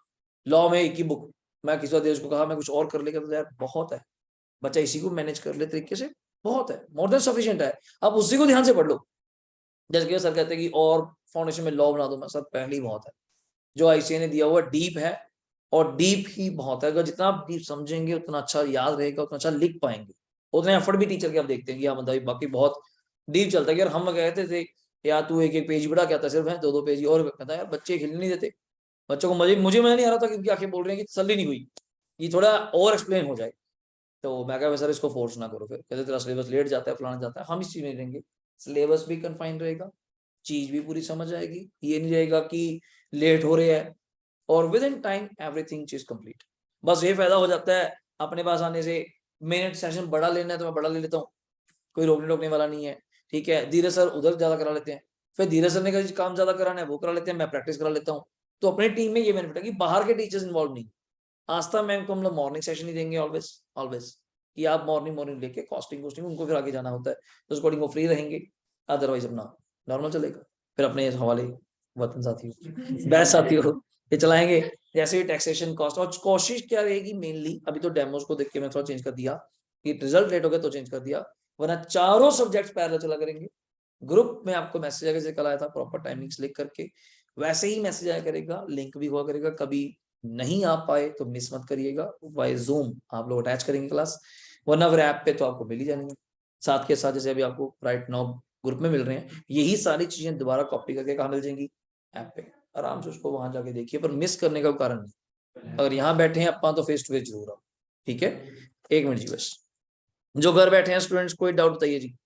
लॉ में एक ही बुक। मैं किसी देश को कहा मैं कुछ और कर लेगा, तो यार बहुत है, बच्चा इसी को मैनेज कर ले तरीके से, बहुत है, मोर देन सफिशिएंट है, आप उसी को ध्यान से पढ़ लो। जैसे कि सर कहते हैं कि और फाउंडेशन में लॉ बना दो, मैं सर पहले ही बहुत है, जो ICA ने दिया हुआ डीप है, और डीप ही बहुत है। अगर जितना आप डीप समझेंगे उतना अच्छा याद रहेगा, उतना अच्छा लिख पाएंगे, उतने एफर्ट भी टीचर के आप देखते हैं कि हाँ मतलब बाकी बहुत डीप चलता है। यार हम कहते थे यार तू एक एक पेज बढ़ा, क्या था सिर्फ है 2-2 पेज, और कहता यार बच्चे हिलने नहीं देते, बच्चों को मुझे मजा नहीं आ रहा था, क्योंकि आंखें बोल रहे हैं कि तसल्ली नहीं हुई, ये थोड़ा और एक्सप्लेन हो जाए। तो मैं कहा सर इसको फोर्स ना करो, फिर कहते तेरा सिलेबस लेट जाता है, फलाना जाता है, हम इस चीज में रहेंगे, सिलेबस भी कन्फाइंड रहेगा, चीज भी पूरी समझ आएगी, ये नहीं रहेगा कि लेट हो रहे हैं, और with in time everything is complete. बस ये फायदा हो जाता है अपने पास आने से, मिनट सेशन बड़ा लेना है तो मैं बड़ा ले लेता हूँ, कोई रोकने टोकने वाला नहीं है, ठीक है। धीरज सर उधर ज्यादा करा लेते हैं, फिर धीरज सर ने कहा काम ज्यादा कराना है वो करा लेते हैं, मैं प्रैक्टिस करा लेता हूँ। तो अपनी टीम में ये बेनिफिट है कि बाहर के टीचर्स इन्वॉल्व नहीं। आस्था मैम को हम लोग मॉर्निंग सेशन ही देंगे ऑलवेज ऑलवेज, कि आप मॉर्निंग लेके कॉस्टिंग उनको फिर आगे जाना होता है, तो अकॉर्डिंग वो फ्री रहेंगे, अदरवाइज अपना नॉर्मल चलेगा। फिर अपने हवाले वतन साथियों बैच साथियों ये चलाएंगे। जैसे भी टैक्सेशन कॉस्ट, और कोशिश क्या रहेगी मेनली, अभी तो डेमोस को देख के मैं थोड़ा चेंज कर दिया कि रिजल्ट लेट हो गया तो चेंज कर दिया, वरना चारों सब्जेक्ट पैरेलल चला करेंगे। ग्रुप में आपको मैसेज आएगा जैसे कल आया था, प्रॉपर टाइमिंग्स लिख करके, वैसे ही मैसेज आया करेगा, लिंक भी हुआ करेगा। कभी नहीं आ पाए तो मिस मत करिएगा, बाय जूम आप लोग अटैच करेंगे क्लास, वरना अगर ऐप पे तो आपको मिल ही जाएंगे साथ के साथ। जैसे अभी आपको राइट नाउ ग्रुप में मिल रहे हैं, यही सारी चीजें दोबारा कॉपी करके कहाँ मिल जाएंगी, ऐप पे। आराम से उसको वहां जाके देखिए, पर मिस करने का कारण नहीं। अगर यहाँ बैठे हैं अपन तो फेस टू फेस जरूर आओ, ठीक है। 1 मिनट जी बस। जो घर बैठे हैं स्टूडेंट्स, कोई डाउट बताइए जी।